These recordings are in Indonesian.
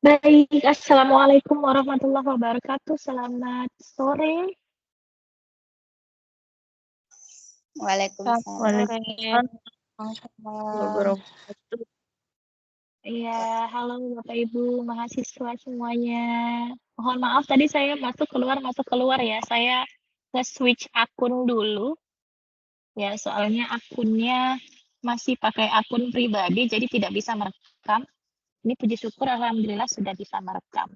Baik, assalamualaikum warahmatullahi wabarakatuh. Selamat sore. Selamat Waalaikumsalam. sore. Waalaikumsalam. Iya, halo Bapak Ibu mahasiswa semuanya. Mohon maaf tadi saya masuk keluar ya. Saya nge-switch akun dulu ya, soalnya akunnya masih pakai akun pribadi jadi tidak bisa merekam. Ini puji syukur alhamdulillah sudah bisa merekam.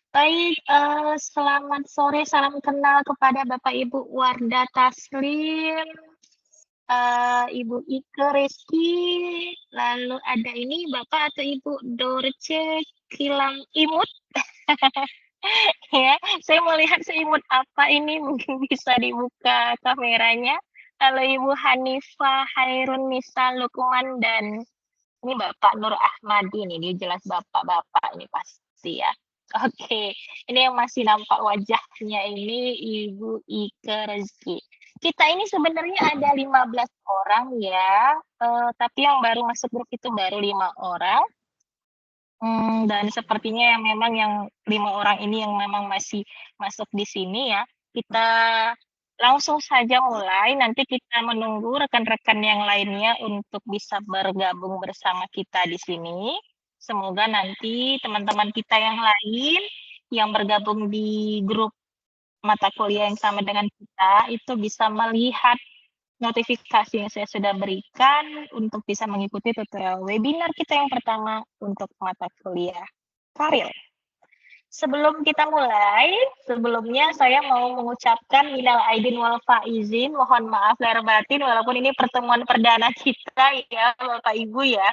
Baik, selamat sore, salam kenal kepada Bapak Ibu Wardah Taslim, Ibu Ike Rizky, lalu ada ini Bapak atau Ibu Dorce Kilang Imut. Ya, saya mau lihat seimut apa ini, mungkin bisa dibuka kameranya. Lalu Ibu Hanifah Hairun Nisa Lukman dan ini Bapak Nur Ahmadi nih, dia jelas bapak-bapak ini pasti ya. Oke, ini yang masih nampak wajahnya ini Ibu Ike Rezeki. Kita ini sebenarnya ada 15 orang ya, tapi yang baru masuk grup itu baru 5 orang. Dan sepertinya yang memang yang 5 orang ini yang memang masih masuk di sini ya. Kita langsung saja mulai, nanti kita menunggu rekan-rekan yang lainnya untuk bisa bergabung bersama kita di sini. Semoga nanti teman-teman kita yang lain yang bergabung di grup mata kuliah yang sama dengan kita itu bisa melihat notifikasi yang saya sudah berikan untuk bisa mengikuti tutorial webinar kita yang pertama untuk mata kuliah karir. Sebelum kita mulai, sebelumnya saya mau mengucapkan minal aidin wal faizin, mohon maaf lahir batin walaupun ini pertemuan perdana kita ya Bapak Ibu ya.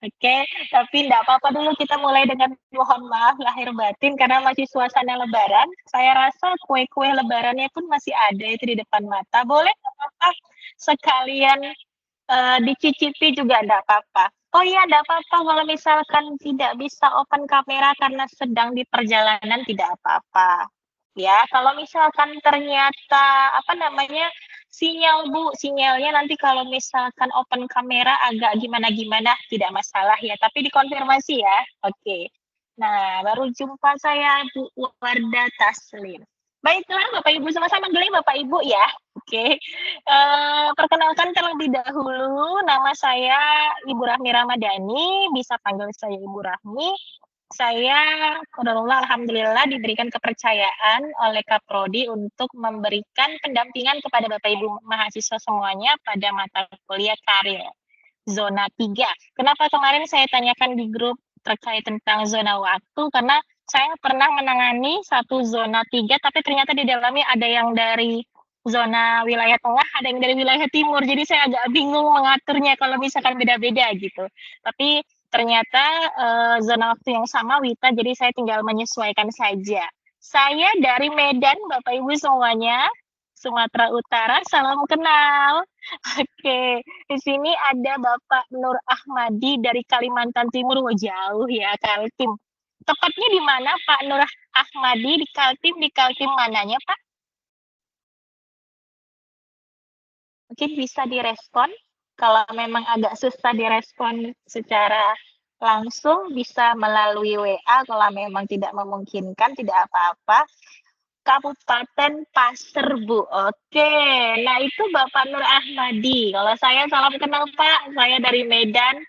Oke, tapi enggak apa-apa dulu kita mulai dengan mohon maaf lahir batin karena masih suasana lebaran. Saya rasa kue-kue lebarannya pun masih ada itu di depan mata. Boleh nggak apa-apa sekalian dicicipi juga enggak apa-apa. Oh iya, enggak apa-apa kalau misalkan tidak bisa open kamera karena sedang di perjalanan tidak apa-apa. Ya, kalau misalkan ternyata apa namanya sinyalnya nanti kalau misalkan open kamera agak gimana-gimana tidak masalah ya, tapi dikonfirmasi ya. Oke. Nah, baru jumpa saya Bu Wardah Taslim. Baiklah Bapak Ibu sama-sama manggilnya Bapak Ibu ya. Oke. Perkenalkan terlebih dahulu nama saya Ibu Rahmi Ramadhani, bisa panggil saya Ibu Rahmi. Saya qadarullah alhamdulillah diberikan kepercayaan oleh Kaprodi untuk memberikan pendampingan kepada Bapak Ibu mahasiswa semuanya pada mata kuliah karir zona 3. Kenapa kemarin saya tanyakan di grup terkait tentang zona waktu karena saya pernah menangani satu zona 3 tapi ternyata di dalamnya ada yang dari zona wilayah tengah, ada yang dari wilayah timur. Jadi saya agak bingung mengaturnya kalau misalkan beda-beda gitu. Tapi ternyata zona waktu yang sama Wita, jadi saya tinggal menyesuaikan saja. Saya dari Medan, Bapak Ibu semuanya, Sumatera Utara, salam kenal. Oke, di sini ada Bapak Nur Ahmadi dari Kalimantan Timur, wah jauh ya Kaltim. Tepatnya di mana Pak Nur Ahmadi di Kaltim mananya Pak? Mungkin bisa direspon. Kalau memang agak susah direspon secara langsung bisa melalui WA kalau memang tidak memungkinkan tidak apa-apa. Kabupaten Paserbu. Oke, nah itu Bapak Nur Ahmadi. Kalau saya salam kenal Pak, saya dari Medan.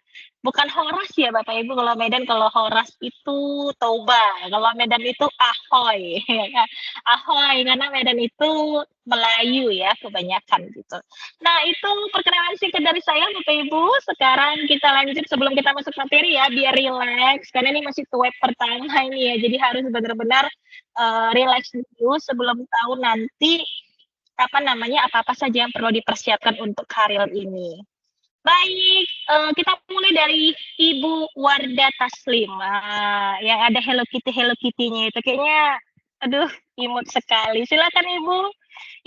Bukan Horas ya Bapak Ibu, kalau Medan kalau Horas itu Toba, kalau Medan itu Ahoy. Ahoy, karena Medan itu Melayu ya kebanyakan gitu. Nah itu perkenalan singkat dari saya Bapak Ibu. Sekarang kita lanjut sebelum kita masuk materi ya, biar rileks. Karena ini masih web pertama ini ya, jadi harus benar-benar relax dulu sebelum tahu nanti apa namanya apa-apa saja yang perlu dipersiapkan untuk karir ini. Baik, kita mulai dari Ibu Wardah Taslim, yang ada Hello Kitty-nya itu kayaknya aduh imut sekali. Silakan Ibu.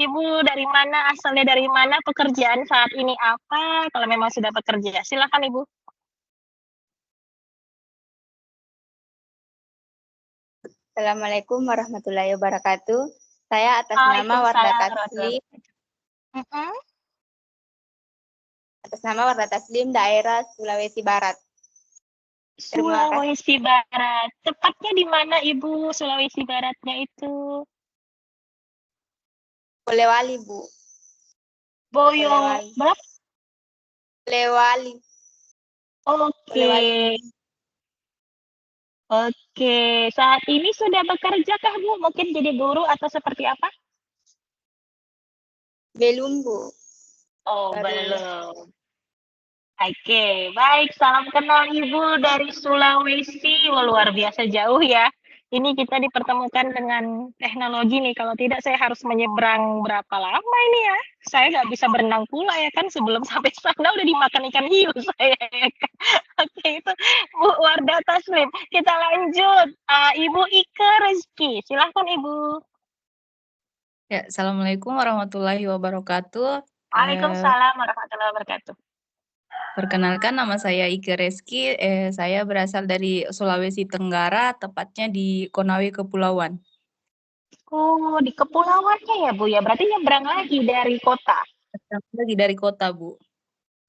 Ibu dari mana, asalnya dari mana, pekerjaan saat ini apa? Kalau memang sudah bekerja, silakan Ibu. Assalamualaikum warahmatullahi wabarakatuh. Saya atas nama Wardah Taslim. Atas nama Wardah Taslim daerah Sulawesi Barat. Terima kasih. Sulawesi Barat. Tepatnya di mana Ibu Sulawesi Baratnya itu? Polewali, Bu. Boyo Polewali. berapa? Polewali. Oke. Polewali. Oke. Saat ini sudah bekerja kah Bu? Mungkin jadi guru atau seperti apa? Belum, Bu. Oh, Baru. belum. Oke, baik. Salam kenal Ibu dari Sulawesi. Wah, luar biasa jauh ya. Ini kita dipertemukan dengan teknologi nih. Kalau tidak, saya harus menyeberang berapa lama ini ya? Saya nggak bisa berenang pula ya kan. Sebelum sampai sana udah dimakan ikan hiu saya ya kan. Oke, itu Bu Wardah Taslim. Kita lanjut. Ibu Ike Rezeki. Silahkan Ibu. Ya, Assalamualaikum warahmatullahi wabarakatuh. Waalaikumsalam warahmatullahi wabarakatuh. Perkenalkan, nama saya Ike Reski. Saya berasal dari Sulawesi Tenggara, tepatnya di Konawe Kepulauan. Oh, di kepulauannya ya Bu ya. Berarti nyebrang lagi dari kota. Lagi dari kota, Bu.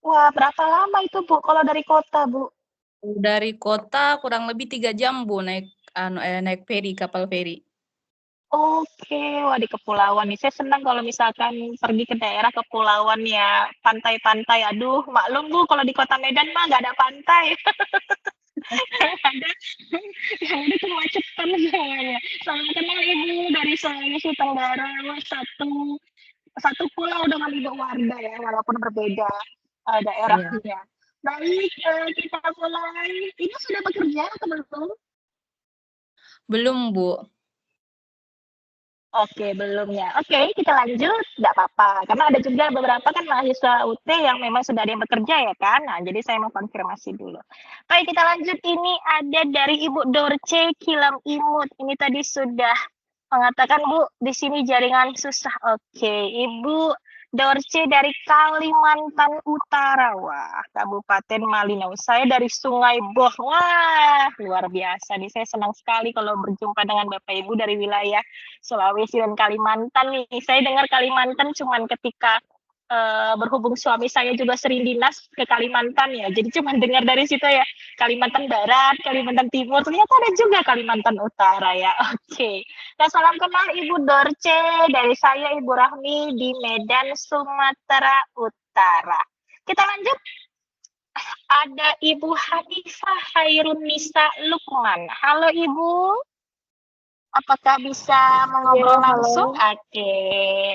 Wah, berapa lama itu Bu kalau dari kota Bu? Dari kota kurang lebih 3 jam, Bu, naik feri, kapal feri. Oke, wah di kepulauan nih. Saya senang kalau misalkan pergi ke daerah kepulauan ya, pantai-pantai. Aduh, maklum Bu, kalau di kota Medan mah nggak ada pantai. Yang ada, yang ada kemacetan semuanya. Salam kenal Ibu dari Sulawesi Tenggara. Wah, satu pulau dengan Ibu Wardah ya, walaupun berbeda daerahnya. Baik, kita mulai. Ini sudah bekerja atau belum? Belum, Bu. Oke, belum ya. Oke, kita lanjut. Nggak apa-apa. Karena ada juga beberapa kan mahasiswa UT yang memang sudah ada yang bekerja ya kan. Nah, jadi saya mau konfirmasi dulu. Baik, kita lanjut. Ini ada dari Ibu Dorce Kilam Imut. Ini tadi sudah mengatakan, Bu, di sini jaringan susah. Oke, Ibu Dorce dari Kalimantan Utara. Wah, Kabupaten Malinau. Saya dari Sungai Boh. Wah, luar biasa nih. Saya senang sekali kalau berjumpa dengan Bapak Ibu dari wilayah Sulawesi dan Kalimantan nih. Saya dengar Kalimantan cuman ketika berhubung suami saya juga sering dinas ke Kalimantan ya. Jadi cuma dengar dari situ ya. Kalimantan Barat, Kalimantan Timur, ternyata ada juga Kalimantan Utara ya. Oke. Nah, salam kenal Ibu Dorce dari saya Ibu Rahmi di Medan, Sumatera Utara. Kita lanjut. Ada Ibu Hanifah Hairunisa Lukman. Halo Ibu. Apakah bisa mengobrol langsung? Oke.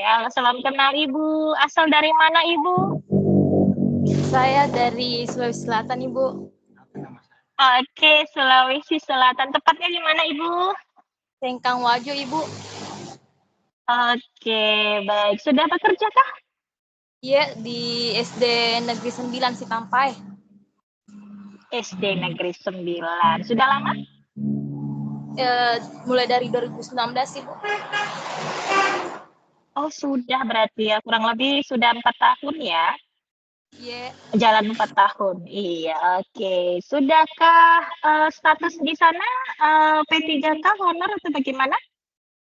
Halo, salam kenal Ibu. Asal dari mana Ibu? Saya dari Sulawesi Selatan, Ibu. Oke, Sulawesi Selatan. Tepatnya di mana Ibu? Sengkang Wajo, Ibu. Oke, baik. Sudah bekerja kah? Iya, di SD Negeri 9 Sitampai. SD Negeri 9. Sudah lama? Mulai dari 2019, Ibu. Oh, sudah berarti ya. Kurang lebih sudah 4 tahun ya? Iya. Jalan 4 tahun. Iya, oke. Sudahkah status di sana P3K honor atau bagaimana?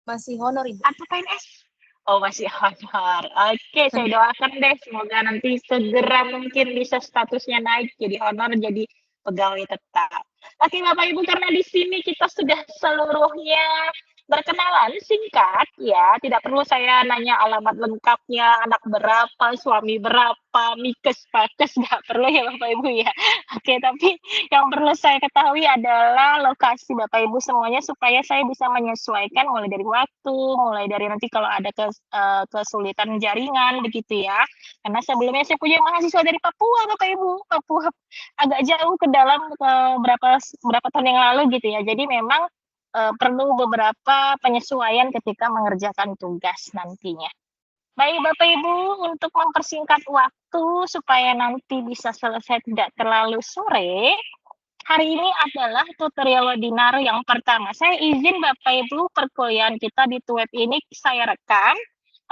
Masih honor, Ibu. Atau PNS? Oh, masih honor. Oke, saya doakan deh. Semoga nanti segera mungkin bisa statusnya naik jadi honor, jadi pegawai tetap. Oke, Bapak Ibu, karena di sini kita sudah seluruhnya berkenalan singkat ya, tidak perlu saya nanya alamat lengkapnya, anak berapa, suami berapa, mikes pakes, nggak perlu ya Bapak Ibu ya. Oke, tapi yang perlu saya ketahui adalah lokasi Bapak Ibu semuanya supaya saya bisa menyesuaikan mulai dari waktu, mulai dari nanti kalau ada kesulitan jaringan begitu ya. Karena sebelumnya saya punya mahasiswa dari Papua Bapak Ibu, Papua agak jauh ke dalam berapa tahun yang lalu gitu ya. Jadi memang perlu beberapa penyesuaian ketika mengerjakan tugas nantinya. Baik Bapak Ibu, untuk mempersingkat waktu supaya nanti bisa selesai tidak terlalu sore, hari ini adalah tutorial webinar yang pertama. Saya izin Bapak Ibu perkuliahan kita di Tuweb ini saya rekam.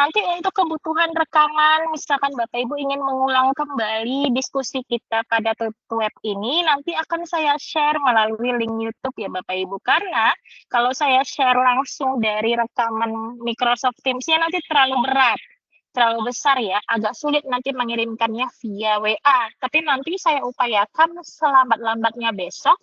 Nanti untuk kebutuhan rekaman, misalkan Bapak Ibu ingin mengulang kembali diskusi kita pada Tuweb ini, nanti akan saya share melalui link YouTube ya Bapak Ibu. Karena kalau saya share langsung dari rekaman Microsoft Teams-nya nanti terlalu berat, terlalu besar ya, agak sulit nanti mengirimkannya via WA. Tapi nanti saya upayakan selambat-lambatnya besok,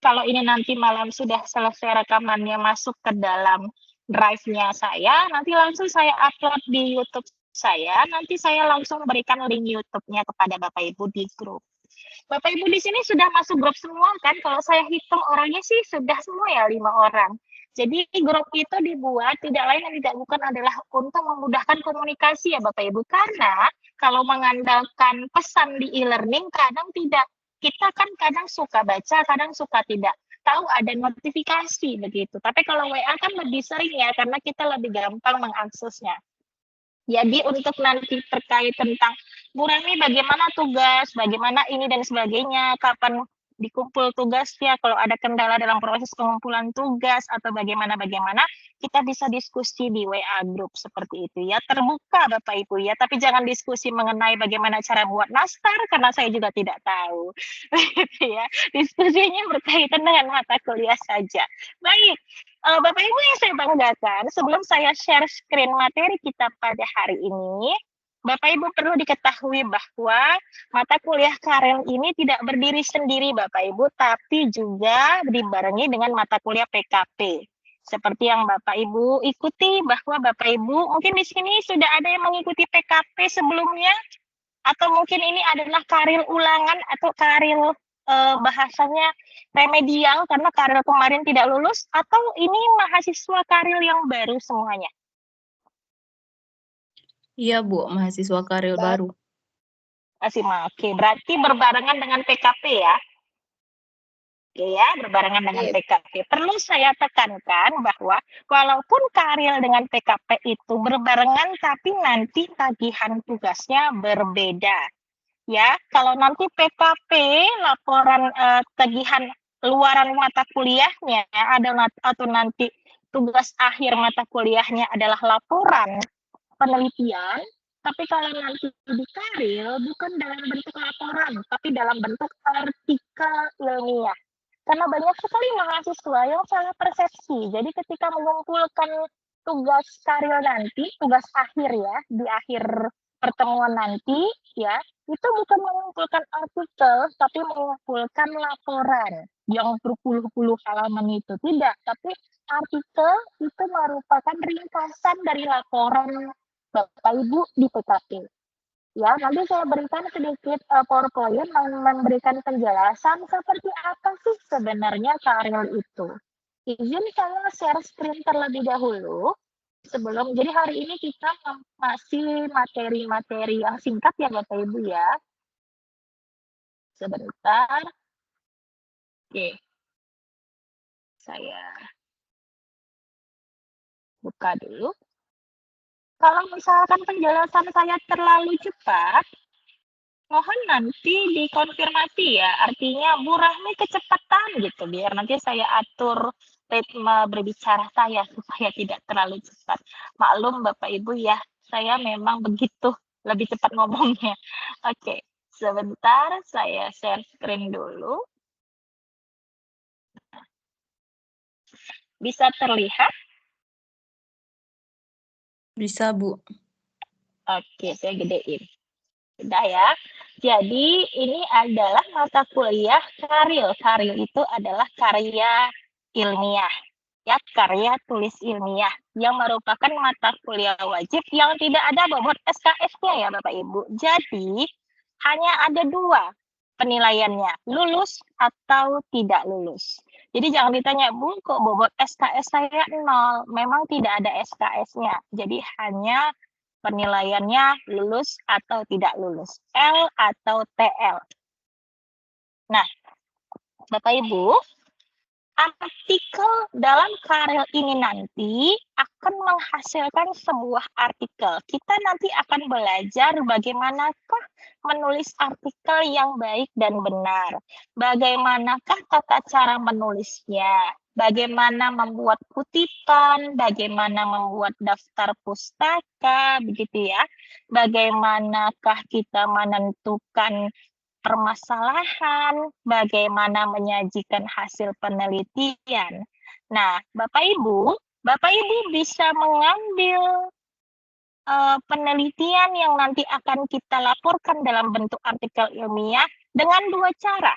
kalau ini nanti malam sudah selesai rekamannya masuk ke dalam drive-nya saya, nanti langsung saya upload di YouTube saya, nanti saya langsung berikan link YouTube-nya kepada Bapak Ibu di grup. Bapak Ibu di sini sudah masuk grup semua kan? Kalau saya hitung orangnya sih sudah semua ya 5 orang. Jadi grup itu dibuat tidak lain dan tidak bukan adalah untuk memudahkan komunikasi ya Bapak Ibu. Karena kalau mengandalkan pesan di e-learning kadang tidak, kita kan kadang suka baca, kadang suka tidak tahu ada notifikasi begitu. Tapi kalau WA kan lebih sering ya karena kita lebih gampang mengaksesnya. Jadi untuk nanti terkait tentang Bu Remi bagaimana tugas, bagaimana ini dan sebagainya, kapan dikumpul tugasnya, kalau ada kendala dalam proses pengumpulan tugas atau bagaimana kita bisa diskusi di WA group seperti itu ya, terbuka Bapak Ibu ya, tapi jangan diskusi mengenai bagaimana cara buat nastar karena saya juga tidak tahu. Ya, diskusinya berkaitan dengan mata kuliah saja. Baik, Bapak Ibu yang saya banggakan, sebelum saya share screen materi kita pada hari ini, Bapak Ibu perlu diketahui bahwa mata kuliah Karel ini tidak berdiri sendiri Bapak Ibu, tapi juga dibarengi dengan mata kuliah PKP. Seperti yang Bapak Ibu ikuti, bahwa Bapak Ibu mungkin di sini sudah ada yang mengikuti PKP sebelumnya, atau mungkin ini adalah Karel ulangan atau Karel bahasanya remedial karena Karel kemarin tidak lulus, atau ini mahasiswa Karel yang baru semuanya? Iya Bu, mahasiswa Karel baru. Oke, berarti berbarengan dengan PKP ya? Oke ya, berbarengan dengan PKP. Perlu saya tekankan bahwa walaupun Karel dengan PKP itu berbarengan, tapi nanti tagihan tugasnya berbeda. Ya, kalau nanti PKP laporan tagihan luaran mata kuliahnya atau nanti tugas akhir mata kuliahnya adalah laporan penelitian, tapi kalau nanti di Karel bukan dalam bentuk laporan, tapi dalam bentuk artikel ilmiah. Karena banyak sekali mahasiswa yang salah persepsi. Jadi ketika mengumpulkan tugas Karel nanti, tugas akhir ya, di akhir pertemuan nanti ya, itu bukan mengumpulkan artikel, tapi mengumpulkan laporan yang berpuluh-puluh halaman itu. Tidak, tapi artikel itu merupakan ringkasan dari laporan Bapak Ibu di PKP. Ya, nanti saya berikan sedikit PowerPoint memberikan penjelasan seperti apa sih sebenarnya Karel itu. Izin saya share screen terlebih dahulu. Jadi hari ini kita masih materi-materi yang singkat ya Bapak Ibu ya. Sebentar. Oke. Saya buka dulu. Kalau misalkan penjelasan saya terlalu cepat, mohon nanti dikonfirmasi ya. Artinya Bu Rahmi kecepatan gitu, biar nanti saya atur ritme berbicara saya supaya tidak terlalu cepat. Maklum Bapak Ibu ya, saya memang begitu lebih cepat ngomongnya. Oke, sebentar saya share screen dulu. Bisa terlihat? Bisa Bu. Oke, saya gedein. Sudah ya. Jadi ini adalah mata kuliah Karel. Karel itu adalah karya ilmiah. Ya, karya tulis ilmiah yang merupakan mata kuliah wajib yang tidak ada bobot SKS-nya ya Bapak Ibu. Jadi hanya ada 2 penilaiannya, lulus atau tidak lulus. Jadi jangan ditanya, Bu, kok bobot SKS saya 0? Memang tidak ada SKS-nya. Jadi hanya penilaiannya lulus atau tidak lulus, L atau TL. Nah, Bapak Ibu, artikel dalam Karel ini nanti akan menghasilkan sebuah artikel. Kita nanti akan belajar bagaimanakah menulis artikel yang baik dan benar. Bagaimanakah tata cara menulisnya. Bagaimana membuat kutipan, bagaimana membuat daftar pustaka, begitu ya. Bagaimanakah kita menentukan permasalahan, bagaimana menyajikan hasil penelitian. Nah, Bapak Ibu bisa mengambil penelitian yang nanti akan kita laporkan dalam bentuk artikel ilmiah dengan 2 cara.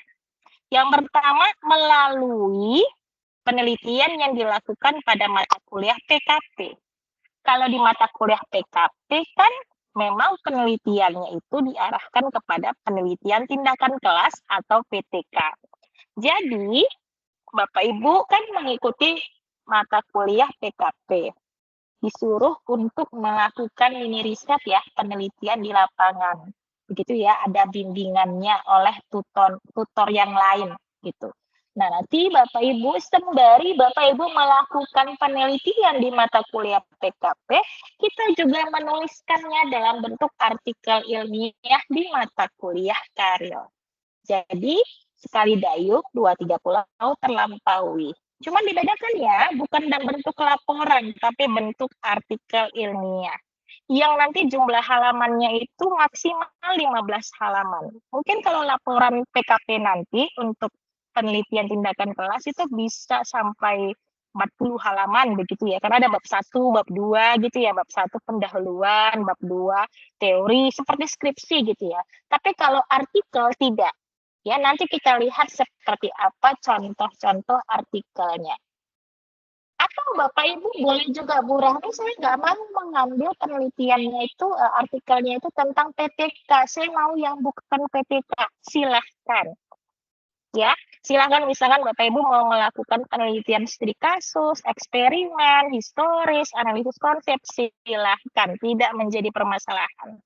Yang pertama, melalui penelitian yang dilakukan pada mata kuliah PKP. Kalau di mata kuliah PKP kan memang penelitiannya itu diarahkan kepada penelitian tindakan kelas atau PTK. Jadi, Bapak Ibu kan mengikuti mata kuliah PKP. Disuruh untuk melakukan mini riset ya, penelitian di lapangan. Begitu ya, ada bimbingannya oleh tutor yang lain gitu. Nah, nanti Bapak Ibu sembari Bapak Ibu melakukan penelitian di mata kuliah PKP, kita juga menuliskannya dalam bentuk artikel ilmiah di mata kuliah Karil. Jadi, sekali dayung, 2-3 pulau terlampaui. Cuma dibedakan ya, bukan dalam bentuk laporan, tapi bentuk artikel ilmiah. Yang nanti jumlah halamannya itu maksimal 15 halaman. Mungkin kalau laporan PKP nanti untuk penelitian tindakan kelas itu bisa sampai 40 halaman begitu ya. Karena ada bab 1, bab 2 gitu ya. Bab 1 pendahuluan, bab 2 teori, seperti skripsi gitu ya. Tapi kalau artikel tidak. Ya, nanti kita lihat seperti apa contoh-contoh artikelnya. Atau Bapak Ibu boleh juga, Bu Rahmi, saya nggak mau mengambil penelitiannya itu, artikelnya itu tentang PTK. Saya mau yang bukan PTK. Silahkan. Ya, silahkan misalkan Bapak Ibu mau melakukan penelitian studi kasus, eksperimen, historis, analisis konsep, silahkan. Tidak menjadi permasalahan.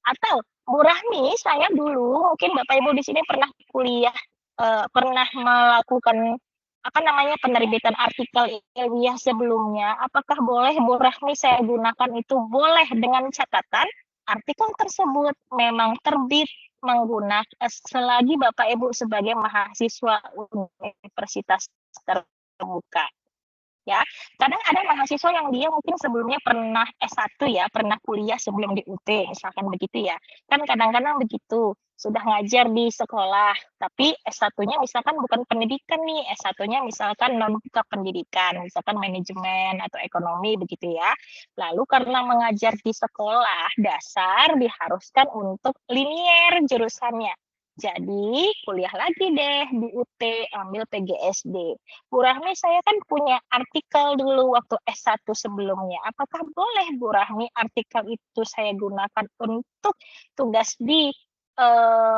Atau Bu Rahmi, saya dulu mungkin Bapak Ibu di sini pernah kuliah, pernah melakukan penerbitan artikel ilmiah sebelumnya. Apakah boleh Bu Rahmi saya gunakan itu? Boleh, dengan catatan artikel tersebut memang terbit menggunakan selagi Bapak Ibu sebagai mahasiswa universitas terbuka. Ya, kadang ada mahasiswa yang dia mungkin sebelumnya pernah S1 ya, pernah kuliah sebelum di UT, misalkan begitu ya. Kan kadang-kadang begitu, sudah ngajar di sekolah, tapi S1-nya misalkan bukan pendidikan nih, S1-nya misalkan non-buka pendidikan, misalkan manajemen atau ekonomi begitu ya. Lalu karena mengajar di sekolah dasar diharuskan untuk linier jurusannya. Jadi kuliah lagi deh di UT, ambil PGSD. Bu Rahmi, saya kan punya artikel dulu waktu S1 sebelumnya. Apakah boleh Bu Rahmi artikel itu saya gunakan untuk tugas di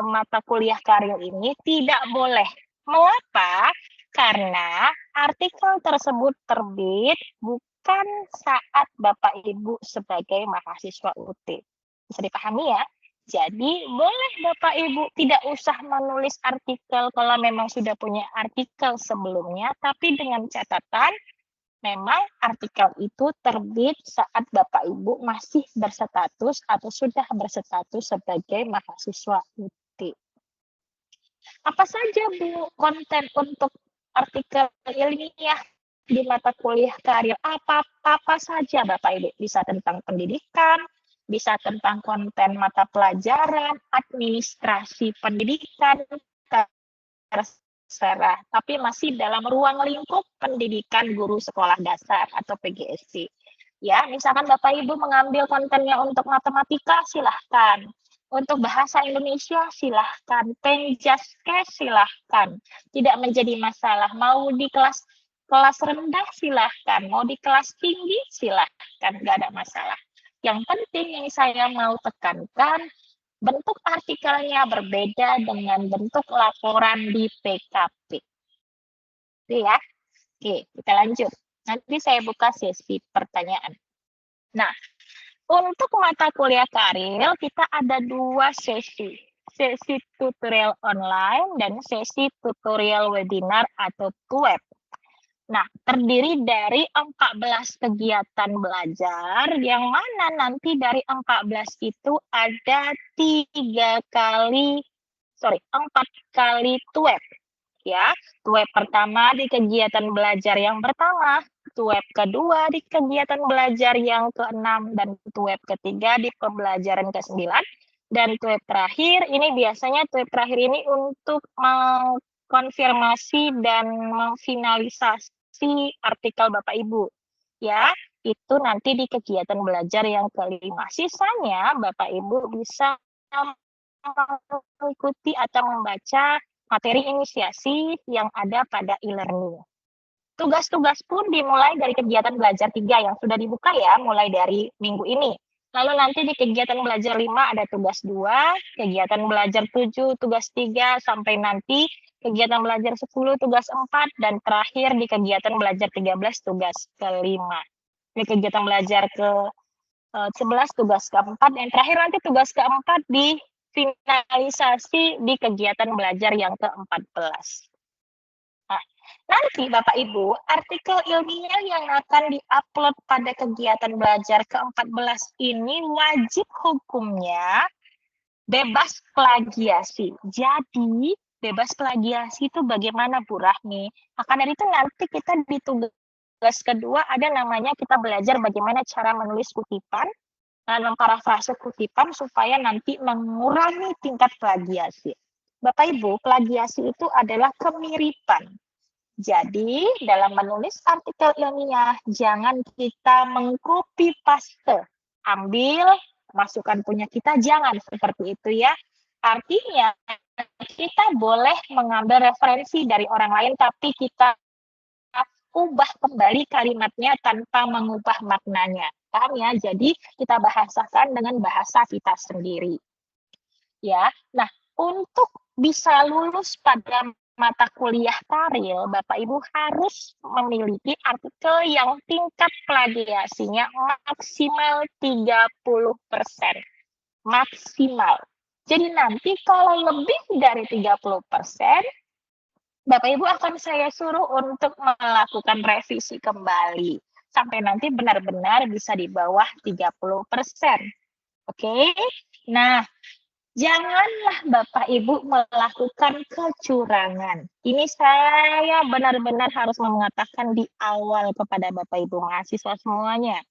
mata kuliah Karil ini? Tidak boleh. Mengapa? Karena artikel tersebut terbit bukan saat Bapak Ibu sebagai mahasiswa UT. Bisa dipahami ya? Jadi boleh Bapak Ibu tidak usah menulis artikel kalau memang sudah punya artikel sebelumnya, tapi dengan catatan memang artikel itu terbit saat Bapak Ibu masih berstatus atau sudah berstatus sebagai mahasiswa UT. Apa saja Bu konten untuk artikel ilmiah di mata kuliah Karil? Apa saja Bapak Ibu? Bisa tentang pendidikan, bisa tentang konten mata pelajaran, administrasi pendidikan, terserah. Tapi masih dalam ruang lingkup pendidikan guru sekolah dasar atau PGSD. Ya, misalkan Bapak Ibu mengambil kontennya untuk matematika, silahkan. Untuk bahasa Indonesia, silahkan. Penjaskes, silahkan. Tidak menjadi masalah. Mau di kelas rendah, silahkan. Mau di kelas tinggi, silahkan. Nggak ada masalah. Yang penting yang saya mau tekankan, bentuk artikelnya berbeda dengan bentuk laporan di PKP. Oke ya. Oke, kita lanjut. Nanti saya buka sesi pertanyaan. Nah, untuk mata kuliah Karil, kita ada 2 sesi. Sesi tutorial online dan sesi tutorial webinar atau web. Nah, terdiri dari 14 kegiatan belajar, yang mana nanti dari 14 itu ada 4 kali web. Ya, web pertama di kegiatan belajar yang pertama, web kedua di kegiatan belajar yang ke-6, dan web ketiga di pembelajaran ke-9. Dan web terakhir, ini biasanya web terakhir ini untuk mengkonfirmasi dan memfinalisasi artikel Bapak Ibu. Ya, itu nanti di kegiatan belajar yang ke-5. Sisanya Bapak Ibu bisa mengikuti atau membaca materi inisiasi yang ada pada e-learning. Tugas-tugas pun dimulai dari kegiatan belajar 3 yang sudah dibuka ya, mulai dari minggu ini. Lalu nanti di kegiatan belajar 5 ada tugas 2, kegiatan belajar 7, tugas 3, sampai nanti kegiatan belajar 10, tugas 4, dan terakhir di kegiatan belajar 13, tugas ke-5. Di kegiatan belajar ke-11, tugas ke-4, dan terakhir nanti tugas ke-4 di finalisasi di kegiatan belajar yang ke-14. Nah, nanti Bapak Ibu, artikel ilmiah yang akan diupload pada kegiatan belajar ke-14 ini wajib hukumnya bebas plagiasi. Jadi, bebas plagiasi itu bagaimana Bu Rahmi? Maka dari itu nanti kita di tugas kedua ada namanya kita belajar bagaimana cara menulis kutipan, memparafrase kutipan supaya nanti mengurangi tingkat plagiasi. Bapak Ibu, plagiasi itu adalah kemiripan. Jadi, dalam menulis artikel ilmiah, jangan kita mengcopy paste. Ambil, masukkan punya kita, jangan seperti itu ya. Artinya, kita boleh mengambil referensi dari orang lain, tapi kita ubah kembali kalimatnya tanpa mengubah maknanya. Paham ya? Jadi, kita bahasakan dengan bahasa kita sendiri. Ya, nah, untuk bisa lulus pada mata kuliah Karil, Bapak Ibu harus memiliki artikel yang tingkat plagiasinya maksimal 30%. Maksimal. Jadi nanti kalau lebih dari 30%, Bapak Ibu akan saya suruh untuk melakukan revisi kembali. Sampai nanti benar-benar bisa di bawah 30%. Oke? Nah, janganlah Bapak Ibu melakukan kecurangan. Ini saya benar-benar harus mengatakan di awal kepada Bapak Ibu mahasiswa semuanya.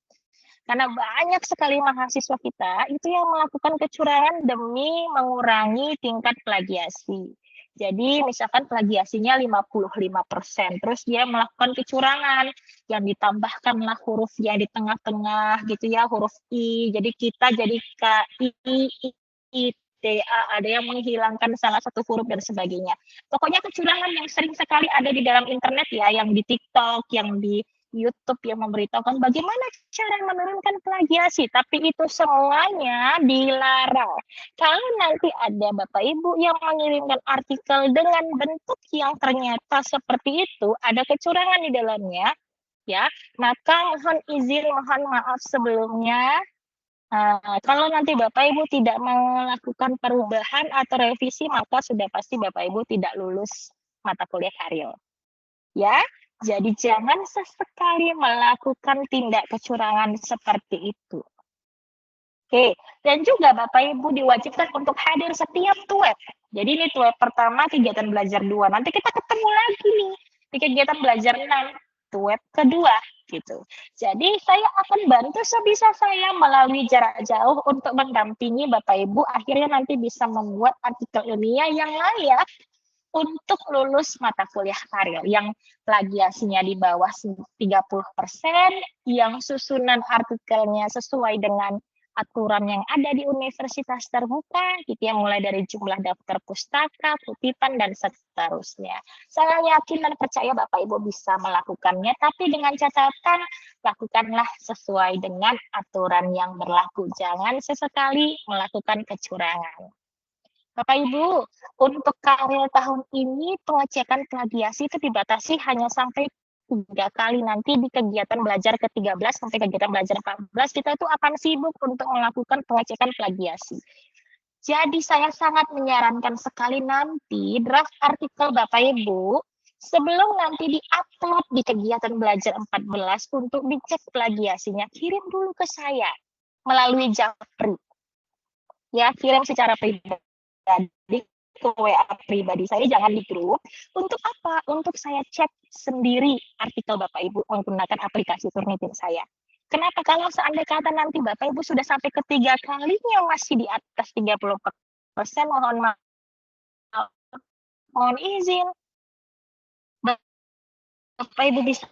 Karena banyak sekali mahasiswa kita itu yang melakukan kecurangan demi mengurangi tingkat plagiasi. Jadi misalkan plagiasinya 55%, terus dia melakukan kecurangan yang ditambahkanlah huruf yang di tengah-tengah gitu ya, huruf I. Jadi kita jadi KI, ada yang menghilangkan salah satu huruf dan sebagainya. Pokoknya kecurangan yang sering sekali ada di dalam internet ya, yang di TikTok, yang di YouTube yang memberitahukan bagaimana cara menurunkan plagiasi, tapi itu semuanya dilarang. Kalau nanti ada Bapak Ibu yang mengirimkan artikel dengan bentuk yang ternyata seperti itu, ada kecurangan di dalamnya, ya, maka mohon izin, mohon maaf sebelumnya. Kalau nanti Bapak Ibu tidak melakukan perubahan atau revisi, maka sudah pasti Bapak Ibu tidak lulus mata kuliah Karil. Ya, jadi jangan sesekali melakukan tindak kecurangan seperti itu. Oke, dan juga Bapak Ibu diwajibkan untuk hadir setiap TUEP. Jadi ini TUEP pertama, kegiatan belajar 2. Nanti kita ketemu lagi nih di kegiatan belajar 6, TUEP kedua gitu. Jadi saya akan bantu sebisa saya melalui jarak jauh untuk mendampingi Bapak Ibu akhirnya nanti bisa membuat artikel ilmiah yang layak untuk lulus mata kuliah Karil yang plagiasinya di bawah 30%, yang susunan artikelnya sesuai dengan aturan yang ada di universitas terbuka, gitu ya, mulai dari jumlah daftar pustaka, kutipan, dan seterusnya. Saya yakin dan percaya Bapak Ibu bisa melakukannya, tapi dengan catatan lakukanlah sesuai dengan aturan yang berlaku. Jangan sesekali melakukan kecurangan. Bapak Ibu, untuk Karil tahun ini pengecekan plagiasi itu dibatasi hanya sampai 3 kali. Nanti di kegiatan belajar ke-13 sampai kegiatan belajar 14 kita itu akan sibuk untuk melakukan pengecekan plagiasi. Jadi saya sangat menyarankan sekali nanti draft artikel Bapak Ibu sebelum nanti di-upload di kegiatan belajar 14 untuk dicek plagiasinya, kirim dulu ke saya melalui Japri. Ya, kirim secara pribadi ke WA pribadi saya, jangan di grup. Untuk apa? Untuk saya cek sendiri artikel Bapak Ibu menggunakan aplikasi Turnitin saya. Kenapa? Kalau seandainya kata nanti Bapak Ibu sudah sampai ketiga kalinya masih di atas 30%, mohon izin. Bapak Ibu bisa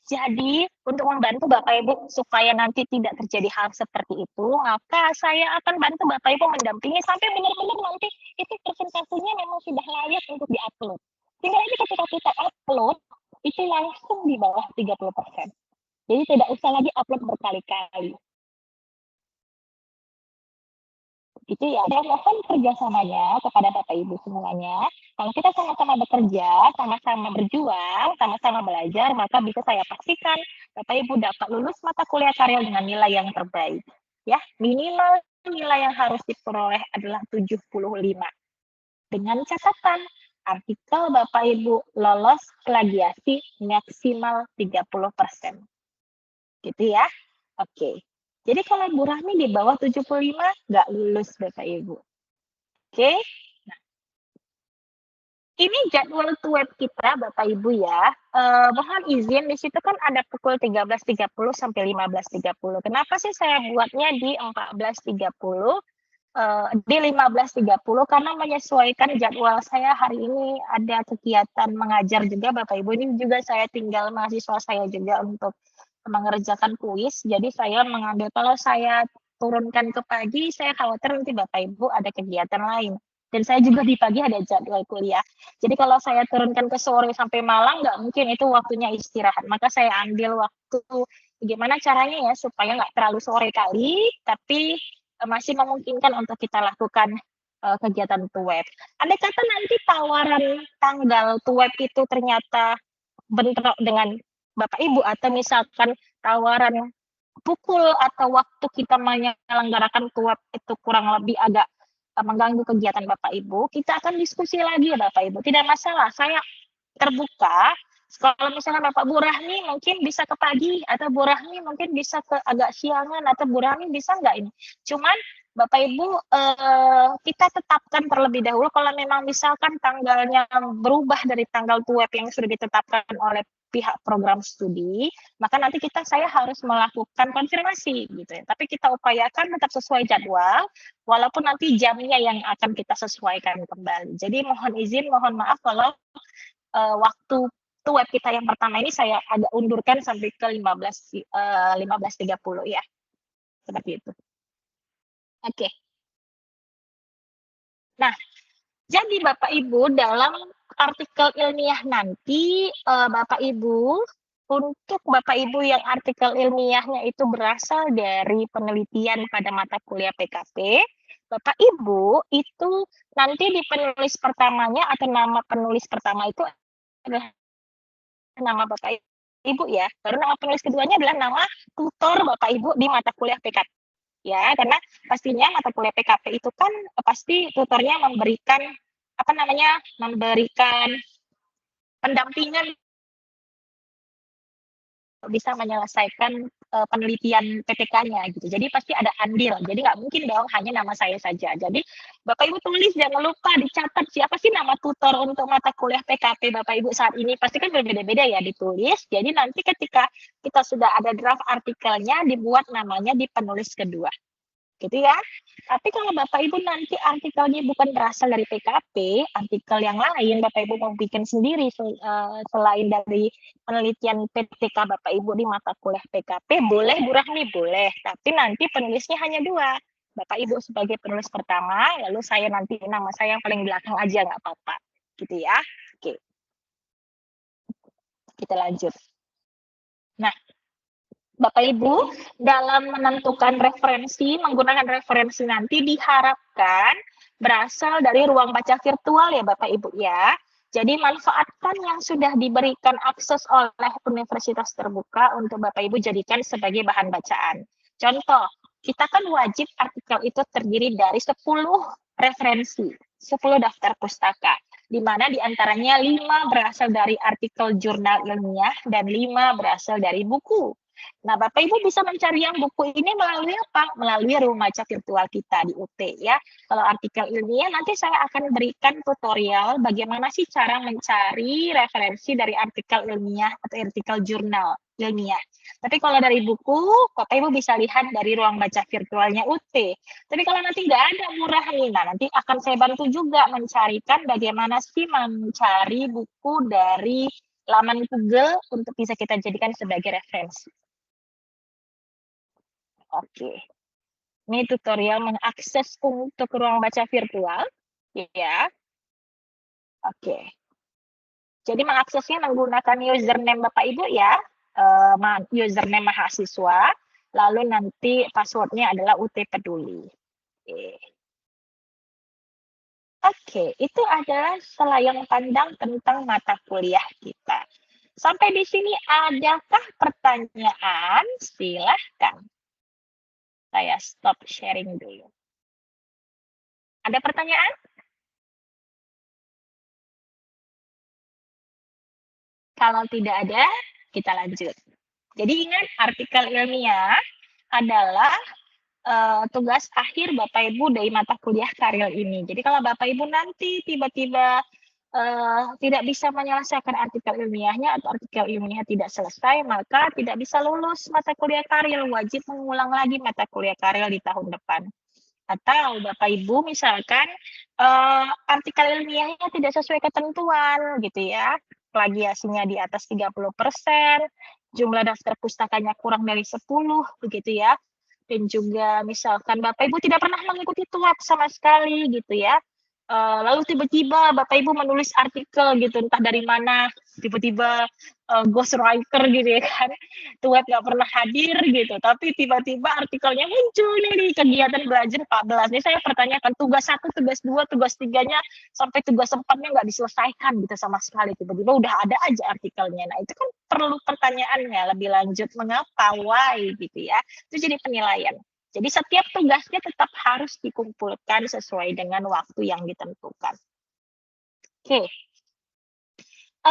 Jadi, untuk membantu Bapak Ibu supaya nanti tidak terjadi hal seperti itu, maka saya akan bantu Bapak Ibu mendampingi sampai benar-benar nanti itu presentasinya memang sudah layak untuk diupload. Sehingga ini ketika kita upload, itu langsung di bawah 30%. Jadi tidak usah lagi upload berkali-kali. Itu ya, dan mohon kerjasamanya kepada Bapak Ibu semuanya. Kalau kita sama-sama bekerja, sama-sama berjuang, sama-sama belajar, maka bisa saya pastikan Bapak Ibu dapat lulus mata kuliah karya dengan nilai yang terbaik. Ya, minimal nilai yang harus diperoleh adalah 75. Dengan catatan, artikel Bapak Ibu lolos plagiasi maksimal 30%. Gitu ya. Oke. Jadi kalau Bu Rahmi di bawah 75 nggak lulus Bapak Ibu. Oke. Nah, ini jadwal web kita Bapak Ibu ya. Mohon izin di situ kan ada pukul 13.30 sampai 15.30. Kenapa sih saya buatnya di 14.30? Di 15.30 karena menyesuaikan jadwal saya hari ini ada kegiatan mengajar juga Bapak Ibu. Ini juga saya tinggal mahasiswa saya juga untuk mengerjakan kuis. Jadi saya mengambil, kalau saya turunkan ke pagi, saya khawatir nanti Bapak Ibu ada kegiatan lain. Dan saya juga di pagi ada jadwal kuliah. Jadi kalau saya turunkan ke sore sampai malam, nggak mungkin, itu waktunya istirahat. Maka saya ambil waktu gimana caranya ya supaya nggak terlalu sore kali, tapi masih memungkinkan untuk kita lakukan kegiatan web. Andai kata nanti tawaran tanggal web itu ternyata bentrok dengan Bapak Ibu, atau misalkan tawaran pukul atau waktu kita menyelenggarakan web itu kurang lebih agak mengganggu kegiatan Bapak Ibu, kita akan diskusi lagi ya Bapak Ibu. Tidak masalah, saya terbuka. Kalau misalnya Bapak Bu Rahmi mungkin bisa ke pagi, atau Bu Rahmi mungkin bisa ke agak siangan, atau Bu Rahmi bisa nggak ini. Cuman Bapak Ibu kita tetapkan terlebih dahulu kalau memang misalkan tanggalnya berubah dari tanggal web yang sudah ditetapkan oleh pihak program studi, maka nanti saya harus melakukan konfirmasi gitu ya. Tapi kita upayakan tetap sesuai jadwal, walaupun nanti jamnya yang akan kita sesuaikan kembali. Jadi mohon izin, mohon maaf kalau waktu web kita yang pertama ini saya agak undurkan sampai ke 15.30 ya. Seperti itu. Oke. Nah, jadi Bapak Ibu dalam artikel ilmiah nanti, Bapak Ibu, untuk Bapak Ibu yang artikel ilmiahnya itu berasal dari penelitian pada mata kuliah PKP, Bapak Ibu itu nanti di penulis pertamanya atau nama penulis pertama itu adalah nama Bapak Ibu ya. Baru nama penulis keduanya adalah nama tutor Bapak Ibu di mata kuliah PKP. Ya, karena pastinya mata kuliah PKP itu kan pasti tutornya memberikan memberikan pendampingan bisa menyelesaikan penelitian PPK-nya gitu. Jadi pasti ada andil. Jadi nggak mungkin dong hanya nama saya saja. Jadi Bapak Ibu tulis, jangan lupa dicatat siapa sih nama tutor untuk mata kuliah PKP Bapak Ibu saat ini. Pasti kan berbeda-beda ya ditulis. Jadi nanti ketika kita sudah ada draft artikelnya, dibuat namanya di penulis kedua. Gitu ya. Tapi kalau Bapak Ibu nanti artikelnya bukan berasal dari PKP, artikel yang lain Bapak Ibu mau bikin sendiri selain dari penelitian PTK Bapak Ibu di mata kuliah PKP, boleh Bu Rahmi, boleh. Tapi nanti penulisnya hanya 2. Bapak Ibu sebagai penulis pertama, lalu saya nanti nama saya yang paling belakang aja, nggak apa-apa. Gitu ya. Oke. Kita lanjut. Nah, Bapak Ibu, dalam menentukan referensi, menggunakan referensi nanti diharapkan berasal dari ruang baca virtual ya Bapak Ibu ya. Jadi manfaatkan yang sudah diberikan akses oleh universitas terbuka untuk Bapak Ibu jadikan sebagai bahan bacaan. Contoh, kita kan wajib artikel itu terdiri dari 10 referensi, 10 daftar pustaka, di mana diantaranya 5 berasal dari artikel jurnal ilmiah dan 5 berasal dari buku. Nah, Bapak Ibu bisa mencari yang buku ini melalui apa? Melalui rumah baca virtual kita di UT ya. Kalau artikel ilmiah nanti saya akan berikan tutorial bagaimana sih cara mencari referensi dari artikel ilmiah atau artikel jurnal ilmiah. Tapi kalau dari buku, Bapak Ibu bisa lihat dari ruang baca virtualnya UT. Tapi kalau nanti nggak ada murah nih, nah nanti akan saya bantu juga mencarikan bagaimana sih mencari buku dari laman Google untuk bisa kita jadikan sebagai referensi. Oke. Ini tutorial mengakses untuk ruang baca virtual, ya. Oke. Jadi mengaksesnya menggunakan username Bapak Ibu ya, username mahasiswa, lalu nanti passwordnya adalah UT Peduli. Oke, itu adalah selayang pandang tentang mata kuliah kita. Sampai di sini adakah pertanyaan? Silahkan. Saya stop sharing dulu. Ada pertanyaan? Kalau tidak ada, kita lanjut. Jadi ingat, artikel ilmiah adalah tugas akhir Bapak Ibu dari mata kuliah Karil ini. Jadi kalau Bapak Ibu nanti tiba-tiba tidak bisa menyelesaikan artikel ilmiahnya atau artikel ilmiah tidak selesai, maka tidak bisa lulus mata kuliah Karil. Wajib mengulang lagi mata kuliah Karil di tahun depan. Atau Bapak Ibu misalkan artikel ilmiahnya tidak sesuai ketentuan gitu ya, plagiasinya di atas 30%, jumlah daftar pustakanya kurang dari 10 begitu ya. Dan juga misalkan Bapak Ibu tidak pernah mengikuti TUAP sama sekali gitu ya. Lalu tiba-tiba Bapak Ibu menulis artikel gitu, entah dari mana, tiba-tiba ghostwriter gitu ya kan, TUAP nggak pernah hadir gitu, tapi tiba-tiba artikelnya muncul nih di kegiatan belajar 14. Ini saya pertanyakan tugas 1, tugas 2, tugas 3-nya sampai tugas 4-nya nggak diselesaikan gitu sama sekali, tiba-tiba udah ada aja artikelnya. Nah itu kan perlu pertanyaannya lebih lanjut, mengapa, why gitu ya, itu jadi penilaian. Jadi setiap tugasnya tetap harus dikumpulkan sesuai dengan waktu yang ditentukan. Oke.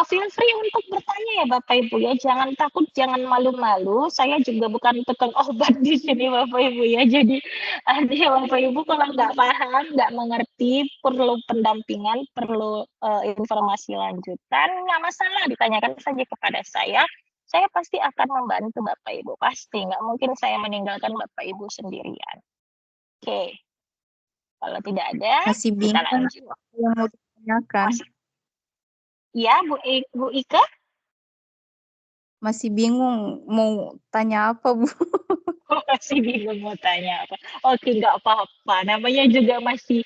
Feel free untuk bertanya ya Bapak Ibu ya, jangan takut, jangan malu-malu. Saya juga bukan tukang obat di sini Bapak Ibu ya. Jadi artinya Bapak Ibu kalau nggak paham, nggak mengerti, perlu pendampingan, perlu informasi lanjutan, nggak masalah, ditanyakan saja kepada saya. Saya pasti akan membantu Bapak Ibu, pasti. Nggak mungkin saya meninggalkan Bapak Ibu sendirian. Oke. Kalau tidak ada, Masih kita bingung lanjut. yang mau ditanyakan. Ya, Bu Ika? Masih bingung mau tanya apa, Bu? Masih bingung mau tanya apa. Oke, nggak apa-apa. Namanya juga masih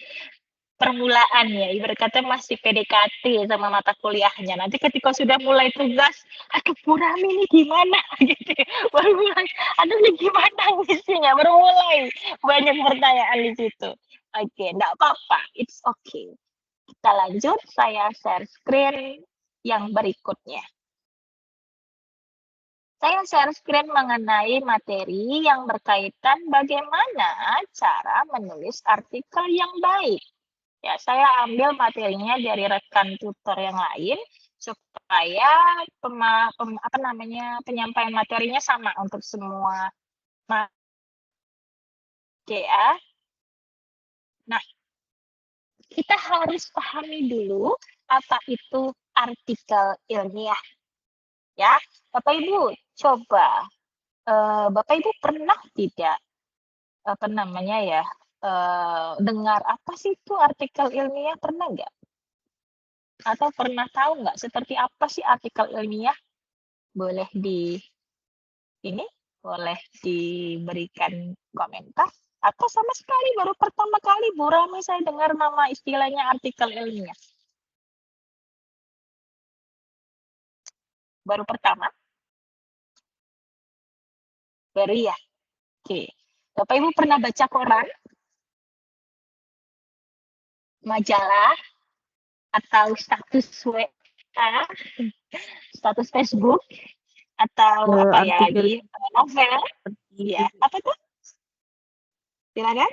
permulaan ya, ibarat kata masih PDKT sama mata kuliahnya. Nanti ketika sudah mulai tugas, aduh Bu Rami ini gimana gitu. Baru mulai, aduh ini gimana isinya, baru mulai banyak pertanyaan di situ. Oke, enggak apa-apa, it's okay. Kita lanjut, saya share screen yang berikutnya. Saya share screen mengenai materi yang berkaitan bagaimana cara menulis artikel yang baik. Ya, saya ambil materinya dari rekan tutor yang lain supaya penyampaian materinya sama untuk semua. Ya. Nah, kita harus pahami dulu apa itu artikel ilmiah. Ya, Bapak Ibu coba, Bapak Ibu pernah tidak dengar apa sih itu artikel ilmiah, pernah nggak? Atau pernah tahu nggak seperti apa sih artikel ilmiah? Boleh boleh diberikan komentar, atau sama sekali baru pertama kali Bu Rami saya dengar nama istilahnya artikel ilmiah? Baru pertama? Baru ya? Oke. Bapak Ibu pernah baca koran? Majalah? Atau status WA? Status Facebook? Atau apa ya lagi? Novel? Ya, apa tuh? Silakan.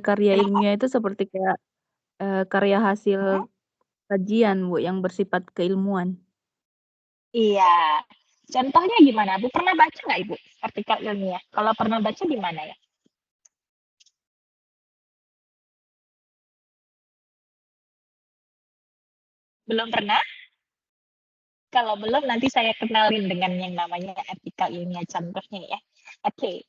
Karya ilmiah itu seperti kayak karya hasil kajian, Bu, yang bersifat keilmuan. Iya. Contohnya gimana, Bu? Pernah baca nggak, Ibu, artikel ilmiah? Kalau pernah baca di mana ya? Belum pernah? Kalau belum, nanti saya kenalin dengan yang namanya artikel ilmiah contohnya ya. Oke.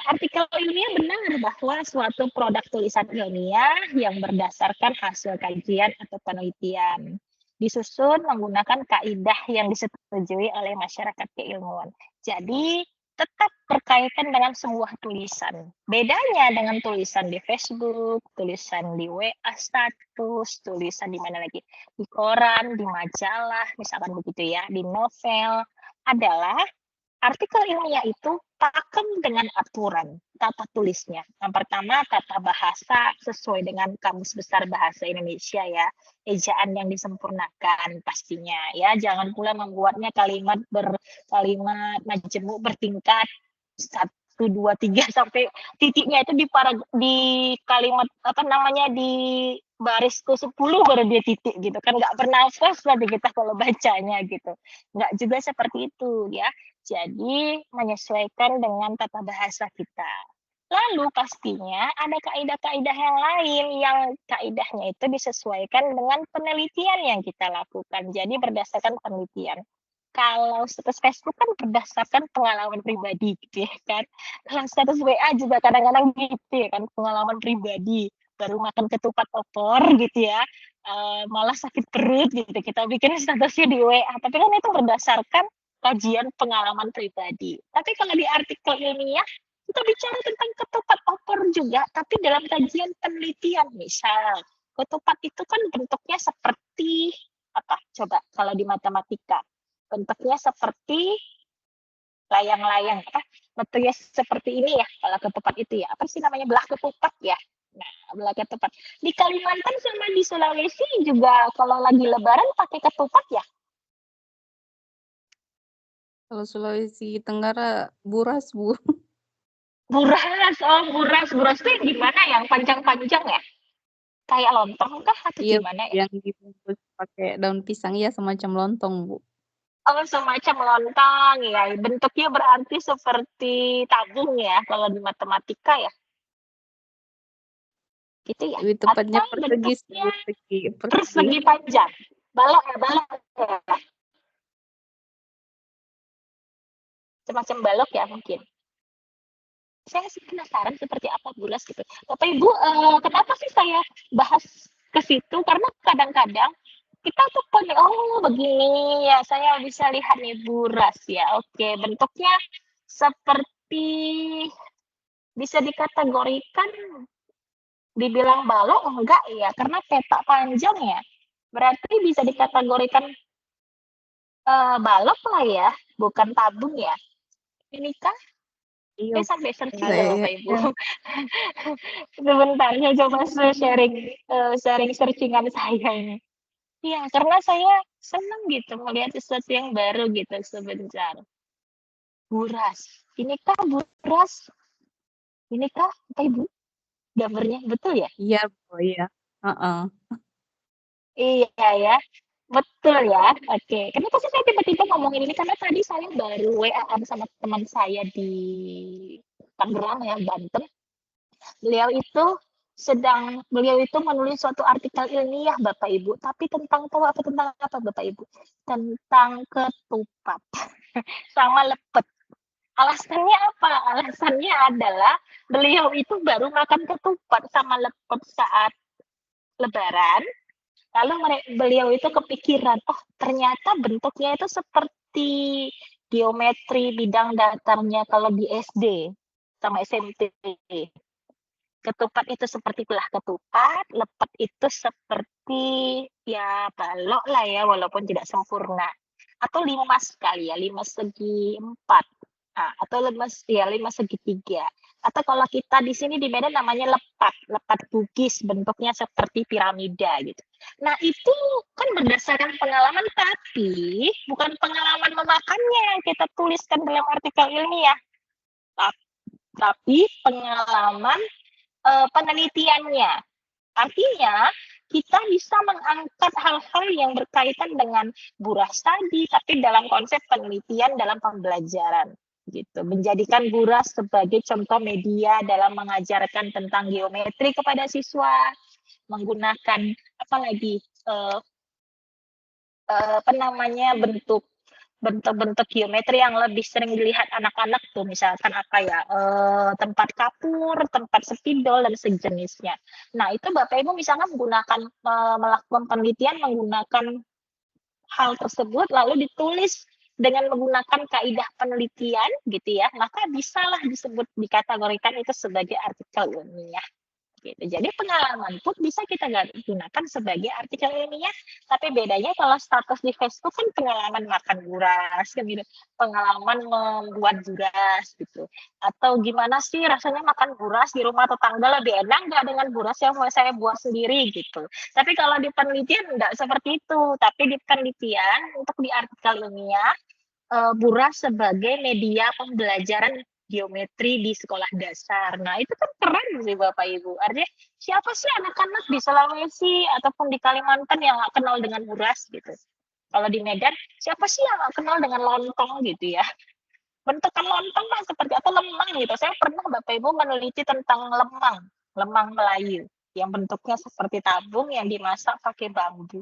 Artikel ilmiah benar bahwa suatu produk tulisan ilmiah yang berdasarkan hasil kajian atau penelitian. disusun menggunakan kaidah yang disetujui oleh masyarakat keilmuan. Jadi tetap berkaitan dengan sebuah tulisan. Bedanya dengan tulisan di Facebook, tulisan di WA status, tulisan di mana lagi? Di koran, di majalah, misalkan begitu ya, di novel, adalah artikel ilmiah itu pakem dengan aturan tata tulisnya. Yang pertama, tata bahasa sesuai dengan Kamus Besar Bahasa Indonesia ya. Ejaan yang disempurnakan pastinya ya. Jangan pula membuatnya kalimat majemuk bertingkat 1, 2, 3 sampai titiknya itu di kalimat di baris ke-10 baru dia titik gitu kan, nggak bernafas nanti kita kalau bacanya gitu. Nggak juga seperti itu ya. Jadi menyesuaikan dengan tata bahasa kita. Lalu pastinya ada kaidah-kaidah yang lain yang kaidahnya itu disesuaikan dengan penelitian yang kita lakukan. Jadi berdasarkan penelitian. Kalau status Facebook kan berdasarkan pengalaman pribadi gitu ya kan. Kalau status WA juga kadang-kadang gitu ya kan, pengalaman pribadi. Baru makan ketupat opor gitu ya, malah sakit perut gitu. Kita bikin statusnya di WA, tapi kan itu berdasarkan kajian pengalaman pribadi. Tapi kalau di artikel ilmiah, kita bicara tentang ketupat opor juga, tapi dalam kajian penelitian. Misal, ketupat itu kan bentuknya seperti apa? Coba kalau di matematika, bentuknya seperti layang-layang, bentuknya seperti ini ya, kalau ketupat itu ya. Apa sih namanya? Belah ketupat ya. Nah, belah ketupat. Di Kalimantan sama di Sulawesi juga kalau lagi lebaran pakai ketupat ya. Kalau Sulawesi Tenggara buras, Bu. Buras, buras tuh yang gimana? Yang panjang-panjang ya? Kayak lontong kah atau Iya, gimana ya? yang dibungkus pakai daun pisang ya, semacam lontong, Bu. Oh, semacam lontong ya. Bentuknya berarti seperti tabung ya kalau di matematika ya. Gitu ya. Lebih tepatnya Atau persegi, bentuknya persegi. persegi panjang. Balok ya. Semacam balok ya mungkin. Saya sih penasaran seperti apa bulas gitu. Bapak Ibu, kenapa sih saya bahas ke situ? Karena kadang-kadang kita tuh oh begini ya, saya bisa lihat nih buras ya. Oke, bentuknya seperti bisa dikategorikan dibilang balok enggak ya, karena petak panjang ya. Berarti bisa dikategorikan balok lah ya, bukan tabung ya. Inikah? Iya, Saya sampai searching iya, ya iya. Bapak Ibu. Sebentar, saya coba sharing searchingan saya ini. Iya, karena saya senang gitu melihat sesuatu yang baru gitu sebentar. Buras. Inikah buras? Inikah Bapak Ibu? Gambarnya betul ya? Iya, Bu, iya. Heeh. Iya ya. Betul ya. Oke. Kenapa sih saya tiba-tiba ngomongin ini? Karena tadi saya baru WA-an sama teman saya di Tangerang ya, Banten. Beliau itu menulis suatu artikel ilmiah Bapak Ibu, tapi tentang apa Bapak Ibu? Tentang ketupat sama lepet. Alasannya apa? Alasannya adalah beliau itu baru makan ketupat sama lepet saat lebaran. Lalu beliau itu kepikiran, oh ternyata bentuknya itu seperti geometri bidang datarnya kalau di SD sama SMP. Ketupat itu seperti belah ketupat, lepet itu seperti ya balok lah ya, walaupun tidak sempurna. Atau limas kali ya, 5 segi 4. Nah, atau lima segitiga. Atau kalau kita di sini di Medan namanya lepat bugis, bentuknya seperti piramida gitu. Nah, itu kan berdasarkan pengalaman, tapi bukan pengalaman memakannya yang kita tuliskan dalam artikel ilmiah. Tapi pengalaman penelitiannya. Artinya, kita bisa mengangkat hal-hal yang berkaitan dengan buras tadi, tapi dalam konsep penelitian dalam pembelajaran. Gitu, menjadikan buras sebagai contoh media dalam mengajarkan tentang geometri kepada siswa, menggunakan apalagi bentuk-bentuk geometri yang lebih sering dilihat anak-anak tuh, misalkan tempat kapur, tempat spidol dan sejenisnya. Nah, itu Bapak Ibu misalkan melakukan penelitian menggunakan hal tersebut lalu ditulis dengan menggunakan kaidah penelitian gitu ya, maka bisalah disebut dikategorikan itu sebagai artikel ilmiah. Gitu. Jadi pengalaman pun bisa kita gunakan sebagai artikel ilmiah, tapi bedanya kalau status di Facebook kan pengalaman makan buras, kan gitu. Pengalaman membuat buras gitu. Atau gimana sih rasanya makan buras di rumah tetangga lebih enak nggak dengan buras yang mau saya buat sendiri gitu. Tapi kalau di penelitian enggak seperti itu, tapi di penelitian untuk di artikel ilmiah buras sebagai media pembelajaran geometri di sekolah dasar. Nah, itu kan keren sih Bapak Ibu. Artinya siapa sih anak-anak di Sulawesi ataupun di Kalimantan yang nggak kenal dengan buras gitu. Kalau di Medan, siapa sih yang nggak kenal dengan lontong gitu ya. Bentukan lontong mah seperti apa lemang gitu. Saya pernah Bapak Ibu meneliti tentang lemang Melayu yang bentuknya seperti tabung yang dimasak pakai bambu.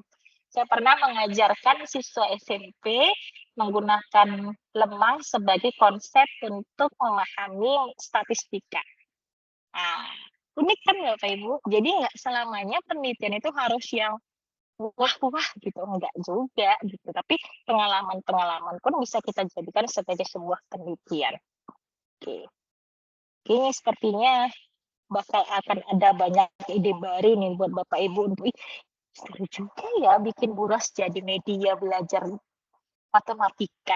Saya pernah mengajarkan siswa SMP menggunakan lemang sebagai konsep untuk memahami statistika. Nah, unik kan Bapak Ibu? Jadi nggak selamanya penelitian itu harus yang wah gitu, enggak juga gitu. Tapi pengalaman-pengalaman pun bisa kita jadikan sebagai sebuah penelitian. Oke. Ini sepertinya bakal akan ada banyak ide baru nih buat Bapak Ibu untuk seru juga ya bikin buras jadi media belajar matematika.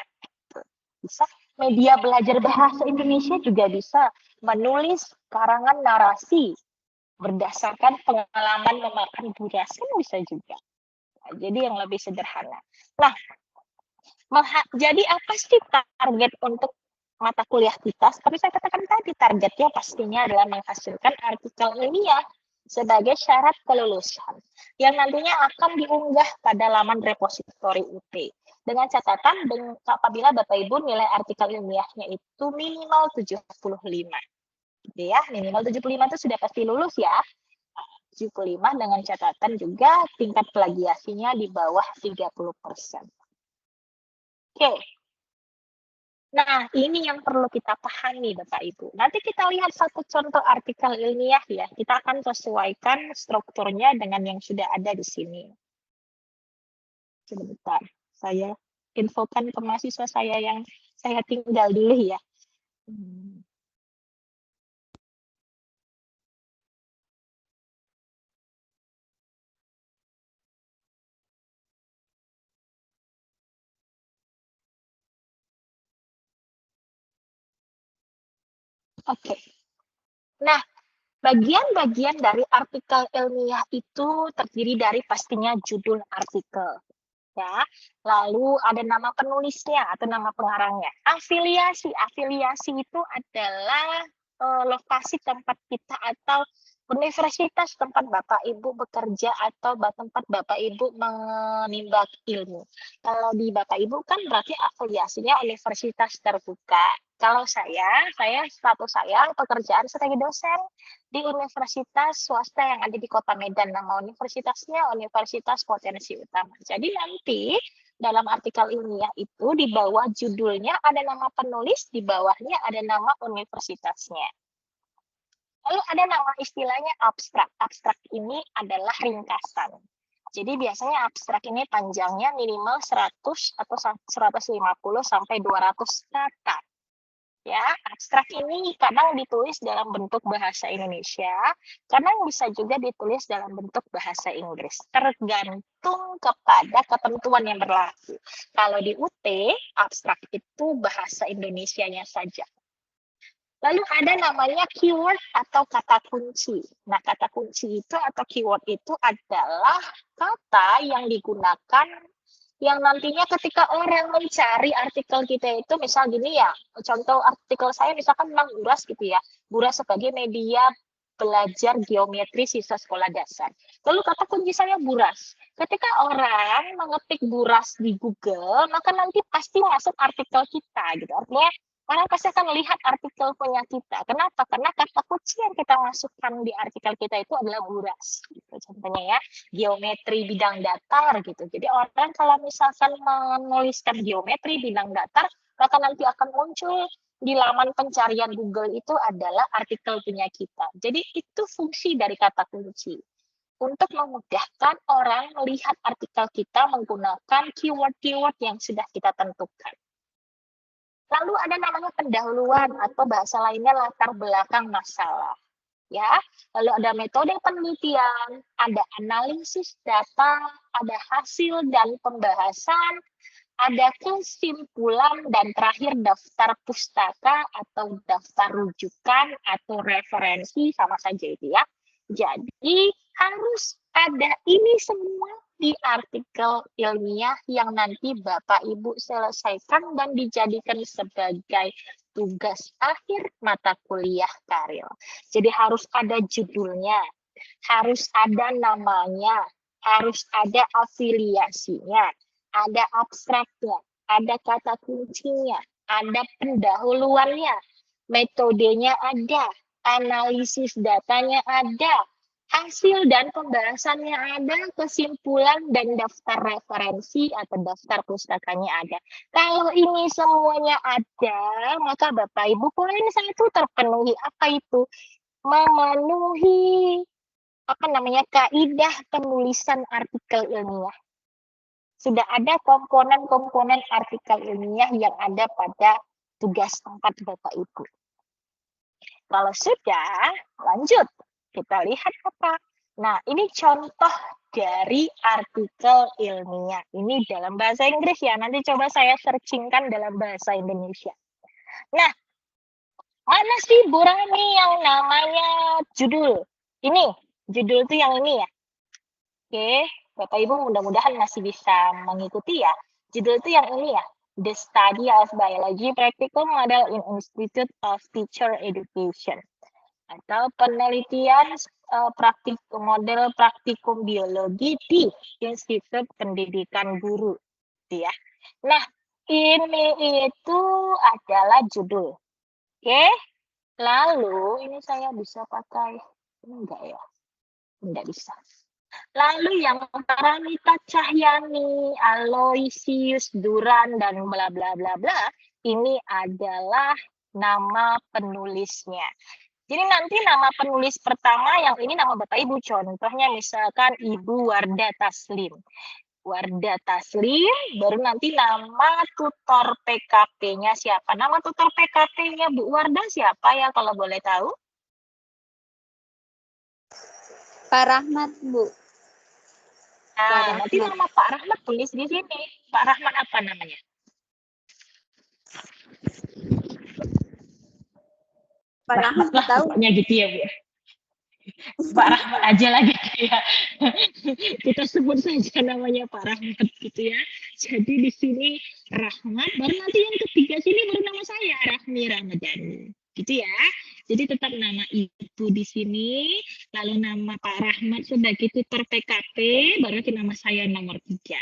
Bisa media belajar bahasa Indonesia juga bisa menulis karangan narasi berdasarkan pengalaman memakan buras kan bisa juga. Nah, jadi yang lebih sederhana. Nah, jadi apa sih target untuk mata kuliah kita? Seperti saya katakan tadi, targetnya pastinya adalah menghasilkan artikel ilmiah sebagai syarat kelulusan yang nantinya akan diunggah pada laman repositori UT. Dengan catatan apabila Bapak Ibu nilai artikel ilmiahnya itu minimal 75. Gitu ya, minimal 75 itu sudah pasti lulus ya. 75 dengan catatan juga tingkat plagiasinya di bawah 30%. Oke. Nah, ini yang perlu kita pahami Bapak Ibu. Nanti kita lihat satu contoh artikel ilmiah ya. Kita akan sesuaikan strukturnya dengan yang sudah ada di sini. Sebentar, saya infokan ke mahasiswa saya yang saya tinggal dulu ya. Oke. Nah, bagian-bagian dari artikel ilmiah itu terdiri dari pastinya judul artikel. Ya, lalu ada nama penulisnya atau nama pengarangnya. Afiliasi itu adalah lokasi tempat kita atau universitas tempat Bapak Ibu bekerja atau tempat Bapak Ibu menimba ilmu. Kalau di Bapak Ibu kan berarti afiliasinya universitas terbuka. Kalau saya status saya pekerjaan sebagai dosen di universitas swasta yang ada di Kota Medan. Nama universitasnya Universitas Potensi Utama. Jadi nanti dalam artikel ilmiah itu di bawah judulnya ada nama penulis, di bawahnya ada nama universitasnya. Lalu ada nama istilahnya abstrak. Abstrak ini adalah ringkasan. Jadi biasanya abstrak ini panjangnya minimal 100 atau 150 sampai 200 kata. Ya, abstrak ini kadang ditulis dalam bentuk bahasa Indonesia, kadang bisa juga ditulis dalam bentuk bahasa Inggris, tergantung kepada ketentuan yang berlaku. Kalau di UT, abstrak itu bahasa Indonesianya saja. Lalu ada namanya keyword atau kata kunci. Nah, kata kunci itu atau keyword itu adalah kata yang digunakan yang nantinya ketika orang mencari artikel kita itu, misal gini ya, contoh artikel saya misalkan tentang buras gitu ya, buras sebagai media belajar geometri siswa sekolah dasar. Lalu kata kunci saya buras. Ketika orang mengetik buras di Google, maka nanti pasti masuk artikel kita gitu. Artinya orang pasti akan lihat artikel punya kita. Kenapa? Karena kata kunci yang kita masukkan di artikel kita itu adalah buras. Gitu. Contohnya ya, geometri bidang datar gitu. Jadi orang kalau misalkan menuliskan geometri bidang datar, maka nanti akan muncul di laman pencarian Google itu adalah artikel punya kita. Jadi itu fungsi dari kata kunci. untuk memudahkan orang melihat artikel kita menggunakan keyword-keyword yang sudah kita tentukan. Lalu ada namanya pendahuluan atau bahasa lainnya latar belakang masalah. Ya, lalu ada metode penelitian, ada analisis data, ada hasil dan pembahasan, ada kesimpulan, dan terakhir daftar pustaka atau daftar rujukan atau referensi, sama saja itu ya. Jadi harus ada ini semua di artikel ilmiah yang nanti Bapak Ibu selesaikan dan dijadikan sebagai tugas akhir mata kuliah Karil. Jadi harus ada judulnya, harus ada namanya, harus ada afiliasinya, ada abstraknya, ada kata kuncinya, ada pendahuluannya, metodenya ada, analisis datanya ada, hasil dan pembahasannya ada, kesimpulan dan daftar referensi atau daftar pustakanya ada. Kalau ini semuanya ada, maka Bapak Ibu poin 1 terpenuhi. Apa itu? Memenuhi kaidah penulisan artikel ilmiah. Sudah ada komponen-komponen artikel ilmiah yang ada pada tugas 4 Bapak Ibu. Kalau sudah, lanjut. Kita lihat apa. Nah, ini contoh dari artikel ilmiah. Ini dalam bahasa Inggris ya. Nanti coba saya searchingkan dalam bahasa Indonesia. Nah, mana sih Bu Rani yang namanya judul? Ini, judul itu yang ini ya. Oke, Bapak Ibu mudah-mudahan masih bisa mengikuti ya. Judul itu yang ini ya. The Study of Biology Practical Model in Institute of Teacher Education. Atau penelitian model praktikum biologi di Institut Pendidikan Guru. Ya. Nah, ini itu adalah judul. Oke. Lalu, ini saya bisa pakai, enggak ya? Enggak bisa. Lalu yang Paramita Cahyani, Aloysius Duran, dan bla bla bla bla, ini adalah nama penulisnya. Jadi nanti nama penulis pertama yang ini nama Bapak Ibu, contohnya misalkan Ibu Wardah Taslim. Wardah Taslim, baru nanti nama tutor PKP-nya siapa? Nama tutor PKP-nya Bu Wardah siapa ya kalau boleh tahu? Pak Rahmat, Bu. Nah, nanti nama Pak Rahmat tulis di sini. Pak Rahmat apa namanya? Pak Rahmat tahu. Pokoknya gitu ya, Bu. Pak Rahmat aja lagi ya. Kita sebut saja namanya Pak Rahmat gitu ya. Jadi di sini Rahmat, baru nanti yang ketiga sini baru nama saya Rahmi Ramadhani. Gitu ya. Jadi tetap nama Ibu di sini, lalu nama Pak Rahmat sebagai tutor PKP, baru nanti nama saya nomor 3.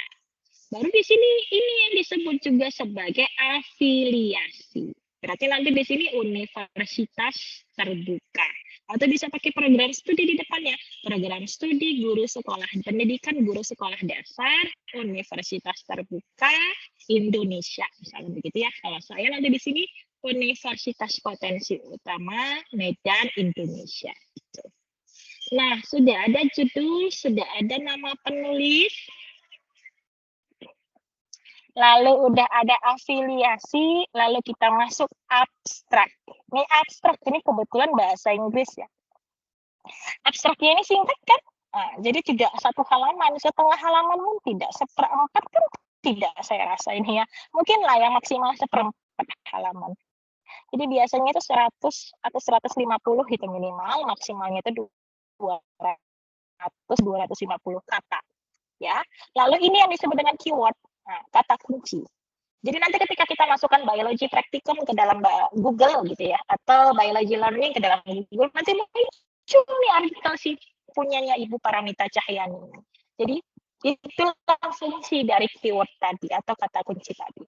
Baru di sini ini yang disebut juga sebagai afiliasi. Berarti nanti di sini universitas terbuka. Atau bisa pakai program studi di depannya. Program studi guru sekolah pendidikan, guru sekolah dasar, universitas terbuka, Indonesia. Misalnya begitu ya. Kalau saya nanti di sini Universitas Potensi Utama, Medan, Indonesia. Gitu. Nah, sudah ada judul, sudah ada nama penulis, lalu udah ada afiliasi, lalu kita masuk abstrak. Ini abstrak, ini kebetulan bahasa Inggris ya. Abstraknya ini singkat kan? Nah, jadi tidak 1 halaman, setengah halaman pun tidak, 1/4 kan tidak saya rasa ini ya. Mungkin lah yang maksimal 1/4 halaman. Jadi biasanya itu 100 atau 150 gitu minimal, maksimalnya itu 200-250 kata. Ya. Lalu ini yang disebut dengan keyword. Nah, kata kunci. Jadi nanti ketika kita masukkan biology practicum ke dalam Google gitu ya, atau biology learning ke dalam Google, nanti muncul nih artikel si punyanya Ibu Paramita Cahyani. Jadi itulah fungsi dari keyword tadi atau kata kunci tadi.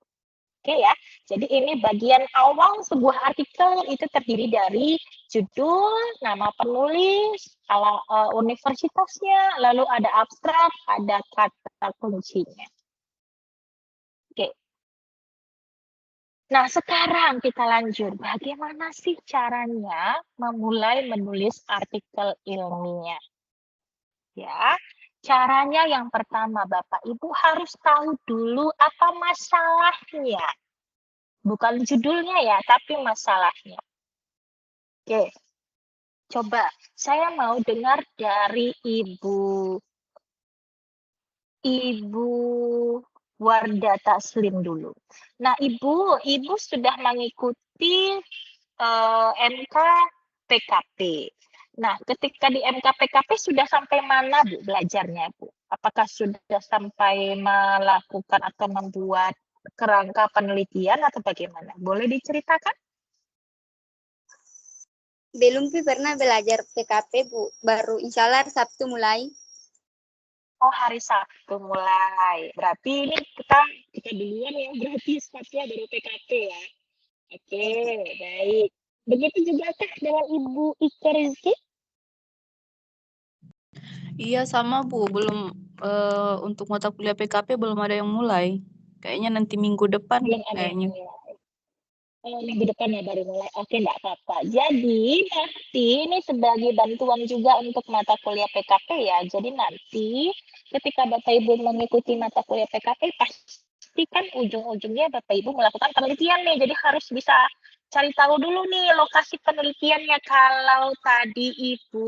Oke ya, jadi ini bagian awal sebuah artikel itu terdiri dari judul, nama penulis, universitasnya, lalu ada abstrak, ada kata kuncinya. Oke. Nah, sekarang kita lanjut. Bagaimana sih caranya memulai menulis artikel ilmiah? Ya, caranya yang pertama Bapak Ibu harus tahu dulu apa masalahnya. Bukan judulnya ya, tapi masalahnya. Oke, coba saya mau dengar dari Ibu Wardah Taslim dulu. Nah, Ibu sudah mengikuti MK PKP. Nah, ketika di MK PKP sudah sampai mana Bu belajarnya Bu? Apakah sudah sampai melakukan atau membuat kerangka penelitian atau bagaimana? Boleh diceritakan? Belum pernah belajar PKP, Bu. Baru insya Allah Sabtu mulai. Oh, hari Sabtu mulai. Berarti ini kita duluan ya, berarti startnya dari PKP ya. Oke, baik. Begitu juga kah dengan Ibu Ika Rizky? Iya sama Bu, belum untuk mata kuliah PKP belum ada yang mulai. Kayaknya nanti minggu depan Belum ada yang kayaknya. mulai. Minggu depan ya baru mulai. Oke, enggak apa-apa. Jadi nanti ini sebagai bantuan juga untuk mata kuliah PKP ya. Jadi nanti ketika Bapak Ibu mengikuti mata kuliah PKP pasti kan ujung-ujungnya Bapak Ibu melakukan penelitian nih. Jadi harus bisa cari tahu dulu nih lokasi penelitiannya. Kalau tadi Ibu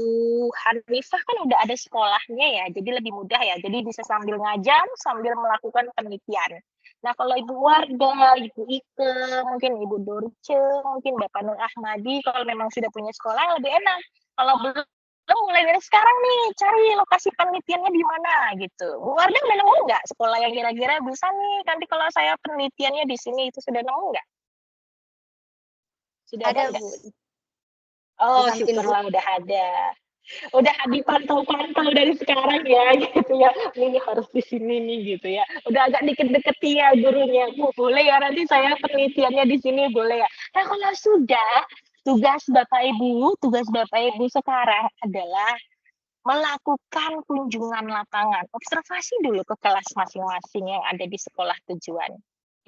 Hanifah kan udah ada sekolahnya ya. Jadi lebih mudah ya. Jadi bisa sambil ngajar sambil melakukan penelitian. Nah, kalau Ibu Wardah, Ibu Ike, mungkin Ibu Dorce, mungkin Bapak Nur Ahmadi, kalau memang sudah punya sekolah lebih enak. Kalau belum, mulai dari sekarang nih, cari lokasi penelitiannya di mana gitu. Bu Wardah udah nemu nggak sekolah yang kira-kira bisa nih, nanti kalau saya penelitiannya di sini itu sudah nemu nggak? Sudah ada Ada, nggak? Bu. Oh, Di samping syukurlah udah ada. Udah dipantau-pantau dari sekarang ya gitu ya, ini harus di sini nih gitu ya, udah agak deket-deket ya gurunya, Bu boleh ya nanti saya penelitiannya di sini boleh ya. Nah kalau sudah, tugas Bapak Ibu sekarang adalah melakukan kunjungan lapangan, observasi dulu ke kelas masing-masing yang ada di sekolah tujuan.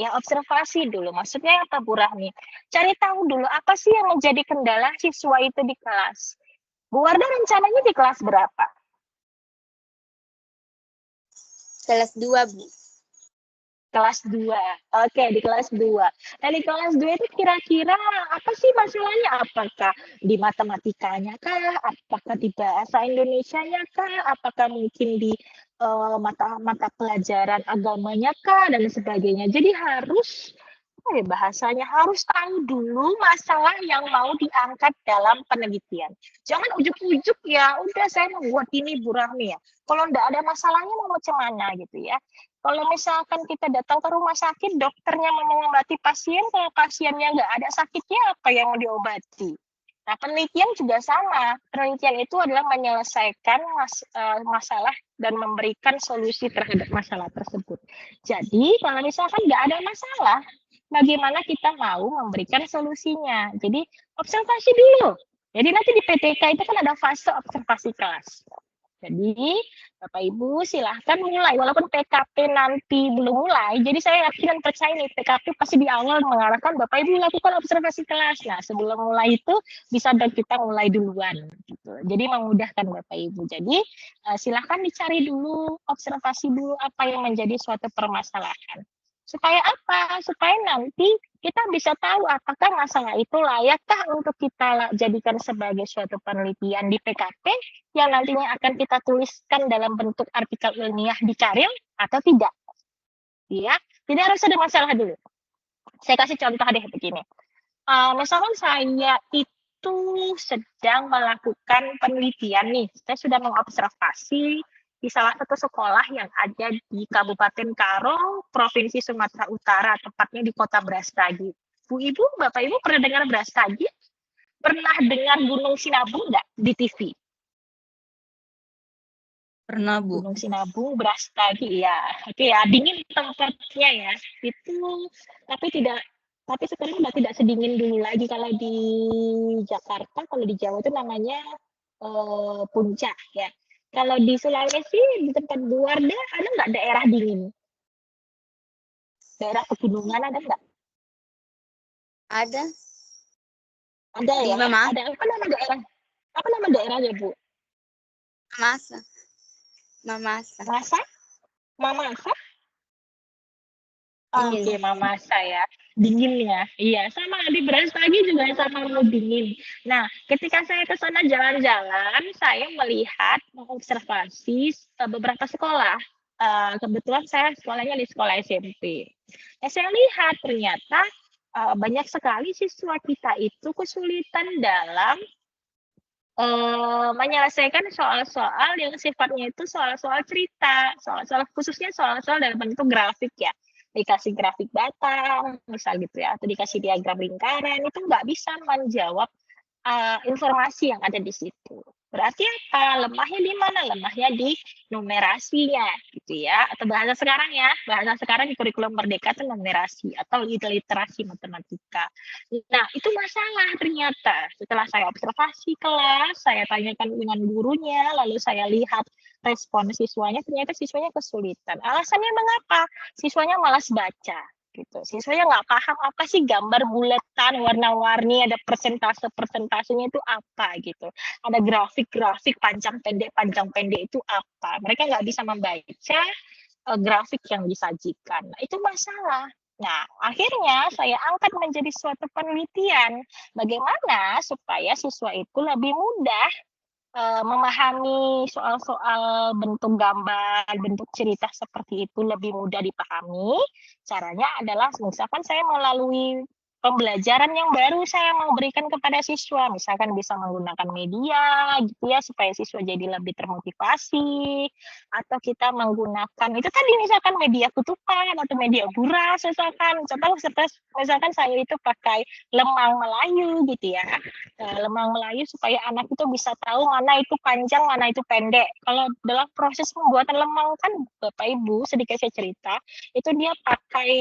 Ya observasi dulu, maksudnya apa Bu Rahmi? Cari tahu dulu apa sih yang menjadi kendala siswa itu di kelas. Bu Wardah rencananya di kelas berapa? kelas 2, Bu. Kelas 2. Oke, di kelas 2. Nah, di kelas 2 itu kira-kira apa sih masalahnya? Apakah di matematikanya kah? Apakah di bahasa Indonesianya kah? Apakah mungkin di mata pelajaran agamanya kah? Dan sebagainya. Jadi harus bahasanya harus tahu dulu masalah yang mau diangkat dalam penelitian. Jangan ujuk-ujuk ya, udah saya membuat ini Bu Rahmi ya. Kalau enggak ada masalahnya mau macam mana gitu ya. Kalau misalkan kita datang ke rumah sakit, dokternya mau mengobati pasien, kalau pasiennya nggak ada sakitnya, apa yang mau diobati? Nah, penelitian juga sama. Penelitian itu adalah menyelesaikan masalah dan memberikan solusi terhadap masalah tersebut. Jadi, kalau misalkan nggak ada masalah, bagaimana kita mau memberikan solusinya. Jadi, observasi dulu. Jadi nanti di PTK itu kan ada fase observasi kelas. Jadi, Bapak Ibu silahkan mulai, walaupun PKP nanti belum mulai, jadi saya yakin dan percaya nih, PKP pasti di awal mengarahkan Bapak Ibu lakukan observasi kelas. Nah, sebelum mulai itu, bisa dan kita mulai duluan. Gitu. Jadi, memudahkan Bapak Ibu. Jadi, silahkan dicari dulu, observasi dulu apa yang menjadi suatu permasalahan. Supaya apa? Supaya nanti kita bisa tahu apakah masalah itu layakkah untuk kita jadikan sebagai suatu penelitian di PKP yang nantinya akan kita tuliskan dalam bentuk artikel ilmiah di Caril atau tidak. Ya, tidak harus ada masalah dulu. Saya kasih contoh deh begini. Misalkan saya itu sedang melakukan penelitian nih, saya sudah mengobservasi di salah satu sekolah yang ada di Kabupaten Karo, Provinsi Sumatera Utara, tepatnya di Kota Brastagi. Bu Ibu, Bapak Ibu pernah dengar Brastagi? Pernah dengar Gunung Sinabung nggak di TV? Pernah Bu. Gunung Sinabung, Brastagi ya. Oke ya, dingin tempatnya ya. Itu tapi sekarang udah tidak sedingin dulu lagi. Kalau di Jakarta, kalau di Jawa itu namanya puncak ya. Kalau di Sulawesi, di tempat Bu Wardah, ada nggak daerah dingin? Daerah pegunungan ada nggak? Ada. Ada Di ya. Mama. Ada apa nama daerah? Apa nama daerahnya Bu? Masa. Mamasa. Mamasa? Dingin. Oke, mamasa ya. Dingin ya. Iya, sama di Brastagi juga sama mau dingin. Nah, ketika saya ke sana jalan-jalan, saya melihat, mengobservasi beberapa sekolah. Kebetulan saya sekolahnya di sekolah SMP. Saya lihat ternyata banyak sekali siswa kita itu kesulitan dalam menyelesaikan soal-soal yang sifatnya itu soal-soal cerita, soal-soal khususnya soal-soal dalam bentuk grafik ya. Dikasih grafik batang, misal gitu ya, atau dikasih diagram lingkaran, itu nggak bisa menjawab informasi yang ada di situ. Berarti apa? Lemahnya di mana? Lemahnya di numerasinya, gitu ya. Atau bahasa sekarang ya, bahasa sekarang di kurikulum Merdeka itu numerasi atau literasi matematika. Nah, itu masalah ternyata. Setelah saya observasi kelas, saya tanyakan dengan gurunya, lalu saya lihat respon siswanya, ternyata siswanya kesulitan. Alasannya mengapa? Siswanya malas baca. Gitu. Siswanya nggak paham apa sih gambar buletan warna-warni, ada persentase-persentasenya itu apa gitu. Ada grafik-grafik panjang pendek itu apa. Mereka nggak bisa membaca grafik yang disajikan. Nah, itu masalah. Nah, akhirnya saya angkat menjadi suatu penelitian. Bagaimana supaya siswa itu lebih mudah memahami soal-soal bentuk gambar, bentuk cerita seperti itu lebih mudah dipahami. Caranya adalah misalkan saya melalui pembelajaran yang baru saya mau berikan kepada siswa, misalkan bisa menggunakan media gitu ya supaya siswa jadi lebih termotivasi, atau kita menggunakan itu tadi misalkan media kutukan atau media buras misalkan. Contoh misalkan saya itu pakai lemang Melayu gitu ya. Lemang Melayu supaya anak itu bisa tahu mana itu panjang, mana itu pendek. Kalau dalam proses pembuatan lemang kan Bapak Ibu sedikit saya cerita, itu dia pakai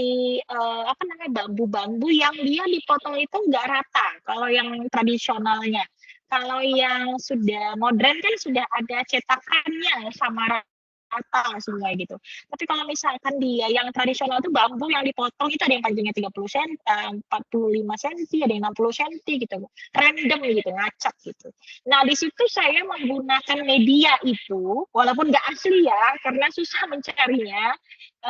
apa namanya bambu-bambu yang dia dipotong itu nggak rata. Kalau yang tradisionalnya, kalau yang sudah modern kan sudah ada cetakannya sama rata semua gitu. Tapi kalau misalkan dia yang tradisional itu bambu yang dipotong itu ada yang panjangnya 30 cm, 45 cm, ada yang 60 cm gitu. Random gitu, ngacak gitu. Nah, di situ saya menggunakan media itu, walaupun nggak asli ya, karena susah mencarinya.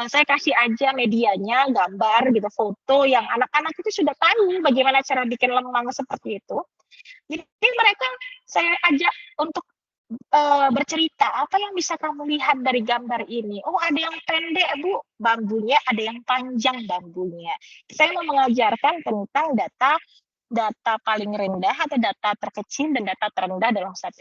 Saya kasih aja medianya, gambar gitu, foto yang anak-anak itu sudah tahu bagaimana cara bikin lemang seperti itu. Jadi mereka saya ajak untuk bercerita, apa yang bisa kamu lihat dari gambar ini? Oh, ada yang pendek, Bu, bambunya, ada yang panjang bambunya. Saya mau mengajarkan tentang data paling rendah atau data terkecil dan data terendah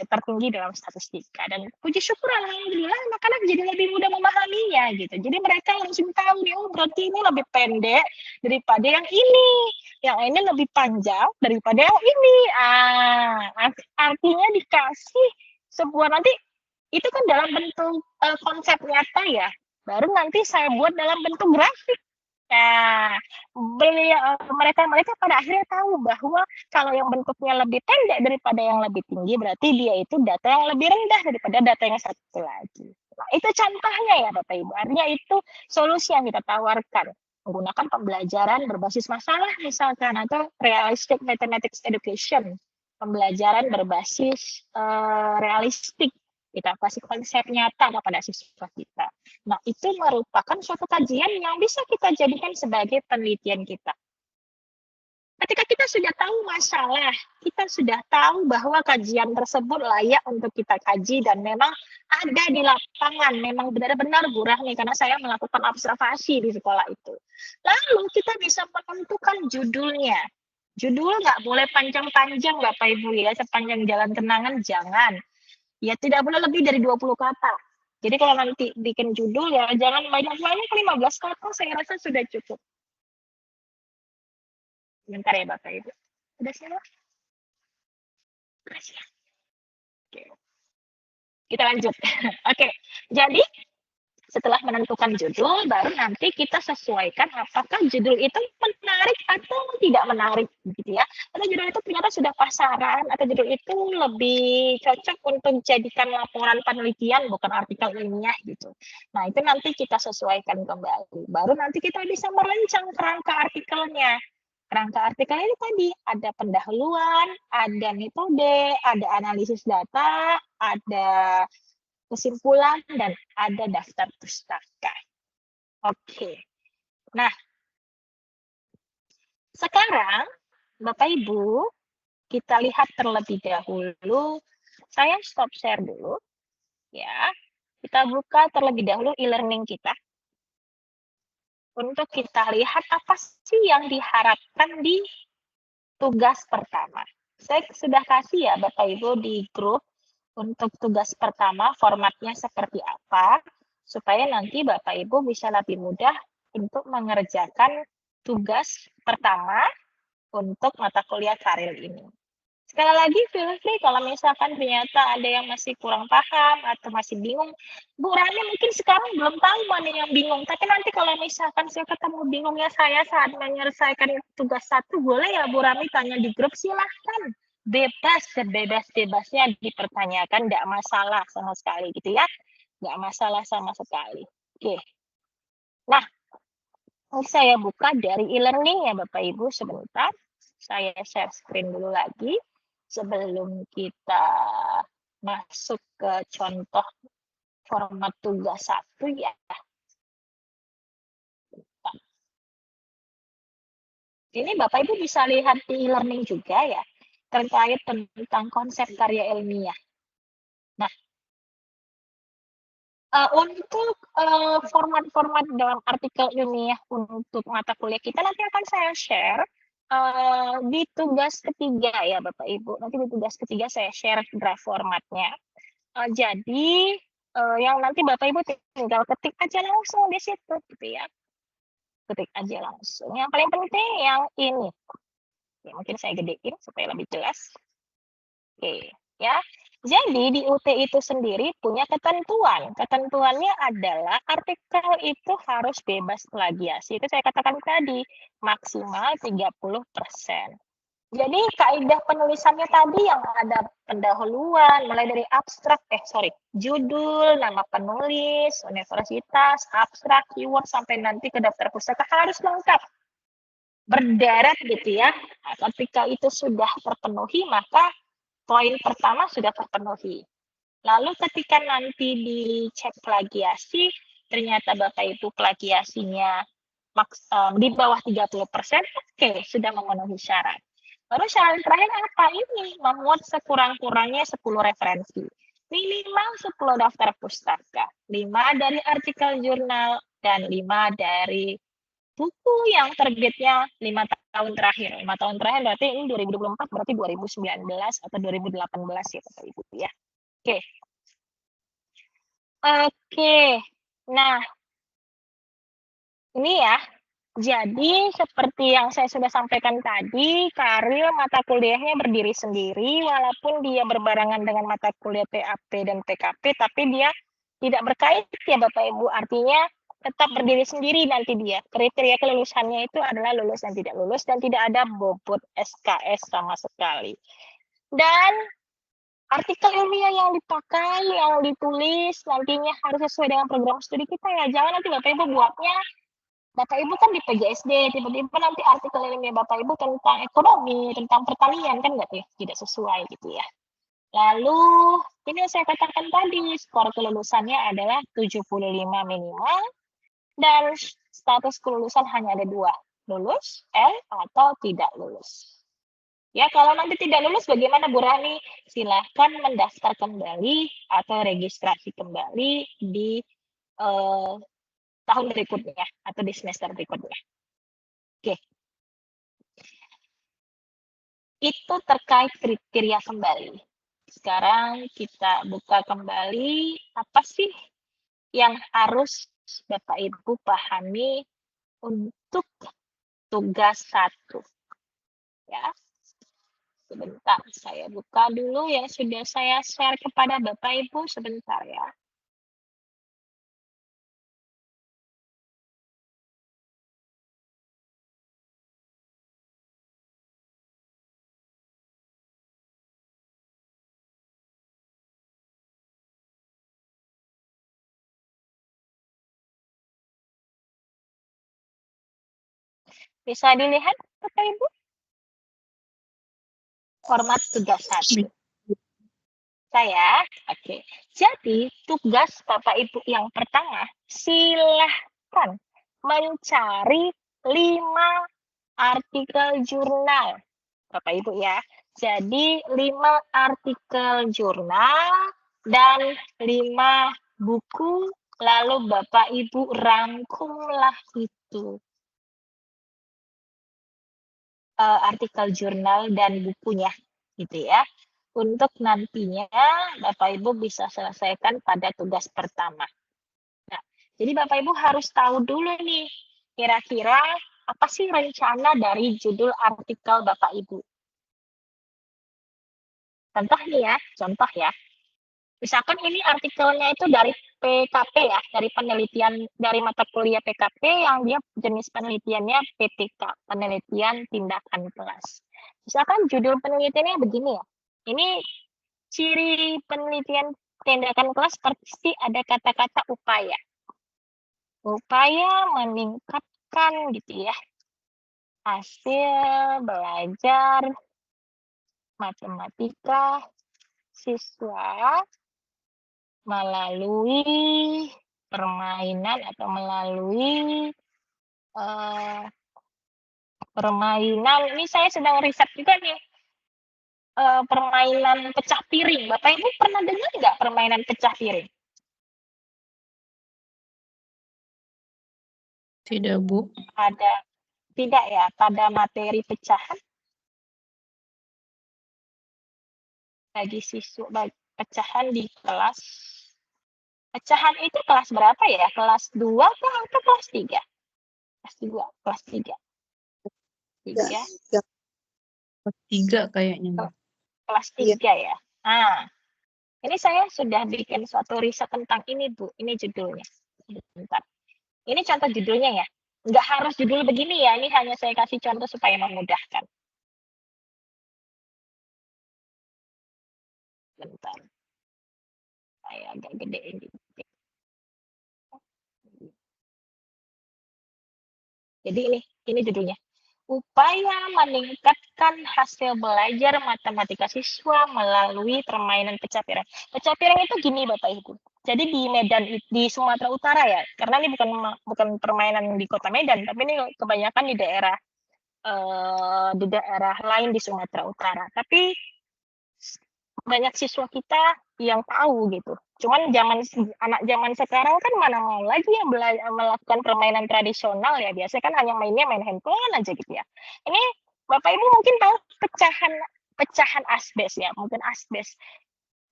tertinggi dalam statistika. Dan puji syukur alhamdulillah anak-anak jadi lebih mudah memahaminya gitu. Jadi mereka langsung tahu nih, oh berarti ini lebih pendek daripada yang ini. Yang ini lebih panjang daripada yang ini. Artinya dikasih sebuah nanti itu kan dalam bentuk konsep nyata ya. Baru nanti saya buat dalam bentuk grafik. Nah, mereka pada akhirnya tahu bahwa kalau yang bentuknya lebih pendek daripada yang lebih tinggi, berarti dia itu data yang lebih rendah daripada data yang satu lagi. Nah, itu contohnya ya Bapak Ibu. Artinya itu solusi yang kita tawarkan. Menggunakan pembelajaran berbasis masalah misalkan, atau realistic mathematics education. Pembelajaran berbasis realistik. Kita kasih konsep nyata kepada siswa kita. Nah, itu merupakan suatu kajian yang bisa kita jadikan sebagai penelitian kita. Ketika kita sudah tahu masalah, kita sudah tahu bahwa kajian tersebut layak untuk kita kaji dan memang ada di lapangan, memang benar-benar nih karena saya melakukan observasi di sekolah itu. Lalu kita bisa menentukan judulnya. Judul nggak boleh panjang-panjang Bapak Ibu ya, sepanjang jalan kenangan jangan. Ya tidak boleh lebih dari 20 kata. Jadi kalau nanti bikin judul ya jangan banyak-banyak, 15 kata saya rasa sudah cukup. Bentar ya Bapak Ibu. Sudah siap? Kasih. Oke. Kita lanjut. Oke. Jadi setelah menentukan judul, baru nanti kita sesuaikan apakah judul itu menarik atau tidak menarik, gitu ya. Atau judul itu ternyata sudah pasaran, atau judul itu lebih cocok untuk dijadikan laporan penelitian, bukan artikel ilmiah, gitu. Nah, itu nanti kita sesuaikan kembali. Baru nanti kita bisa merancang kerangka artikelnya. Kerangka artikel ini tadi ada pendahuluan, ada metode, ada analisis data, ada kesimpulan, dan ada daftar pustaka. Oke. Nah, sekarang Bapak Ibu, kita lihat terlebih dahulu. Saya stop share dulu. Ya, kita buka terlebih dahulu e-learning kita. Untuk kita lihat apa sih yang diharapkan di tugas pertama. Saya sudah kasih ya Bapak Ibu di grup untuk tugas pertama formatnya seperti apa, supaya nanti Bapak Ibu bisa lebih mudah untuk mengerjakan tugas pertama untuk mata kuliah karir ini. Sekali lagi, feel free kalau misalkan ternyata ada yang masih kurang paham atau masih bingung. Bu Rani mungkin sekarang belum tahu mana yang bingung, tapi nanti kalau misalkan saya ketemu bingungnya saya saat menyelesaikan tugas satu, boleh ya Bu Rani tanya di grup, silahkan. Bebas, sebebas-bebasnya dipertanyakan, tidak masalah sama sekali gitu ya. Nggak masalah sama sekali. Oke. Nah, saya buka dari e-learning ya Bapak Ibu sebentar. Saya share screen dulu lagi sebelum kita masuk ke contoh format tugas satu ya. Ini Bapak Ibu bisa lihat di e-learning juga ya, terkait tentang konsep karya ilmiah. Nah, untuk format-format dalam artikel ilmiah untuk mata kuliah kita nanti akan saya share di tugas ketiga ya Bapak Ibu. Nanti di tugas ketiga saya share draft formatnya. Jadi yang nanti Bapak Ibu tinggal ketik aja langsung di situ gitu ya. Ketik aja langsung. Yang paling penting yang ini. Ya, mungkin saya gedein supaya lebih jelas. Oke, ya. Jadi di UT itu sendiri punya ketentuan. Ketentuannya adalah artikel itu harus bebas plagiasi. Itu saya katakan tadi, maksimal 30%. Jadi kaidah penulisannya tadi yang ada pendahuluan, mulai dari abstrak, judul, nama penulis, universitas, abstrak, keyword, sampai nanti ke daftar pustaka harus lengkap. Berderet gitu ya. Ketika itu sudah terpenuhi, maka poin pertama sudah terpenuhi. Lalu ketika nanti dicek plagiasi, ternyata Bapak Ibu plagiasinya di bawah 30%, oke, sudah memenuhi syarat. Lalu syarat terakhir apa? Ini memuat sekurang-kurangnya 10 referensi. Minimal 10 daftar pustaka, 5 dari artikel jurnal, dan 5 dari buku yang terbitnya 5 tahun terakhir. 5 tahun terakhir berarti ini 2024, berarti 2019 atau 2018 ya Bapak Ibu ya. Oke. Oke. Nah, ini ya. Jadi seperti yang saya sudah sampaikan tadi, karir mata kuliahnya berdiri sendiri, walaupun dia berbarengan dengan mata kuliah PAP dan PKP, tapi dia tidak berkait ya Bapak Ibu. Artinya tetap berdiri sendiri nanti dia. Kriteria kelulusannya itu adalah lulus dan tidak ada bobot SKS sama sekali. Dan artikel ilmiah yang dipakai, yang ditulis, nantinya harus sesuai dengan program studi kita ya. Jangan nanti Bapak Ibu buatnya, Bapak Ibu kan di PGSD, tiba-tiba nanti artikel ilmiah Bapak Ibu tentang ekonomi, tentang pertanian, kan tidak sesuai gitu ya. Lalu, ini yang saya katakan tadi, skor kelulusannya adalah 75 minimal, dan status kelulusan hanya ada 2, lulus, L, atau tidak lulus. Ya, kalau nanti tidak lulus bagaimana Bu Rani? Silahkan mendaftar kembali atau registrasi kembali di tahun berikutnya atau di semester berikutnya. Oke. Itu terkait kriteria kembali. Sekarang kita buka kembali apa sih yang harus Bapak Ibu pahami untuk tugas 1. Ya. Sebentar, saya buka dulu yang sudah saya share kepada Bapak Ibu sebentar ya. Bisa dilihat Bapak Ibu? Format tugas 1. Saya, oke. Jadi tugas Bapak Ibu yang pertama, silahkan mencari 5 artikel jurnal, Bapak Ibu ya. Jadi 5 artikel jurnal dan 5 buku, lalu Bapak Ibu rangkumlah itu artikel jurnal dan bukunya, gitu ya. Untuk nantinya Bapak Ibu bisa selesaikan pada tugas pertama. Nah, jadi Bapak Ibu harus tahu dulu nih, kira-kira apa sih rencana dari judul artikel Bapak Ibu. Contoh nih ya, contoh ya. Misalkan ini artikelnya itu dari PKP ya, dari penelitian dari mata kuliah PKP yang dia jenis penelitiannya PTK, penelitian tindakan kelas. Misalkan judul penelitiannya begini ya. Ini ciri penelitian tindakan kelas pasti ada kata-kata upaya. Upaya meningkatkan gitu ya hasil belajar matematika siswa melalui permainan atau melalui permainan. Ini saya sedang riset juga nih. Permainan pecah piring. Bapak Ibu pernah dengar nggak permainan pecah piring? Tidak, Bu. Ada tidak ya pada materi pecahan bagi siswa pecahan di kelas. Pecahan itu kelas berapa ya? Kelas 2 kah atau kelas 3? Kelas 2, kelas 3. 3. Kelas 3 kayaknya, Bu. Kelas 3 ya. Nah, ini saya sudah bikin suatu riset tentang ini, Bu. Ini judulnya. Bentar. Ini contoh judulnya ya. Nggak harus judul begini ya. Ini hanya saya kasih contoh supaya memudahkan. Bentar. Saya agak gedein dikit. Jadi ini judulnya. Upaya meningkatkan hasil belajar matematika siswa melalui permainan pecah piring. Pecah piring itu gini Bapak Ibu. Jadi di Medan, di Sumatera Utara ya, karena ini bukan permainan di kota Medan, tapi ini kebanyakan di daerah lain di Sumatera Utara. Tapi banyak siswa kita yang tahu gitu. Cuman anak zaman sekarang kan mana mau lagi yang melakukan permainan tradisional ya. Biasanya kan hanya mainnya main handphone aja gitu ya. Ini Bapak Ibu mungkin tahu pecahan asbes ya, mungkin asbes.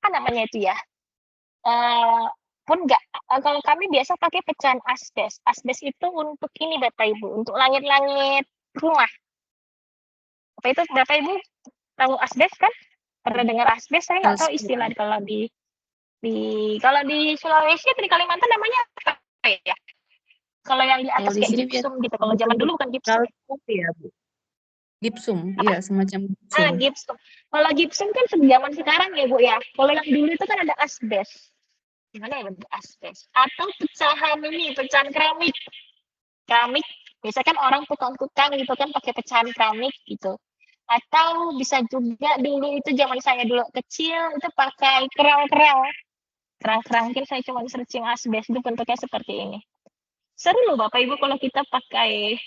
Apa namanya itu ya? Pun enggak, kalau kami biasa pakai pecahan asbes. Asbes itu untuk ini Bapak Ibu, untuk langit-langit rumah. Bapak Ibu tahu asbes kan? Pernah dengar asbes? Saya nggak tahu istilah kalau di Sulawesi atau di Kalimantan namanya apa ya? Kalau yang di atas kayak gipsum gitu. Kalau zaman dulu bukan gipsum. Ya, Bu. Gipsum, iya semacam gipsum. Gipsum. Kalau gipsum kan zaman sekarang ya Bu ya. Kalau yang dulu itu kan ada asbes. Gimana ya bentuk asbes? Atau pecahan keramik. Keramik, biasanya kan orang tukang-tukang gitu kan pakai pecahan keramik gitu. Atau bisa juga dulu itu zaman saya dulu kecil itu pakai kerang-kerang. Kerang-kerang mungkin saya cuma searching asbes itu bentuknya seperti ini. Seru loh Bapak Ibu kalau kita pakai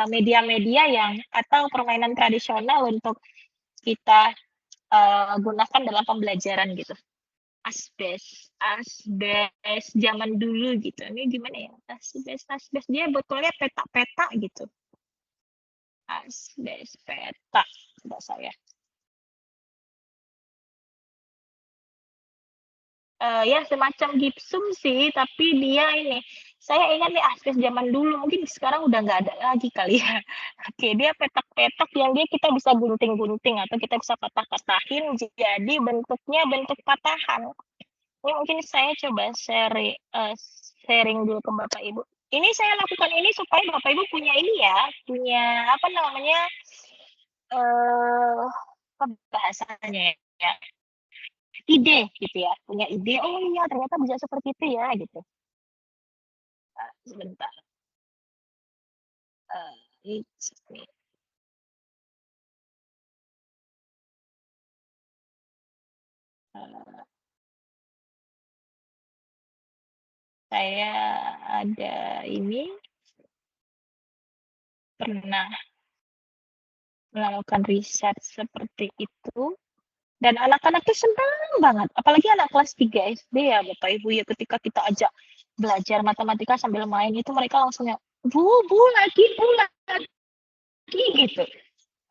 media-media yang atau permainan tradisional untuk kita gunakan dalam pembelajaran gitu. Asbes zaman dulu gitu. Ini gimana ya? Asbes dia botolnya peta-peta gitu. Asbes peta, coba saya. Ya semacam gipsum sih, tapi dia ini. Saya ingat nih asbes zaman dulu, mungkin sekarang udah nggak ada lagi kali ya. Oke, dia petak-petak yang kita bisa gunting-gunting atau kita bisa patah-patahin jadi bentuknya bentuk patahan. Ini mungkin saya coba sharing dulu ke Bapak Ibu. Ini saya lakukan ini supaya Bapak Ibu punya ini ya, punya apa namanya, apa bahasanya ya, ide gitu ya, punya ide, oh iya ternyata bisa seperti itu ya gitu. Sebentar. Ini. Saya ada ini pernah melakukan riset seperti itu dan anak-anak tuh senang banget, apalagi anak kelas 3 SD ya Bapak Ibu ya, ketika kita ajak belajar matematika sambil main itu mereka langsung ya, Bu lagi gitu.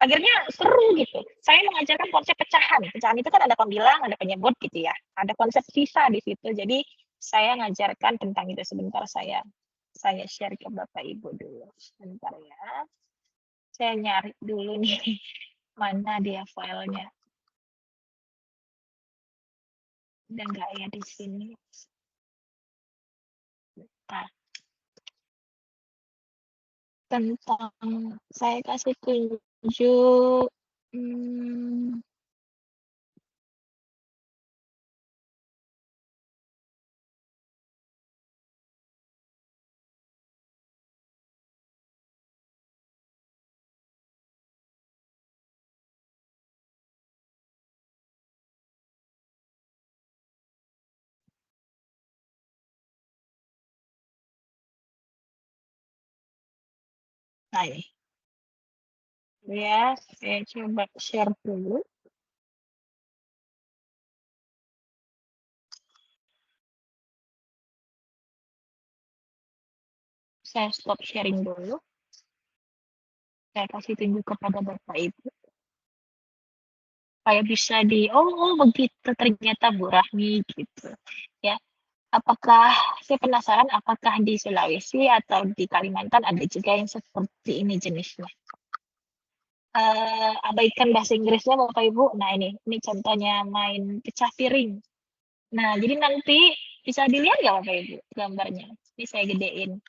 Akhirnya seru gitu. Saya mengajarkan konsep pecahan. Pecahan itu kan ada pembilang, ada penyebut gitu ya. Ada konsep sisa di situ. Jadi saya ngajarkan tentang itu. Sebentar saya share ke Bapak Ibu dulu. Sebentar ya. Saya nyari dulu nih mana dia filenya. Udah nggak ya di sini. Nah, tentang saya kasih tunjuk. Nah ini. Ya, saya coba share dulu. Saya stop sharing dulu. Saya kasih tunjuk kepada Bapak Ibu. Supaya bisa oh begitu ternyata Bu Rahmi gitu. Ya, apakah saya penasaran apakah di Sulawesi atau di Kalimantan ada juga yang seperti ini jenisnya. Abaikan bahasa Inggrisnya Bapak Ibu. Nah ini contohnya main pecah piring. Nah jadi nanti bisa dilihat ya Bapak Ibu gambarnya. Ini saya gedein.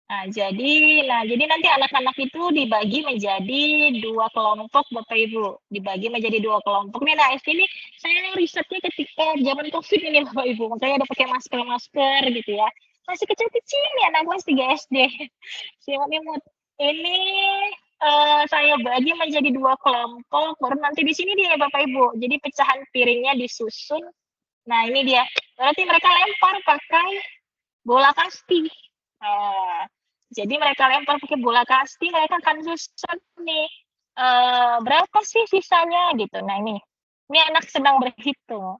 Nah jadi nanti anak-anak itu dibagi menjadi 2 kelompok Bapak Ibu. Dibagi menjadi 2 kelompok. Nih, nah ini saya risetnya ketika zaman COVID ini Bapak Ibu. Makanya ada pakai masker gitu ya. Masih kecil-kecil nih anak kelas 3 SD. Si Imut. Ini saya bagi menjadi 2 kelompok. Baru nanti di sini dia Bapak Ibu. Jadi pecahan piringnya disusun. Nah ini dia. Berarti mereka lempar pakai bola kasti. Jadi mereka lempar pakai bola kasti, mereka akan susun nih berapa sih sisanya gitu. Nah ini anak sedang berhitung.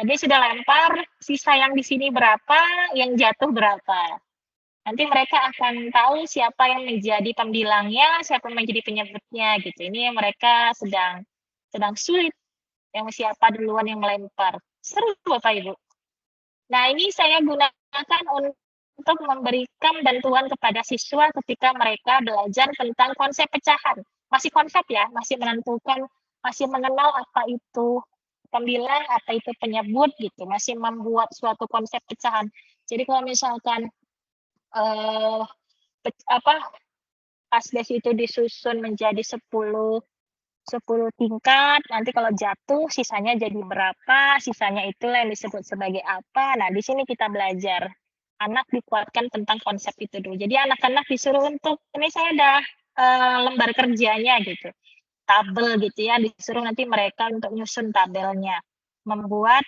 Dia sudah lempar, sisa yang di sini berapa, yang jatuh berapa. Nanti mereka akan tahu siapa yang menjadi pembilangnya, siapa yang menjadi penyebutnya gitu. Ini mereka sedang sulit, yang siapa duluan yang melempar. Seru Bapak Ibu. Nah ini saya gunakan untuk memberikan bantuan kepada siswa ketika mereka belajar tentang konsep pecahan. Masih konsep ya, masih menentukan, masih mengenal apa itu pembilang, apa itu penyebut gitu, masih membuat suatu konsep pecahan. Jadi kalau misalkan asdes itu disusun menjadi 10 tingkat, nanti kalau jatuh sisanya jadi berapa, sisanya itulah yang disebut sebagai apa. Nah, di sini kita belajar. Anak dikuatkan tentang konsep itu dulu. Jadi anak-anak disuruh untuk, ini saya ada lembar kerjanya gitu. Tabel gitu ya, disuruh nanti mereka untuk nyusun tabelnya. Membuat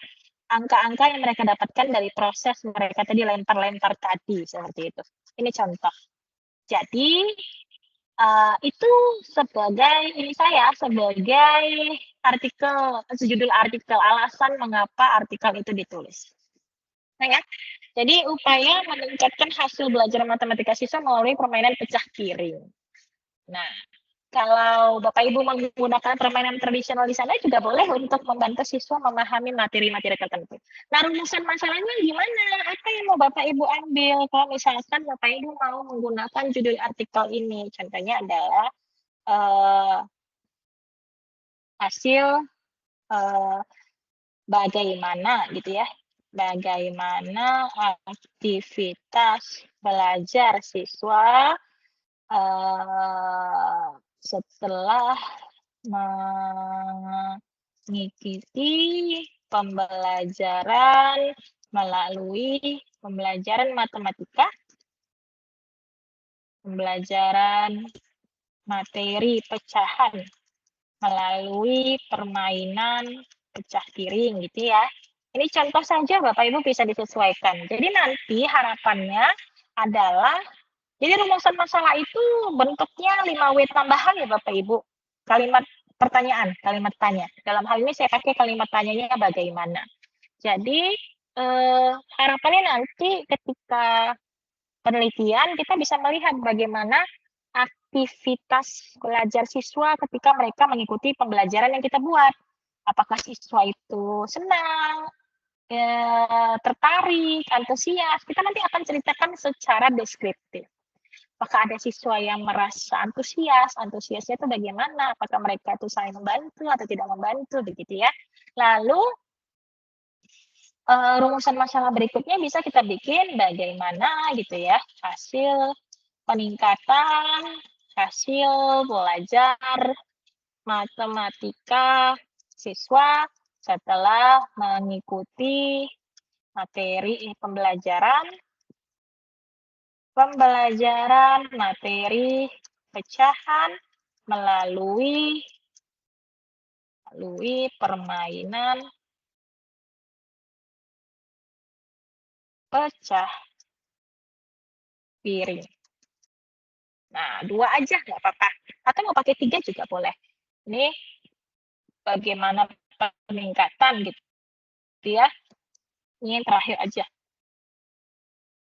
angka-angka yang mereka dapatkan dari proses mereka tadi lempar-lempar tadi, seperti itu. Ini contoh. Jadi, itu sebagai artikel, sejudul artikel alasan mengapa artikel itu ditulis. Nah ya, jadi upaya meningkatkan hasil belajar matematika siswa melalui permainan pecah piring. Nah, kalau Bapak Ibu menggunakan permainan tradisional di sana juga boleh untuk membantu siswa memahami materi-materi tertentu. Nah, rumusan masalahnya gimana? Apa yang mau Bapak Ibu ambil? Kalau misalkan Bapak Ibu mau menggunakan judul artikel ini, contohnya adalah hasil bagaimana gitu ya, bagaimana aktivitas belajar siswa setelah mengikuti pembelajaran melalui pembelajaran matematika, pembelajaran materi pecahan melalui permainan pecah piring gitu ya. Ini contoh saja Bapak Ibu bisa disesuaikan. Jadi nanti harapannya adalah, jadi rumusan masalah itu bentuknya 5W tambahan ya Bapak Ibu. Kalimat pertanyaan, kalimat tanya. Dalam hal ini saya pakai kalimat tanyanya bagaimana. Jadi harapannya nanti ketika penelitian kita bisa melihat bagaimana aktivitas belajar siswa ketika mereka mengikuti pembelajaran yang kita buat. Apakah siswa itu senang, tertarik, antusias, kita nanti akan ceritakan secara deskriptif. Apakah ada siswa yang merasa antusiasnya itu bagaimana, apakah mereka itu saling membantu atau tidak membantu, begitu ya. Lalu rumusan masalah berikutnya bisa kita bikin bagaimana gitu ya, hasil peningkatan, hasil belajar matematika siswa setelah mengikuti materi pembelajaran materi pecahan melalui permainan pecah piring. Nah, 2 aja nggak apa-apa. Atau mau pakai 3 juga boleh. Ini bagaimana peningkatan gitu ya. Ini yang terakhir aja.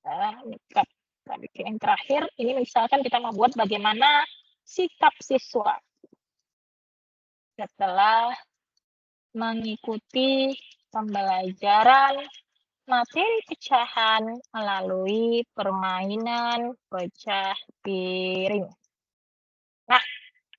Kita bikin yang terakhir. Ini misalkan kita mau buat bagaimana sikap siswa setelah mengikuti pembelajaran materi pecahan melalui permainan pecah piring. Nah,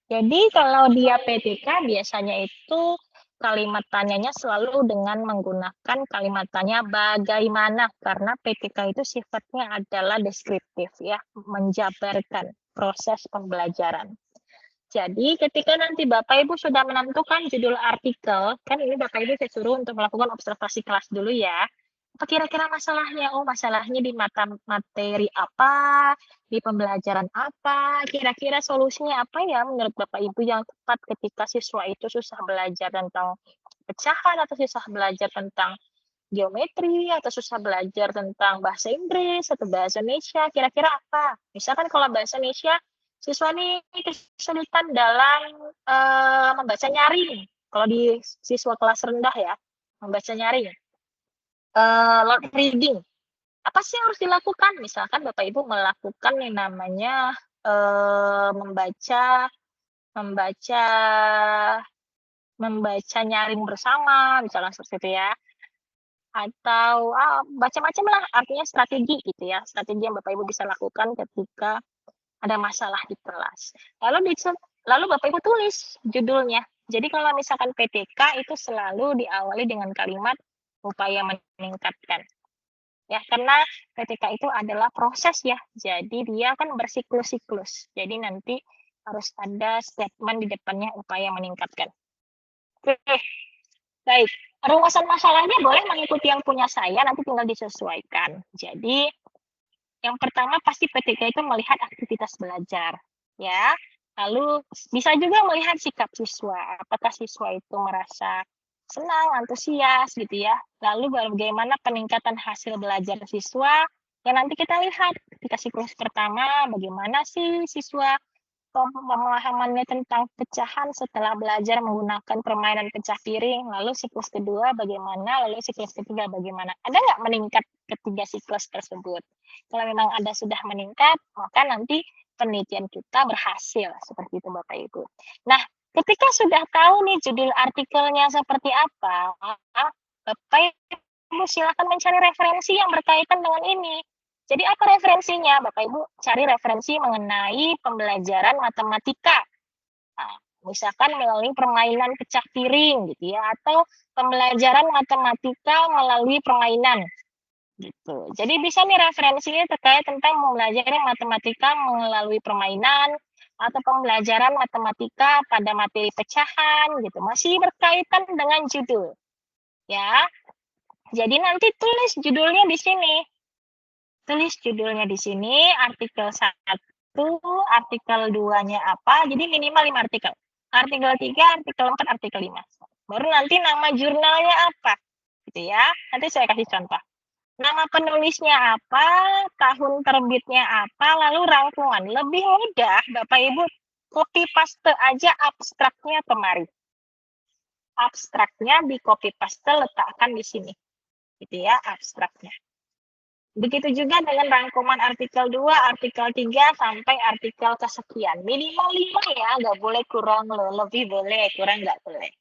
jadi kalau dia PTK biasanya itu kalimat tanyanya selalu dengan menggunakan kalimat tanya bagaimana, karena PTK itu sifatnya adalah deskriptif ya, menjabarkan proses pembelajaran. Jadi ketika nanti Bapak Ibu sudah menentukan judul artikel, kan ini Bapak Ibu saya suruh untuk melakukan observasi kelas dulu ya. Apa kira-kira masalahnya? Oh, masalahnya di materi apa, di pembelajaran apa, kira-kira solusinya apa ya menurut Bapak Ibu yang tepat ketika siswa itu susah belajar tentang pecahan atau susah belajar tentang geometri atau susah belajar tentang bahasa Inggris atau bahasa Indonesia, kira-kira apa? Misalkan kalau bahasa Indonesia, siswa ini kesulitan dalam membaca nyaring. Kalau di siswa kelas rendah ya, membaca nyaring. Loud reading. Apa sih yang harus dilakukan? Misalkan Bapak Ibu melakukan yang namanya membaca nyaring bersama, misalnya seperti itu ya. Atau macam-macam lah, artinya strategi gitu ya. Strategi yang Bapak Ibu bisa lakukan ketika ada masalah di kelas. Lalu Bapak Ibu tulis judulnya. Jadi kalau misalkan PTK itu selalu diawali dengan kalimat upaya meningkatkan. Ya, karena PTK itu adalah proses ya. Jadi dia kan bersiklus-siklus. Jadi nanti harus ada statement di depannya upaya meningkatkan. Oke, baik. Rumusan masalahnya boleh mengikuti yang punya saya, nanti tinggal disesuaikan. Jadi yang pertama pasti PTK itu melihat aktivitas belajar, ya. Lalu bisa juga melihat sikap siswa, apakah siswa itu merasa senang, antusias gitu ya. Lalu bagaimana peningkatan hasil belajar siswa, yang nanti kita lihat ketika siklus pertama bagaimana sih siswa pemahamannya tentang pecahan setelah belajar menggunakan permainan pecah piring, lalu siklus kedua bagaimana, lalu siklus ketiga bagaimana. Ada nggak meningkat ketiga siklus tersebut? Kalau memang ada sudah meningkat, maka nanti penelitian kita berhasil, seperti itu Bapak Ibu. Nah, ketika sudah tahu nih judul artikelnya seperti apa, Bapak Ibu silakan mencari referensi yang berkaitan dengan ini. Jadi apa referensinya? Bapak Ibu cari referensi mengenai pembelajaran matematika. Nah, misalkan melalui permainan pecah piring gitu ya, atau pembelajaran matematika melalui permainan gitu. Jadi bisa nih referensinya terkait tentang pembelajaran matematika melalui permainan atau pembelajaran matematika pada materi pecahan gitu. Masih berkaitan dengan judul. Ya. Jadi nanti tulis judulnya di sini. Tulis judulnya di sini, artikel 1, artikel 2-nya apa, jadi minimal 5 artikel. Artikel 3, artikel 4, artikel 5. Baru nanti nama jurnalnya apa. gitu ya. Nanti saya kasih contoh. Nama penulisnya apa, tahun terbitnya apa, lalu rangkuman. Lebih mudah, Bapak Ibu, copy paste aja abstraknya kemari. Abstraknya di copy paste letakkan di sini. Gitu ya, abstraknya. Begitu juga dengan rangkuman artikel 2, artikel 3, sampai artikel kesekian. Minimal 5 ya, nggak boleh kurang loh. Lebih boleh, kurang nggak boleh.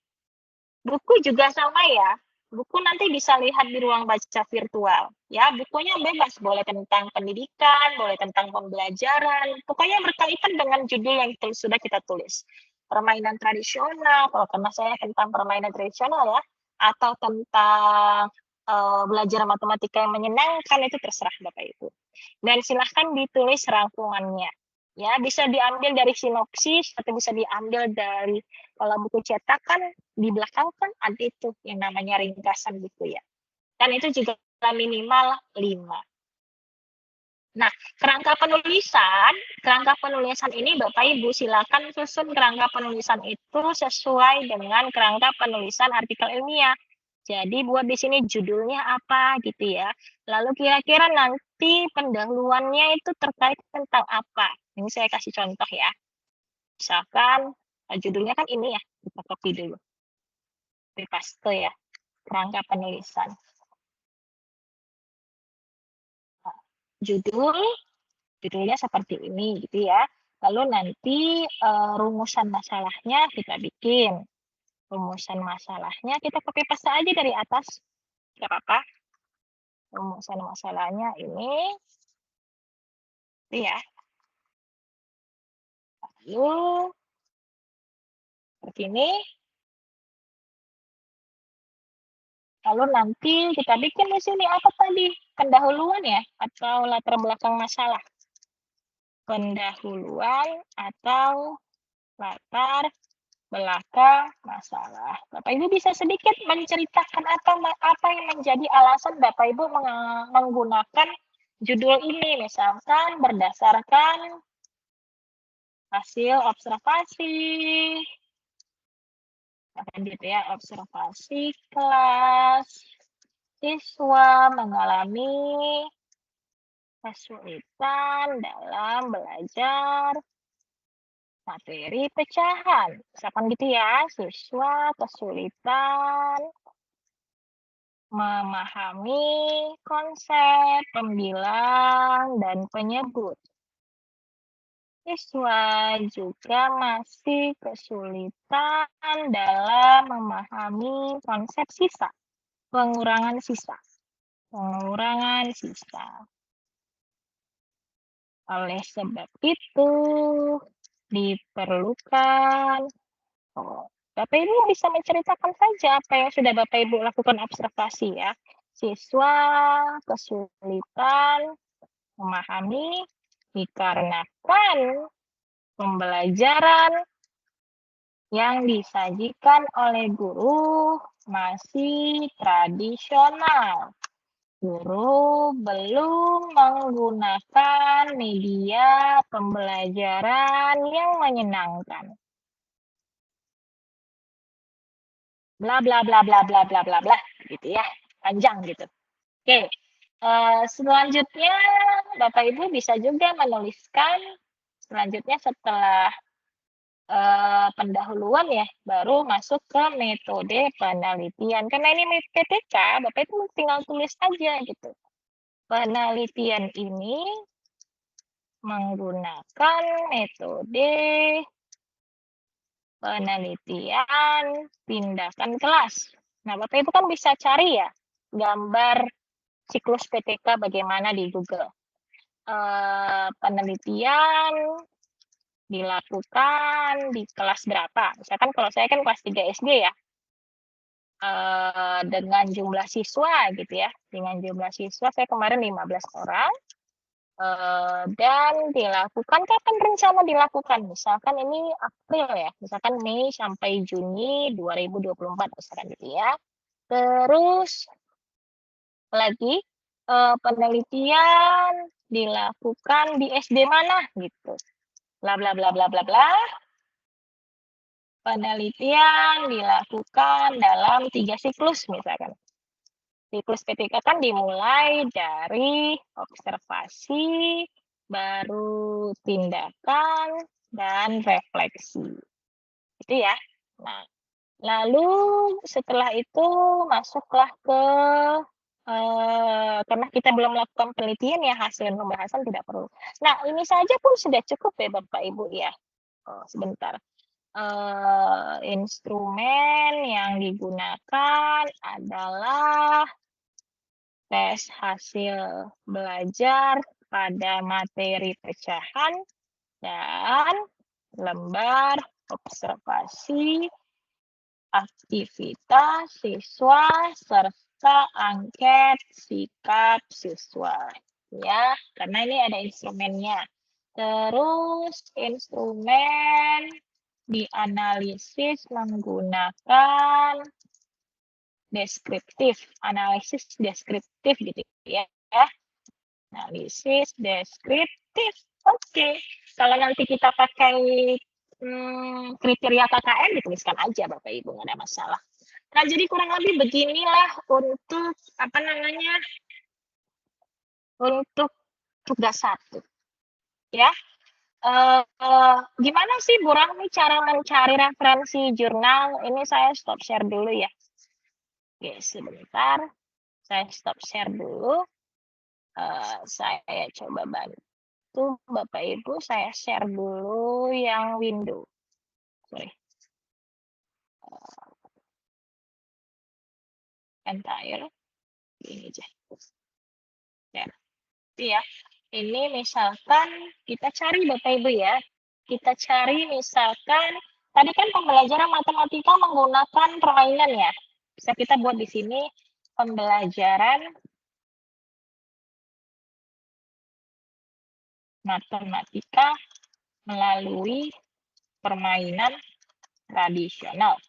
Buku juga sama ya. Buku nanti bisa lihat di ruang baca virtual. Ya, bukunya bebas. Boleh tentang pendidikan, boleh tentang pembelajaran. Pokoknya berkaitan dengan judul yang sudah kita tulis. Permainan tradisional, kalau karena saya tentang permainan tradisional ya. Atau tentang belajar matematika yang menyenangkan, itu terserah Bapak Ibu. Dan silahkan ditulis rangkumannya. Ya, bisa diambil dari sinopsis atau bisa diambil dari, kalau buku cetakan di belakang kan ada itu yang namanya ringkasan buku ya. Dan itu juga minimal 5. Nah, kerangka penulisan ini Bapak Ibu silakan susun kerangka penulisan itu sesuai dengan kerangka penulisan artikel ilmiah. Jadi buat di sini judulnya apa gitu ya. Lalu kira-kira nanti pendahuluannya itu terkait tentang apa. Ini saya kasih contoh ya. Misalkan judulnya kan ini ya, kita copy dulu. Copy paste ya, kerangka penulisan. Nah, judulnya seperti ini gitu ya. Lalu nanti rumusan masalahnya kita bikin. Rumusan masalahnya kita copy paste aja dari atas. Tidak apa-apa. Rumusan masalahnya ini ya. Lalu seperti ini. Lalu nanti kita bikin di sini apa tadi? Pendahuluan ya atau latar belakang masalah. Pendahuluan atau latar belakang masalah. Bapak Ibu bisa sedikit menceritakan apa yang menjadi alasan Bapak Ibu menggunakan judul ini, misalkan berdasarkan hasil observasi, gitu ya, observasi kelas siswa mengalami kesulitan dalam belajar materi pecahan. Misalkan gitu ya, siswa kesulitan memahami konsep pembilang dan penyebut. Siswa juga masih kesulitan dalam memahami konsep sisa, pengurangan sisa. Oleh sebab itu, diperlukan Bapak Ibu bisa menceritakan saja apa yang sudah Bapak Ibu lakukan observasi ya. Siswa kesulitan memahami dikarenakan pembelajaran yang disajikan oleh guru masih tradisional. Guru belum menggunakan media pembelajaran yang menyenangkan. Bla bla bla bla bla bla bla bla gitu ya, panjang gitu. Oke, selanjutnya Bapak Ibu bisa juga menuliskan selanjutnya setelah pendahuluan ya, baru masuk ke metode penelitian. Karena ini PTK, Bapak Ibu tinggal tulis aja gitu. Penelitian ini menggunakan metode penelitian tindakan kelas. Nah, Bapak Ibu kan bisa cari ya gambar siklus PTK bagaimana di Google. Penelitian dilakukan di kelas berapa? Misalkan kalau saya kan kelas 3 SD ya. Dengan jumlah siswa gitu ya. Dengan jumlah siswa saya kemarin 15 orang. Dan dilakukan kapan rencana dilakukan? Misalkan ini April ya, misalkan Mei sampai Juni 2024 misalkan gitu ya. Terus lagi penelitian dilakukan di SD mana gitu. Bla bla bla bla bla bla. Penelitian dilakukan dalam 3 siklus misalkan. Siklus PTK kan dimulai dari observasi, baru tindakan, dan refleksi. Itu ya. Nah, lalu setelah itu masuklah ke karena kita belum melakukan penelitian ya, hasil pembahasan tidak perlu. Nah, ini saja pun sudah cukup ya Bapak Ibu ya. Oh, sebentar. Instrumen yang digunakan adalah tes hasil belajar pada materi pecahan dan lembar observasi aktivitas siswa serta angket sikap siswa ya, karena ini ada instrumennya. Terus instrumen dianalisis menggunakan deskriptif, analisis deskriptif gitu ya. Analisis deskriptif. Oke. Kalau nanti kita pakai kriteria KKN dituliskan aja Bapak Ibu, nggak ada masalah. Nah, jadi kurang lebih beginilah untuk untuk tugas 1. Ya. Gimana sih Bu Rahmi cara mencari referensi jurnal? Ini saya stop share dulu ya. Oke, sebentar. Saya stop share dulu. Saya coba bantu Bapak Ibu, saya share dulu yang window. Sorry. Entire. Ini aja. Ya. Ini misalkan kita cari Bapak Ibu ya. Kita cari misalkan tadi kan pembelajaran matematika menggunakan permainan ya. Bisa kita buat di sini pembelajaran matematika melalui permainan tradisional.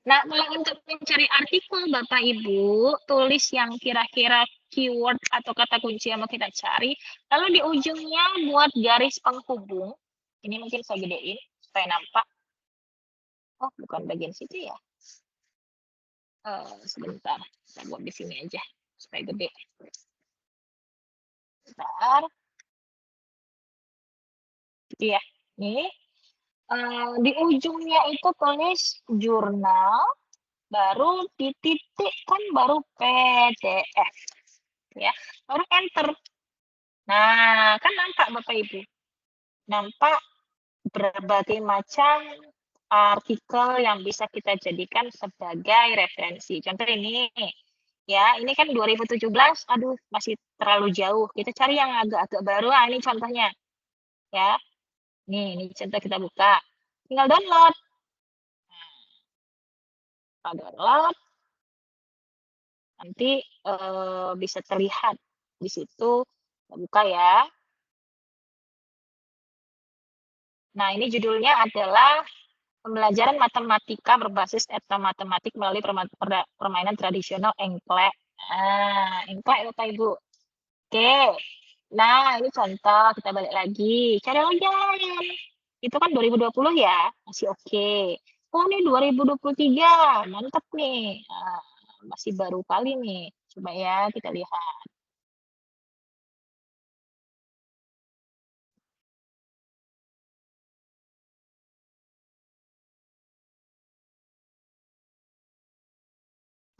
Nah, kalau untuk mencari artikel Bapak Ibu, tulis yang kira-kira keyword atau kata kunci yang mau kita cari. Lalu di ujungnya buat garis penghubung. Ini mungkin saya gedein supaya nampak. Oh, bukan bagian situ ya. Sebentar, saya buat di sini aja supaya gede. Bentar. Gitu ya. Nih. Di ujungnya itu tulis jurnal, baru dititikkan baru PDF. Ya, baru enter. Nah, kan nampak Bapak Ibu. Nampak berbagai macam artikel yang bisa kita jadikan sebagai referensi. Contoh ini, ya, ini kan 2017, aduh masih terlalu jauh. Kita cari yang agak-agak baru, ini contohnya. Ya, ini contoh kita buka. Tinggal download. Nah, download. Nanti bisa terlihat di situ. Kita buka ya. Nah, ini judulnya adalah pembelajaran matematika berbasis etnomatematik melalui permainan tradisional engklek. Nah, engklek Bapak Ibu. Oke. Nah, ini contoh, kita balik lagi. Cari lagi yang lain. Itu kan 2020 ya, masih oke. Oh, ini 2023, mantap nih. Nah, masih baru kali nih. Coba ya, kita lihat.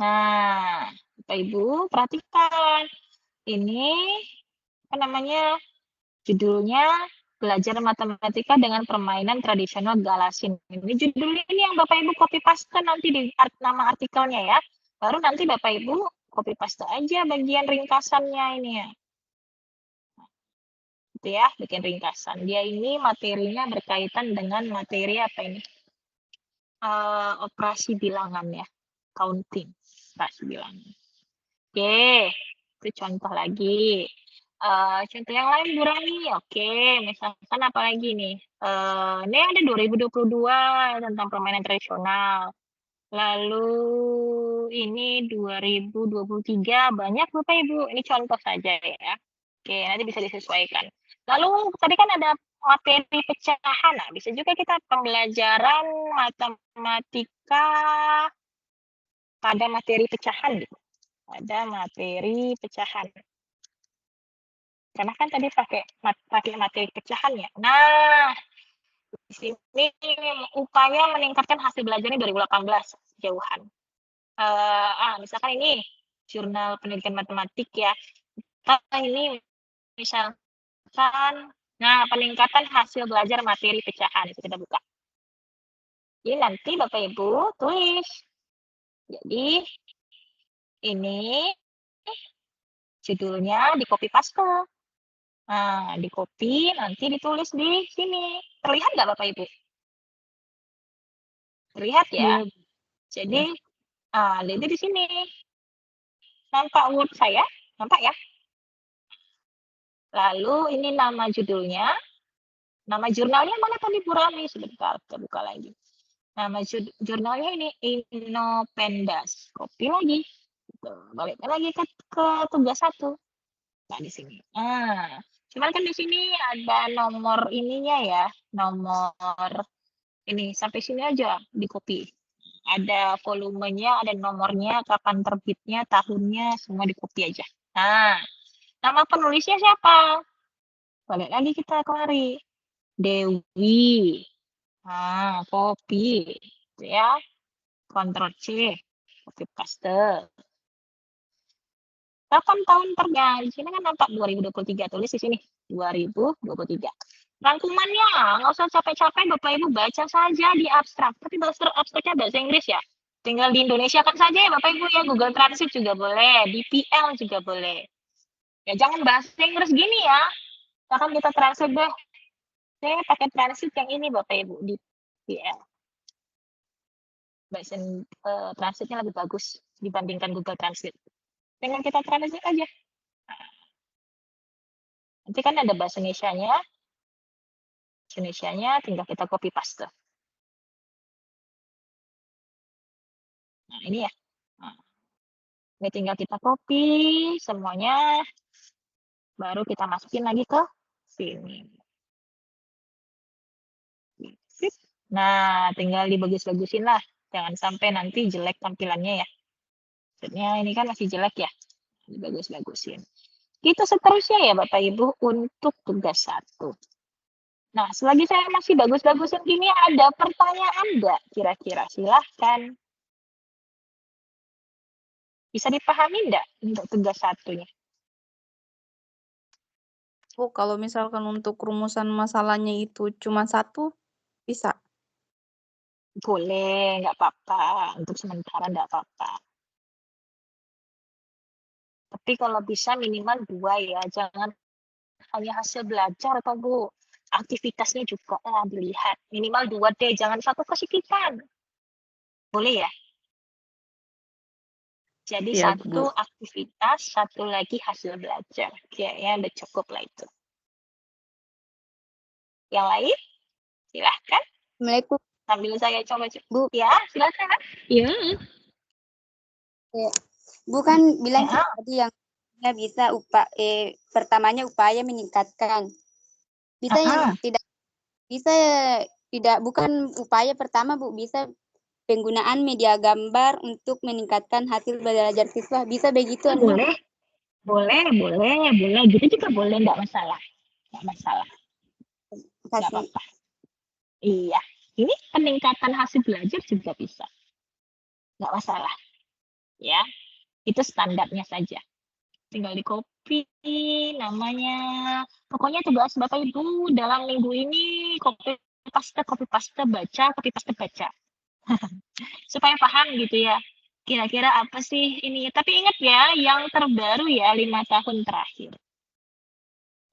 Nah, Bapak Ibu perhatikan. Ini apa namanya? Judulnya belajar matematika dengan permainan tradisional Galasin. Ini judulnya ini yang Bapak Ibu copy paste nanti di nama artikelnya ya. Baru nanti Bapak Ibu copy paste aja bagian ringkasannya ini ya. Gitu ya, bikin ringkasan. Dia ini materinya berkaitan dengan materi apa ini? Operasi bilangan ya. Counting. Operasi bilangan. Oke, itu contoh lagi. Contoh yang lain Bu Rani, oke, misalkan apa lagi nih? Ini ada 2022 tentang permainan tradisional. Lalu ini 2023 banyak Bapak Ibu. Ini contoh saja ya. Oke, nanti bisa disesuaikan. Lalu tadi kan ada materi pecahan. Nah, bisa juga kita pembelajaran matematika pada materi pecahan gitu. ada materi pecahan. Karena kan tadi pakai materi pecahan ya. Nah, di sini upaya meningkatkan hasil belajarnya 2018 jauhan. Misalkan ini jurnal pendidikan matematik ya. Ini misalkan, nah peningkatan hasil belajar materi pecahan itu kita buka. Jadi nanti Bapak Ibu tulis. Jadi ini judulnya di copy paste. Nah, di copy nanti ditulis di sini. Terlihat nggak Bapak Ibu? Terlihat ya. Iya. Jadi, jadi di sini. Nampak Word saya? Nampak ya? Lalu ini nama judulnya. Nama jurnalnya mana tadi Bu Rami? Sebentar, kita buka lagi. Nama jurnalnya ini Innopendas. Copy lagi. Balikkan lagi ke tugas 1. Nah, di sini. Cuman kan di sini ada nomor ininya ya. Nomor ini sampai sini aja di copy. Ada volumenya, ada nomornya, kapan terbitnya, tahunnya, semua di copy aja. Nah, nama penulisnya siapa? Balik lagi kita kemari. Dewi. Copy. Ya. Ctrl C. Copy paste. Kapan tahun terbitnya? Di sini kan nampak 2023. Tulis di sini. 2023. Rangkumannya, nggak usah capek-capek Bapak Ibu baca saja di abstrak. Tapi abstraknya bahasa Inggris ya. Tinggal di Indonesia kan saja ya Bapak Ibu ya. Google Translate juga boleh. DPL juga boleh. Ya jangan bahasa Inggris gini ya. Akan kita translate deh. Saya pakai translate yang ini Bapak Ibu. DPL. Bahasa translate-nya lebih bagus dibandingkan Google Translate. Tinggal kita translate aja. Nanti kan ada bahasa Indonesianya. Indonesianya tinggal kita copy paste. Nah, ini ya. Ini tinggal kita copy semuanya. Baru kita masukin lagi ke sini. Nah, tinggal dibagus-bagusin lah. Jangan sampai nanti jelek tampilannya ya. Maksudnya ini kan masih jelek ya. Dibagus-bagusin. Itu seterusnya ya Bapak Ibu untuk tugas 1. Nah, selagi saya masih bagus-bagusin gini, ada pertanyaan nggak kira-kira? Silahkan. Bisa dipahami nggak untuk tugas 1-nya? Bu, kalau misalkan untuk rumusan masalahnya itu cuma 1, bisa? Boleh, nggak apa-apa. Untuk sementara nggak apa-apa. Tapi kalau bisa minimal 2 ya. Jangan hanya hasil belajar atau Bu. Aktivitasnya juga dilihat. Minimal 2 deh. Jangan 1 kesekitan. Boleh ya? Jadi Iya, 1 Bu. aktivitas, 1 lagi hasil belajar. Kayaknya udah cukup lah itu. Yang lain? Silahkan. Assalamualaikum. Sambil saya coba. Bu. Ya, silahkan. Ya. Bu kan bilang Ya. tadi yang bisa pertamanya upaya meningkatkan. Bisa yang tidak bukan upaya pertama Bu, bisa penggunaan media gambar untuk meningkatkan hasil belajar siswa. Bisa begitu Bu? Boleh. Gitu juga boleh, nggak masalah. Nggak apa-apa. Iya. Ini peningkatan hasil belajar juga bisa. Nggak masalah. Ya. Itu standarnya saja. Tinggal di copy namanya. Pokoknya tugas Bapak Ibu dalam minggu ini copy paste baca. Supaya paham gitu ya. Kira-kira apa sih ini? Tapi ingat ya, yang terbaru ya 5 tahun terakhir.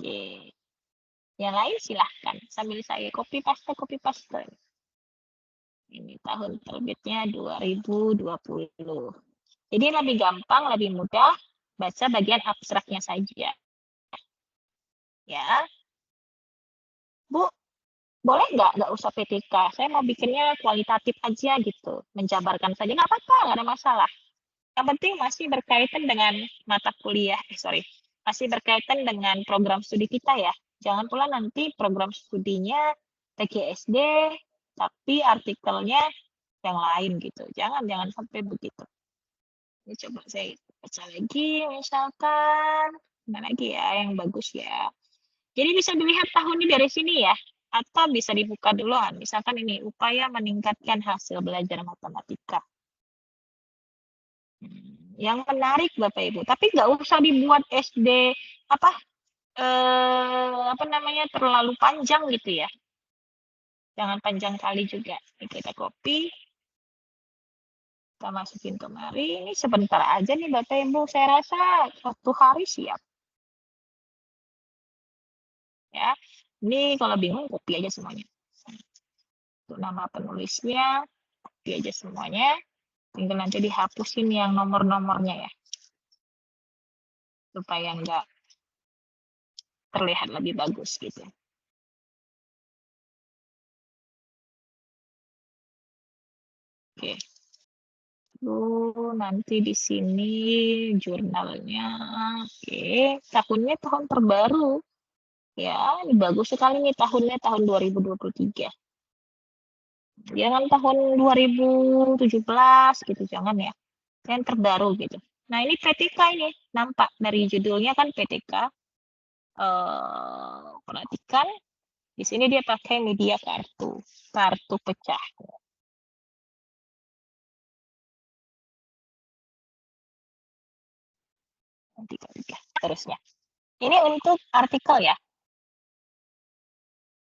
Oke. Yang lain silahkan sambil saya copy paste. Ini tahun terbitnya 2020. Jadi lebih gampang, lebih mudah baca bagian abstraknya saja. Ya. Bu, boleh nggak usah PTK? Saya mau bikinnya kualitatif aja gitu. Menjabarkan saja, nggak apa-apa, nggak ada masalah. Yang penting masih berkaitan dengan mata kuliah, masih berkaitan dengan program studi kita ya. Jangan pula nanti program studinya TGSD, tapi artikelnya yang lain gitu. Jangan sampai begitu. Ini coba saya Baca lagi misalkan, mana lagi ya yang bagus ya. Jadi bisa dilihat tahunnya dari sini ya, atau bisa dibuka duluan. Misalkan ini, upaya meningkatkan hasil belajar matematika. Yang menarik Bapak Ibu, tapi nggak usah dibuat SD apa namanya terlalu panjang gitu ya. Jangan panjang kali juga. Ini kita copy, kita masukin kemari. Ini sebentar aja nih Bapak Ibu, saya rasa 1 hari siap. Ya, ini kalau bingung copy aja semuanya. Untuk nama penulisnya, copy aja semuanya. Tinggal nanti dihapusin yang nomor-nomornya ya. Supaya nggak terlihat lebih bagus gitu. Oke. Lalu nanti di sini jurnalnya. Oke, tahunnya tahun terbaru. Ya, ini bagus sekali nih tahunnya tahun 2023. Jangan tahun 2017 gitu, jangan ya. Yang terbaru gitu. Nah, ini PTK ini nampak dari judulnya kan PTK. Perhatikan di sini dia pakai media kartu pecah. Nanti terusnya. Ini untuk artikel ya.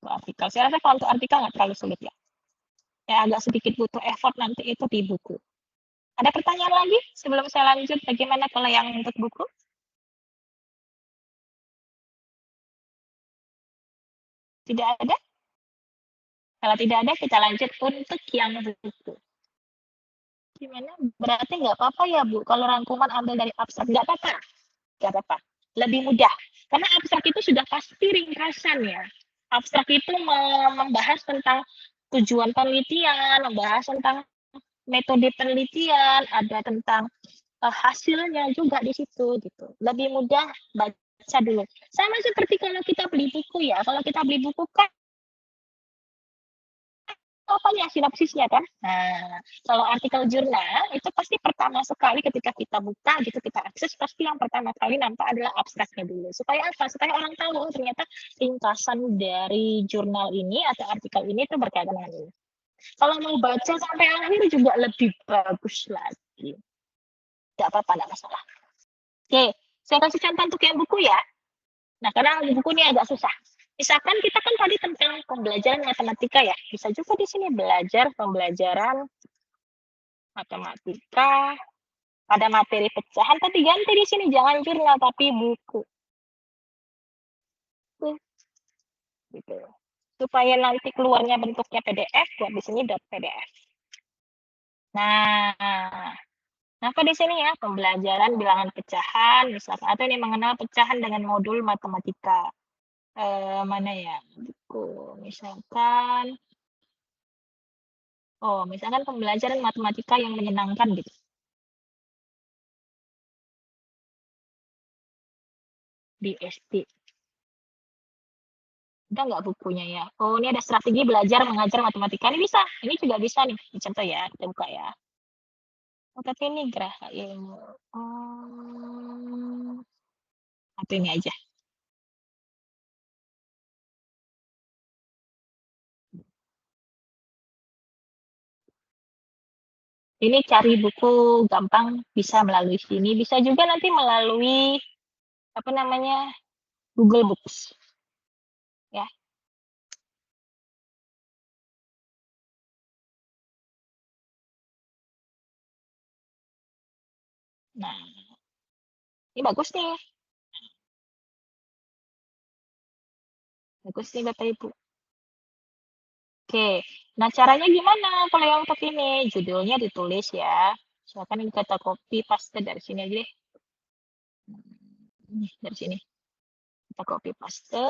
Untuk artikel. Saya rasa kalau untuk artikel nggak terlalu sulit ya. Ya agak sedikit butuh effort nanti itu di buku. Ada pertanyaan lagi sebelum saya lanjut? Bagaimana kalau yang untuk buku? Tidak ada? Kalau tidak ada, kita lanjut untuk yang buku. Gimana? Berarti nggak apa-apa ya, Bu? Kalau rangkuman ambil dari abstrak, nggak apa-apa. Nggak apa-apa. Lebih mudah. Karena abstrak itu sudah pasti ringkasan ya. Abstrak itu membahas tentang tujuan penelitian, membahas tentang metode penelitian, ada tentang hasilnya juga di situ gitu. Lebih mudah baca dulu. Sama seperti kalau kita beli buku ya. Kalau kita beli buku kan apa ya sinopsisnya kan. Nah, kalau artikel jurnal itu pasti pertama sekali ketika kita buka gitu kita akses pasti yang pertama kali nampak adalah abstraknya dulu. Supaya apa? Supaya orang tahu oh, ternyata ringkasan dari jurnal ini atau artikel ini itu berkaitan dengan ini. Kalau mau baca sampai akhir juga lebih bagus lagi. Tidak apa-apa, tidak masalah. Oke, saya kasih contoh untuk yang buku ya. Nah, karena buku ini agak susah. Misalkan kita kan tadi tentang pembelajaran matematika ya. Bisa juga di sini belajar pembelajaran matematika pada materi pecahan. Tapi ganti di sini jangan jurnal tapi buku. Gitu. Supaya nanti keluarnya bentuknya PDF, buat di sini .pdf. Nah, apa di sini ya pembelajaran bilangan pecahan, misalkan atau ini mengenal pecahan dengan modul matematika. Mana ya buku misalkan misalkan pembelajaran matematika yang menyenangkan gitu di SD udah nggak bukunya ya ini ada strategi belajar mengajar matematika ini juga bisa nih contoh ya kita buka ya tapi ini Graha Ilmu atau ini aja ini cari buku gampang bisa melalui sini bisa juga nanti melalui apa namanya Google Books ya. Nah ini bagus nih Bapak Ibu. Oke, nah caranya gimana kalau yang untuk ini? Judulnya ditulis ya. Misalkan ini kata copy paste dari sini aja deh. Dari sini. Kita copy paste.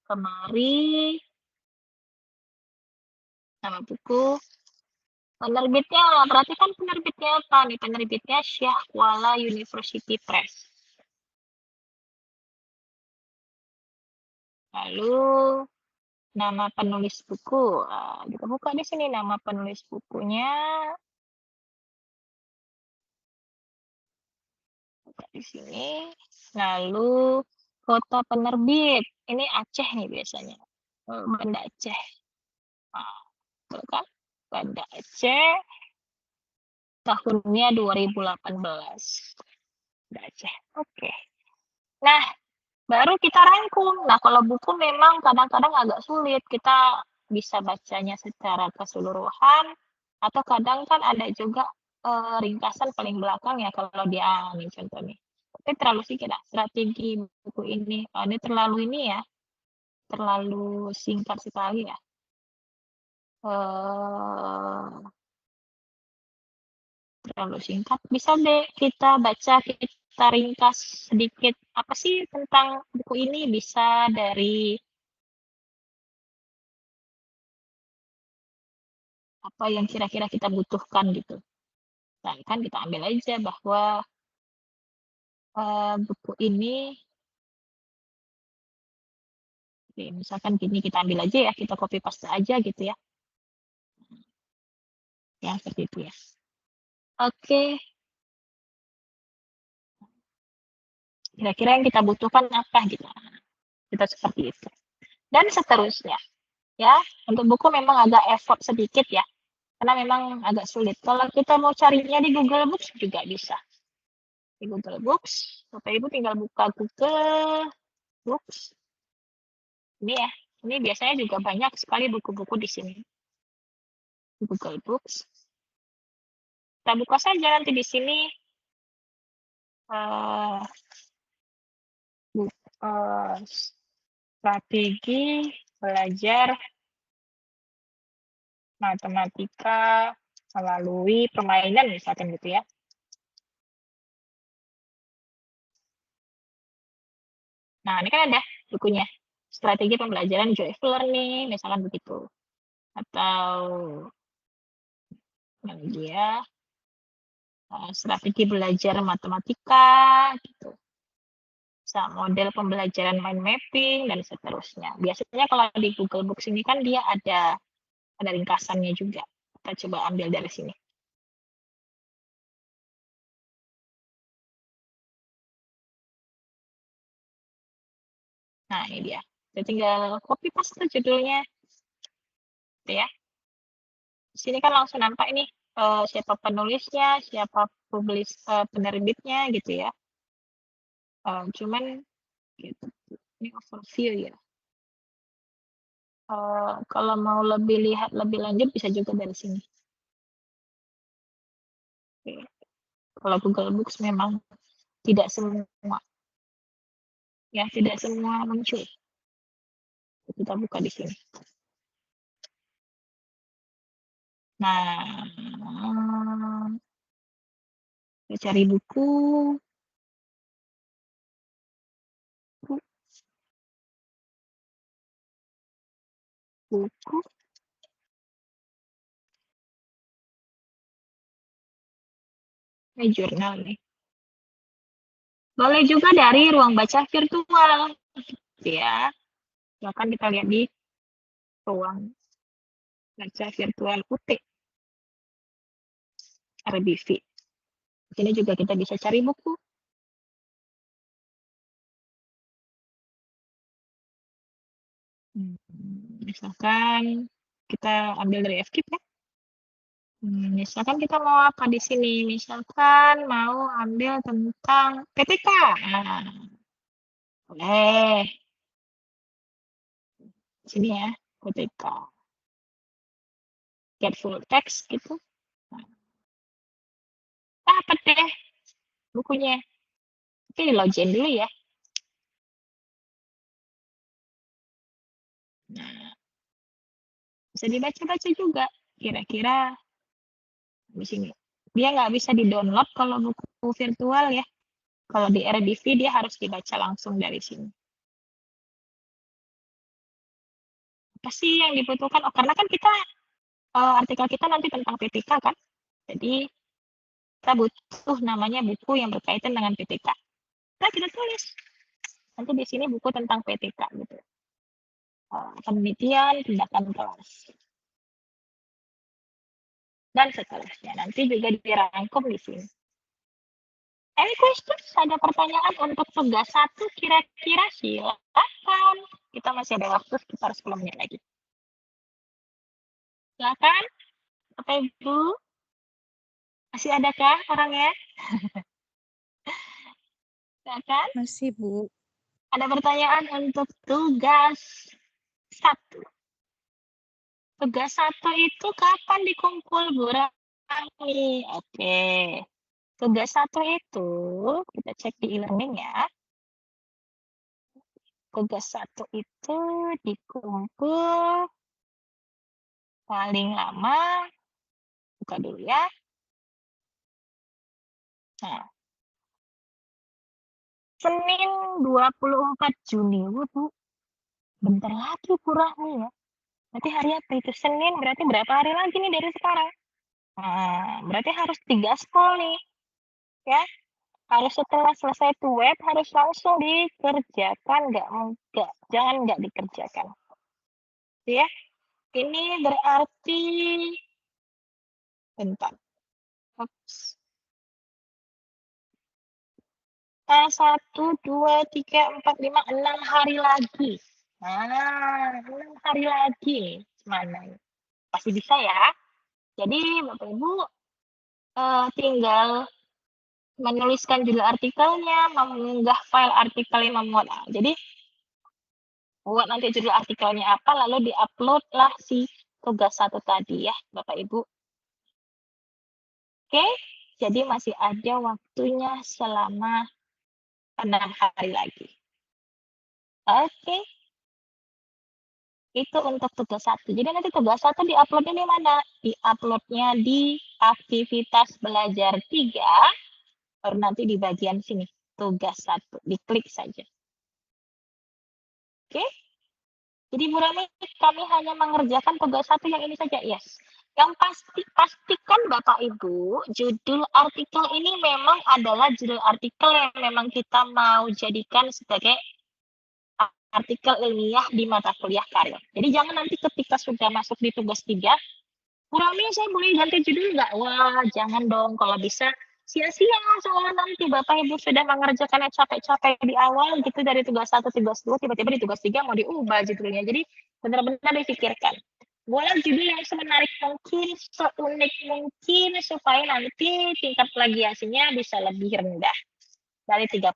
Kemari. Nama buku. Penerbitnya, berarti kan penerbitnya apa nih? Penerbitnya Syah Kuala University Press. Lalu nama penulis buku. Kita buka di sini nama penulis bukunya. di sini. Lalu kota penerbit. Ini Aceh nih biasanya. Banda Aceh. Nah, tuh kan? Banda Aceh. Tahunnya 2018. Banda Aceh. Oke. Nah, baru kita rangkum. Nah, kalau buku memang kadang-kadang agak sulit. Kita bisa bacanya secara keseluruhan, atau kadang kan ada juga ringkasan paling belakang ya kalau dia ini contoh nih. Tapi terlalu sedikit lah strategi buku ini. Oh, ini terlalu ini ya, terlalu singkat sekali ya. Terlalu singkat. Bisa deh kita baca, kita ringkas sedikit. Apa sih tentang buku ini? Bisa dari apa yang kira-kira kita butuhkan gitu. Nah, kan kita ambil aja bahwa buku ini, misalkan gini, kita ambil aja ya, kita copy paste aja gitu ya. Ya, seperti itu ya. Oke. Kira-kira yang kita butuhkan apa gitu. Kita seperti itu. Dan seterusnya. Ya, untuk buku memang agak effort sedikit ya. Karena memang agak sulit. Kalau kita mau carinya di Google Books juga bisa. Di Google Books, Bapak Ibu tinggal buka Google Books. Ini ya, ini biasanya juga banyak sekali buku-buku di sini. Google Books. Kita buka saja nanti di sini strategi belajar matematika melalui permainan misalkan gitu ya. Nah, ini kan ada bukunya. Strategi pembelajaran Joyful Learning, misalkan begitu. Atau yang dia strategi belajar matematika gitu. Model pembelajaran mind mapping dan seterusnya. Biasanya kalau di Google Books ini kan dia ada ringkasannya juga. Kita coba ambil dari sini. Nah, ini dia. Kita tinggal copy paste judulnya. Gitu ya. Di sini kan langsung nampak ini siapa penulisnya, siapa penerbitnya gitu ya. Cuman gitu. Ini overview ya. Kalau mau lihat lebih lanjut bisa juga dari sini. Oke. Kalau Google Books memang tidak semua. Ya, tidak semua muncul. Kita buka di sini. Nah, kita cari buku. Buku. Ini jurnal nih. Boleh juga dari ruang baca virtual. Ya, bahkan kita lihat di ruang baca virtual UT RBV. Di sini juga kita bisa cari buku. Misalkan kita ambil dari FKIP ya. Misalkan kita mau apa di sini? Misalkan mau ambil tentang PTK. Nah, boleh. Sini ya, PTK. Get full text gitu. Nah, dapat deh bukunya. Oke, di login dulu ya. Nah, bisa dibaca-baca juga. Kira-kira di sini. Dia nggak bisa di-download kalau buku virtual ya. Kalau di RBV dia harus dibaca langsung dari sini. Apa sih yang dibutuhkan? Oh, karena kan kita artikel kita nanti tentang PTK kan. Jadi kita butuh namanya buku yang berkaitan dengan PTK. Nah, kita tulis. Nanti di sini buku tentang PTK gitu. Penelitian, tindakan kelas. Dan seterusnya. Nanti juga dirangkum di sini. Any questions? Ada pertanyaan untuk tugas 1 kira-kira? Silakan. Kita masih ada waktu sekitar 10 menit lagi. Silakan, Bapak Ibu. Masih adakah orangnya? Silakan. Masih, Bu. Ada pertanyaan untuk tugas 1. Tugas 1 itu kapan dikumpul, Bu Rami? Oke. Tugas 1 itu kita cek di e-learning ya. Tugas 1 itu dikumpul paling lama, buka dulu ya. Nah, Senin 24 Juni, Bu. Bentar lagi kurang nih ya. Berarti hari apa itu? Senin, berarti berapa hari lagi nih dari sekarang? Nah, berarti harus 3 skol nih. Ya, harus setelah selesai web harus langsung dikerjakan, enggak, jangan enggak dikerjakan. Ya, ini berarti bentar. Ups. 1, 2, 3, 4, 5, 6 hari lagi. Nah, 6 hari lagi. Mana? Pasti bisa ya. Jadi Bapak Ibu tinggal menuliskan judul artikelnya, mengunggah file artikelnya, memuat. Jadi buat nanti judul artikelnya apa, lalu diupload lah si tugas 1 tadi ya, Bapak Ibu. Oke, jadi masih ada waktunya selama 6 hari lagi. Oke. Itu untuk tugas 1. Jadi nanti tugas 1 diuploadnya di mana? Diuploadnya di aktivitas belajar 3, baru nanti di bagian sini, tugas 1. Diklik saja. Oke? Jadi Bu Rami, kami hanya mengerjakan tugas 1 yang ini saja, yes. Yang pastikan Bapak Ibu, judul artikel ini memang adalah judul artikel yang memang kita mau jadikan sebagai artikel ilmiah di mata kuliah karir. Jadi jangan nanti ketika sudah masuk di tugas 3, Bu Rami, saya boleh ganti judul nggak? Wah, jangan dong. Kalau bisa sia-sia soalnya nanti Bapak Ibu sudah mengerjakannya capek-capek di awal gitu dari tugas 1, tugas 2, tiba-tiba di tugas 3 mau diubah judulnya. Jadi benar-benar dipikirkan. Boleh judul yang semenarik mungkin, seunik mungkin, supaya nanti tingkat plagiasinya bisa lebih rendah dari 30%.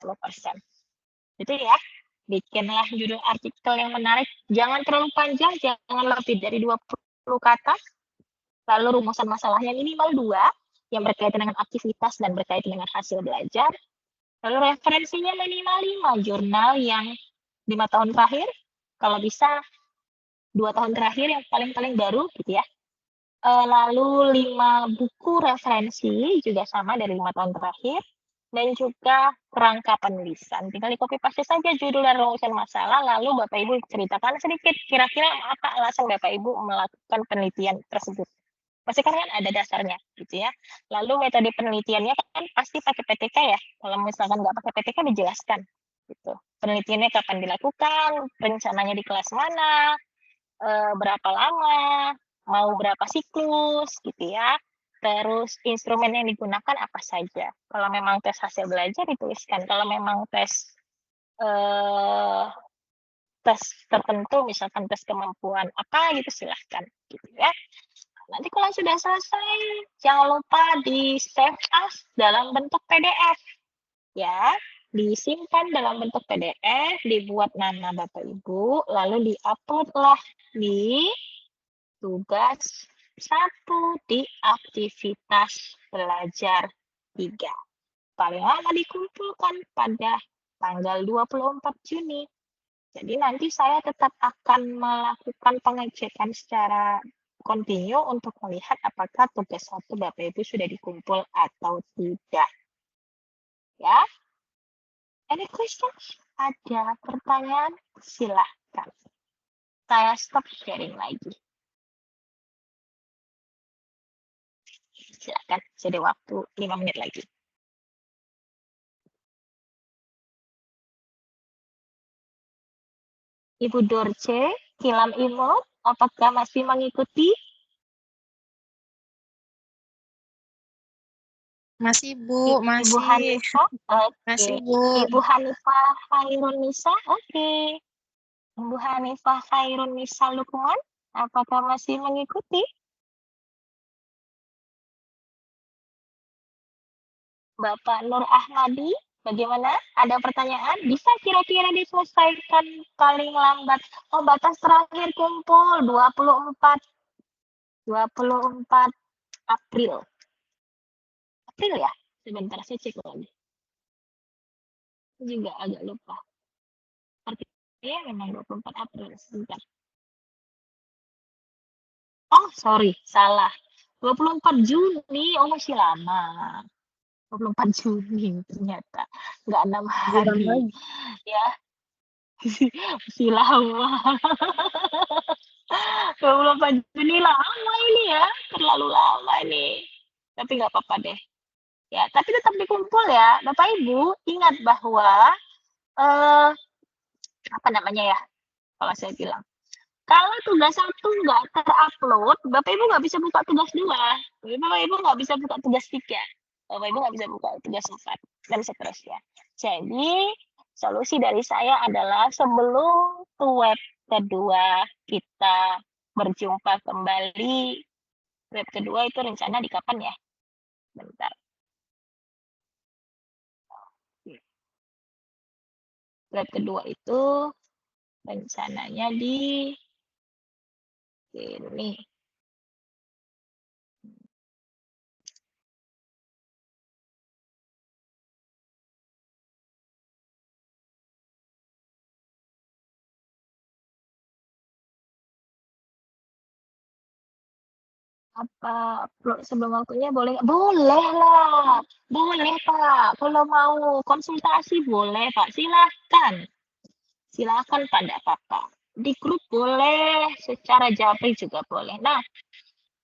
Itu ya. Bikinlah judul artikel yang menarik. Jangan terlalu panjang, jangan lebih dari 20 kata. Lalu rumusan masalahnya minimal 2, yang berkaitan dengan aktivitas dan berkaitan dengan hasil belajar. Lalu referensinya minimal 5, jurnal yang 5 tahun terakhir, kalau bisa 2 tahun terakhir yang paling-paling baru gitu ya. Lalu 5 buku referensi juga sama dari 5 tahun terakhir. Dan juga kerangka penulisan. Tinggal di copy paste saja judul dan rumusan masalah, lalu Bapak Ibu ceritakan sedikit kira-kira apa alasan Bapak Ibu melakukan penelitian tersebut. Pasti kan ada dasarnya gitu ya. Lalu metode penelitiannya kan pasti pakai PTK ya. Kalau misalkan nggak pakai PTK dijelaskan gitu. Penelitiannya kapan dilakukan, rencananya di kelas mana, berapa lama, mau berapa siklus gitu ya. Terus instrumen yang digunakan apa saja. Kalau memang tes hasil belajar dituliskan. Kalau memang tes tertentu, misalkan tes kemampuan apa gitu, silahkan gitu ya. Nanti kalau sudah selesai, jangan lupa di save as dalam bentuk PDF ya. Disimpan dalam bentuk PDF, dibuat nama Bapak Ibu, lalu diupload lah di tugas 1 di aktivitas belajar 3. Paling lama dikumpulkan pada tanggal 24 Juni. Jadi nanti saya tetap akan melakukan pengecekan secara kontinu untuk melihat apakah tugas 1 Bapak Ibu sudah dikumpul atau tidak. Ya. Any questions? Ada pertanyaan? Silahkan. Saya stop sharing lagi. Silakan, jadi waktu 5 menit lagi. Ibu Dorce, Kilam Imo, apakah masih mengikuti? Masih Bu, Ibu masih. Hanifah, oke. Masih Bu. Ibu Hanifah Khairun Nisa, oke. Ibu Hanifah Khairun Nisa Lukman, apakah masih mengikuti? Bapak Nur Ahmadi, bagaimana? Ada pertanyaan? Bisa kira-kira diselesaikan paling lambat? Oh, batas terakhir kumpul 24 April. April ya? Sebentar, saya cek lagi. Juga agak lupa. Artinya memang 24 April. Sebentar. Oh, sorry, salah. 24 Juni, oh masih lama. 24 Juni ternyata. Nggak 6 hari. Ya, masih lama. 24 Juni lama ini ya. Terlalu lama ini. Tapi nggak apa-apa deh. Ya, tapi tetap dikumpul ya. Bapak Ibu, ingat bahwa apa namanya ya? Kalau saya bilang, kalau tugas 1 nggak terupload, Bapak Ibu nggak bisa buka tugas 2. Bapak Ibu nggak bisa buka tugas 3. Bapak Ibu nggak bisa buka tugas 4, dan seterusnya. Jadi, solusi dari saya adalah sebelum web kedua kita berjumpa kembali, web kedua itu rencana di kapan ya? Bentar. Web kedua itu rencananya di ini. Apa upload sebelum waktunya boleh? Boleh lah, boleh Pak. Kalau mau konsultasi boleh Pak, silahkan. Silahkan pada Bapak. Di grup boleh, secara japri juga boleh. Nah,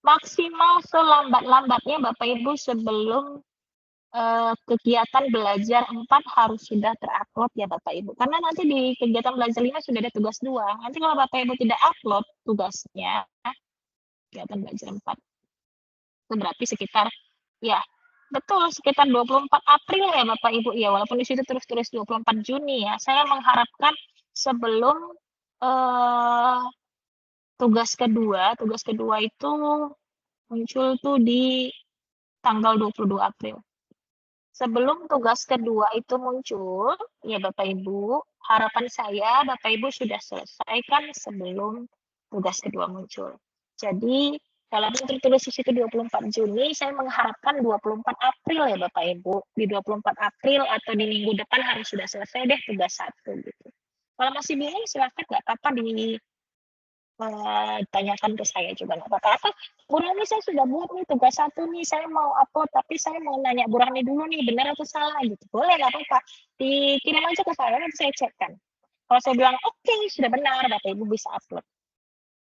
maksimal selambat-lambatnya Bapak Ibu sebelum kegiatan belajar 4 harus sudah terupload ya Bapak Ibu. Karena nanti di kegiatan belajar 5 sudah ada tugas 2. Nanti kalau Bapak Ibu tidak upload tugasnya, kegiatan belajar 4, itu berarti sekitar, ya betul, sekitar 24 April ya Bapak Ibu ya, walaupun di situ terus-terus 24 Juni ya. Saya mengharapkan sebelum tugas kedua itu muncul tuh di tanggal 22 April. Sebelum tugas kedua itu muncul, ya Bapak Ibu, harapan saya Bapak Ibu sudah selesaikan sebelum tugas kedua muncul. Jadi, walaupun tertulis di situ 24 Juni, saya mengharapkan 24 April ya Bapak Ibu. Di 24 April atau di minggu depan harus sudah selesai deh tugas 1 gitu. Kalau masih bingung, silahkan nggak apa-apa tanyakan ke saya juga nggak apa-apa. Atau Bu Rani saya sudah buat nih tugas 1 nih, saya mau upload, tapi saya mau nanya Bu Rani dulu nih, benar atau salah gitu. Boleh nggak apa-apa, dikirim aja ke saya, nanti saya cek kan. Kalau saya bilang oke, sudah benar, Bapak Ibu bisa upload.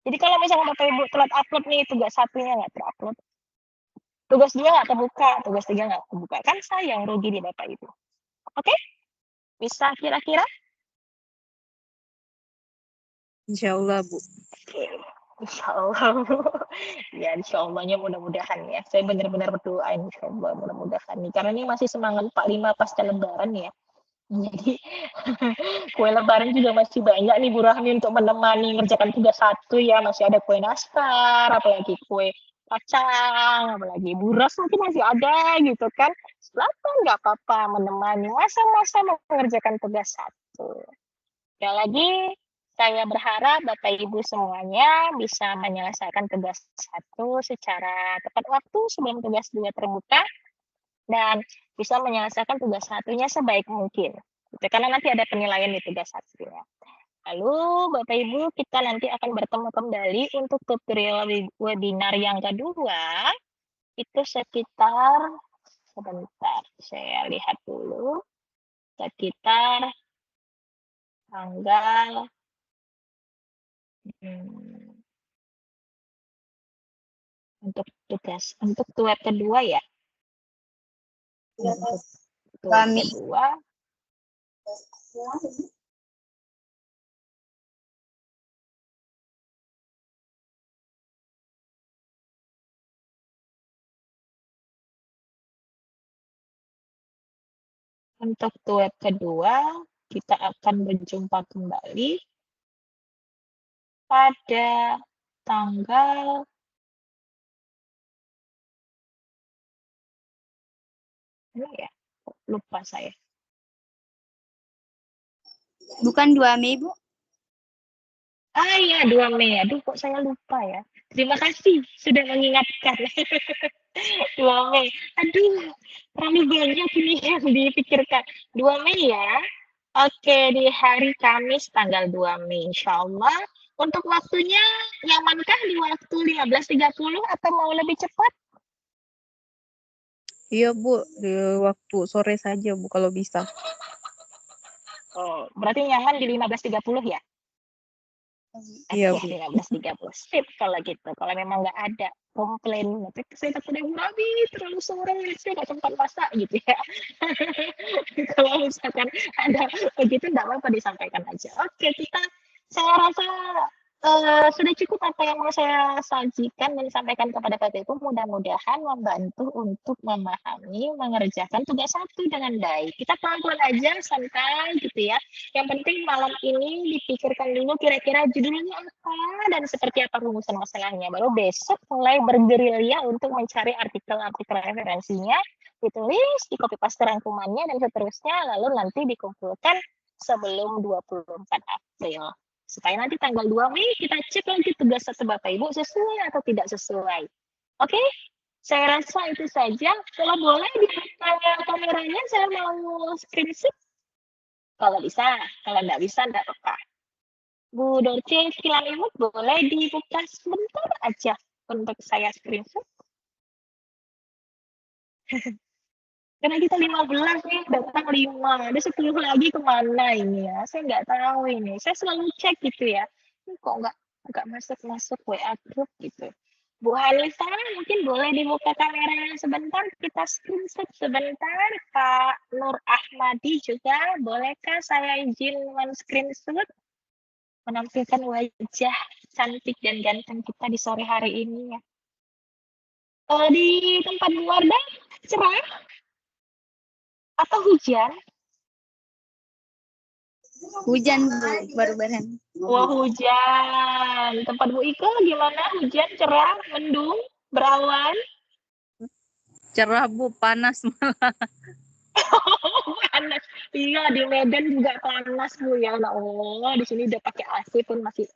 Jadi kalau misalnya Bapak Ibu telat upload nih, tugas 1-nya nggak terupload, tugas 2 nggak terbuka, tugas 3 nggak terbuka, kan saya yang rugi di Bapak Ibu. Oke? Bisa kira-kira? Insya Allah Bu. Oke. Insya Allah. Ya, insya Allahnya mudah-mudahan ya. Saya benar-benar berdoa insya Allah mudah-mudahan nih. Karena ini masih semangat 45 pasca lebaran ya. Jadi kue lebaran juga masih banyak nih Bu Rahmi untuk menemani ngerjakan tugas 1 ya. Masih ada kue nastar, apalagi kue kacang, apalagi buras nanti masih ada gitu kan. Silakan nggak apa-apa menemani masa-masa mengerjakan tugas 1. Sekali lagi, saya berharap Bapak Ibu semuanya bisa menyelesaikan tugas 1 secara tepat waktu sebelum tugas 2 terbuka dan bisa menyelesaikan tugas 1-nya sebaik mungkin. Gitu, karena nanti ada penilaian di tugas 1-nya. Lalu Bapak Ibu kita nanti akan bertemu kembali untuk tutorial webinar yang kedua. Itu sekitar, sebentar, saya lihat dulu. Sekitar tanggal untuk web kedua ya. Untuk web kedua Untuk web kedua, kita akan berjumpa kembali pada tanggal ini ya, lupa saya. Bukan 2 Mei, Bu? Ah iya, 2 Mei. Aduh, kok saya lupa ya. Terima kasih sudah mengingatkan. 2 Mei. Aduh, terlalu banyak ini yang dipikirkan. 2 Mei ya. Oke, di hari Kamis tanggal 2 Mei, insya Allah. Untuk waktunya, nyamankah di waktu 15.30 atau mau lebih cepat? Iya Bu, di waktu sore saja Bu kalau bisa. Oh, berarti nyaman di 15.30 ya? Iya Oke, Bu. 15.30. Sip kalau gitu. Kalau memang nggak ada komplain, tapi saya takut yang Rabi terlalu sore, saya nggak sempat masak gitu ya. Kalau misalkan ada begitu, nggak apa-apa disampaikan aja. Oke, saya rasa sudah cukup apa yang mau saya sajikan dan sampaikan kepada Bapak Ibu. Mudah-mudahan membantu untuk memahami, mengerjakan tugas satu dengan baik. Kita pelan-pelan aja, santai gitu ya. Yang penting malam ini dipikirkan dulu kira-kira judulnya apa dan seperti apa rumusan masalahnya. Baru besok mulai bergerilya untuk mencari artikel-artikel referensinya, ditulis, di copy paste rangkumannya dan seterusnya, lalu nanti dikumpulkan sebelum 24 April. Supaya nanti tanggal 2 Mei kita cek lagi tugas satu Bapak Ibu sesuai atau tidak sesuai. Oke? Saya rasa itu saja. Kalau boleh dibuka kameranya, saya mau screenshot. Kalau bisa, kalau nggak bisa, nggak apa-apa. Bu Dorce Kilanimut, boleh dibuka sebentar aja untuk saya screenshot. Karena kita 15 nih, datang 5. Ada 10 lagi kemana ini ya? Saya nggak tahu ini. Saya selalu cek gitu ya. Ini kok nggak masuk-masuk WA group gitu. Bu Hanifah, mungkin boleh dibuka kameranya sebentar, kita screenshot sebentar. Pak Nur Ahmadi juga, bolehkah saya izin men-screenshot? Menampilkan wajah cantik dan ganteng kita di sore hari ini ya. Di tempat Bu Wardah, cerah atau hujan? Hujan, Bu, baru berhenti. Wah, hujan. Tempat Bu Iko gimana? Hujan, cerah, mendung, berawan? Cerah Bu, panas malah. Panas. Iya, di Medan juga panas Bu ya. Oh, di sini udah pakai AC pun masih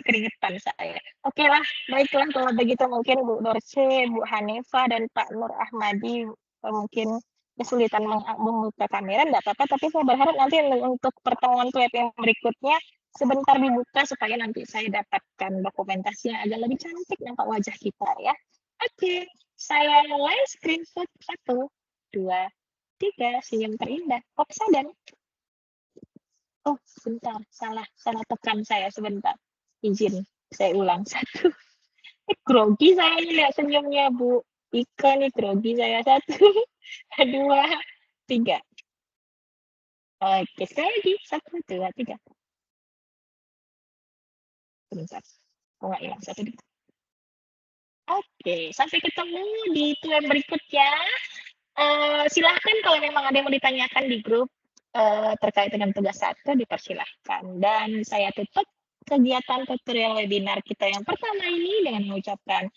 keringetan saya. Oke lah, baiklah kalau begitu mungkin Bu Dorce, Bu Hanifah, dan Pak Nur Ahmadi mungkin kesulitan membuka kamera, enggak apa-apa, tapi saya berharap nanti untuk pertemuan web yang berikutnya sebentar dibuka supaya nanti saya dapatkan dokumentasi yang agak lebih cantik nampak wajah kita ya. Oke, saya mulai screenshot 1, 2, 3, senyum terindah. Sadar. Oh, sebentar, salah tekan saya sebentar. Izin, saya ulang 1. Grogi saya lihat senyumnya Bu Ika nih, grogi saya 1, 2, 3. Oke, sekali lagi 1, 2, 3. Sebentar, kok nggak hilang 1, 2. Oke, sampai ketemu di tutorial berikutnya. Silahkan kalau memang ada yang mau ditanyakan di grup terkait dengan tugas 1, dipersilahkan. Dan saya tutup kegiatan tutorial webinar kita yang pertama ini dengan mengucapkan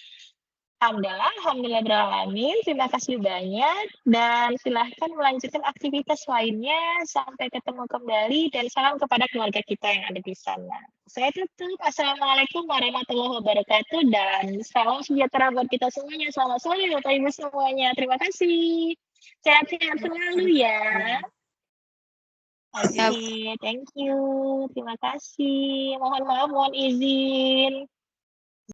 alhamdulillah, terima kasih banyak, dan silahkan melanjutkan aktivitas lainnya. Sampai ketemu kembali, dan salam kepada keluarga kita yang ada di sana. Saya tutup. Assalamualaikum warahmatullahi wabarakatuh, dan salam sejahtera buat kita semuanya. Selamat sore Bapak Ibu semuanya. Terima kasih. Sehat-sehat selalu ya. Oke, thank you. Terima kasih. Mohon maaf, mohon izin.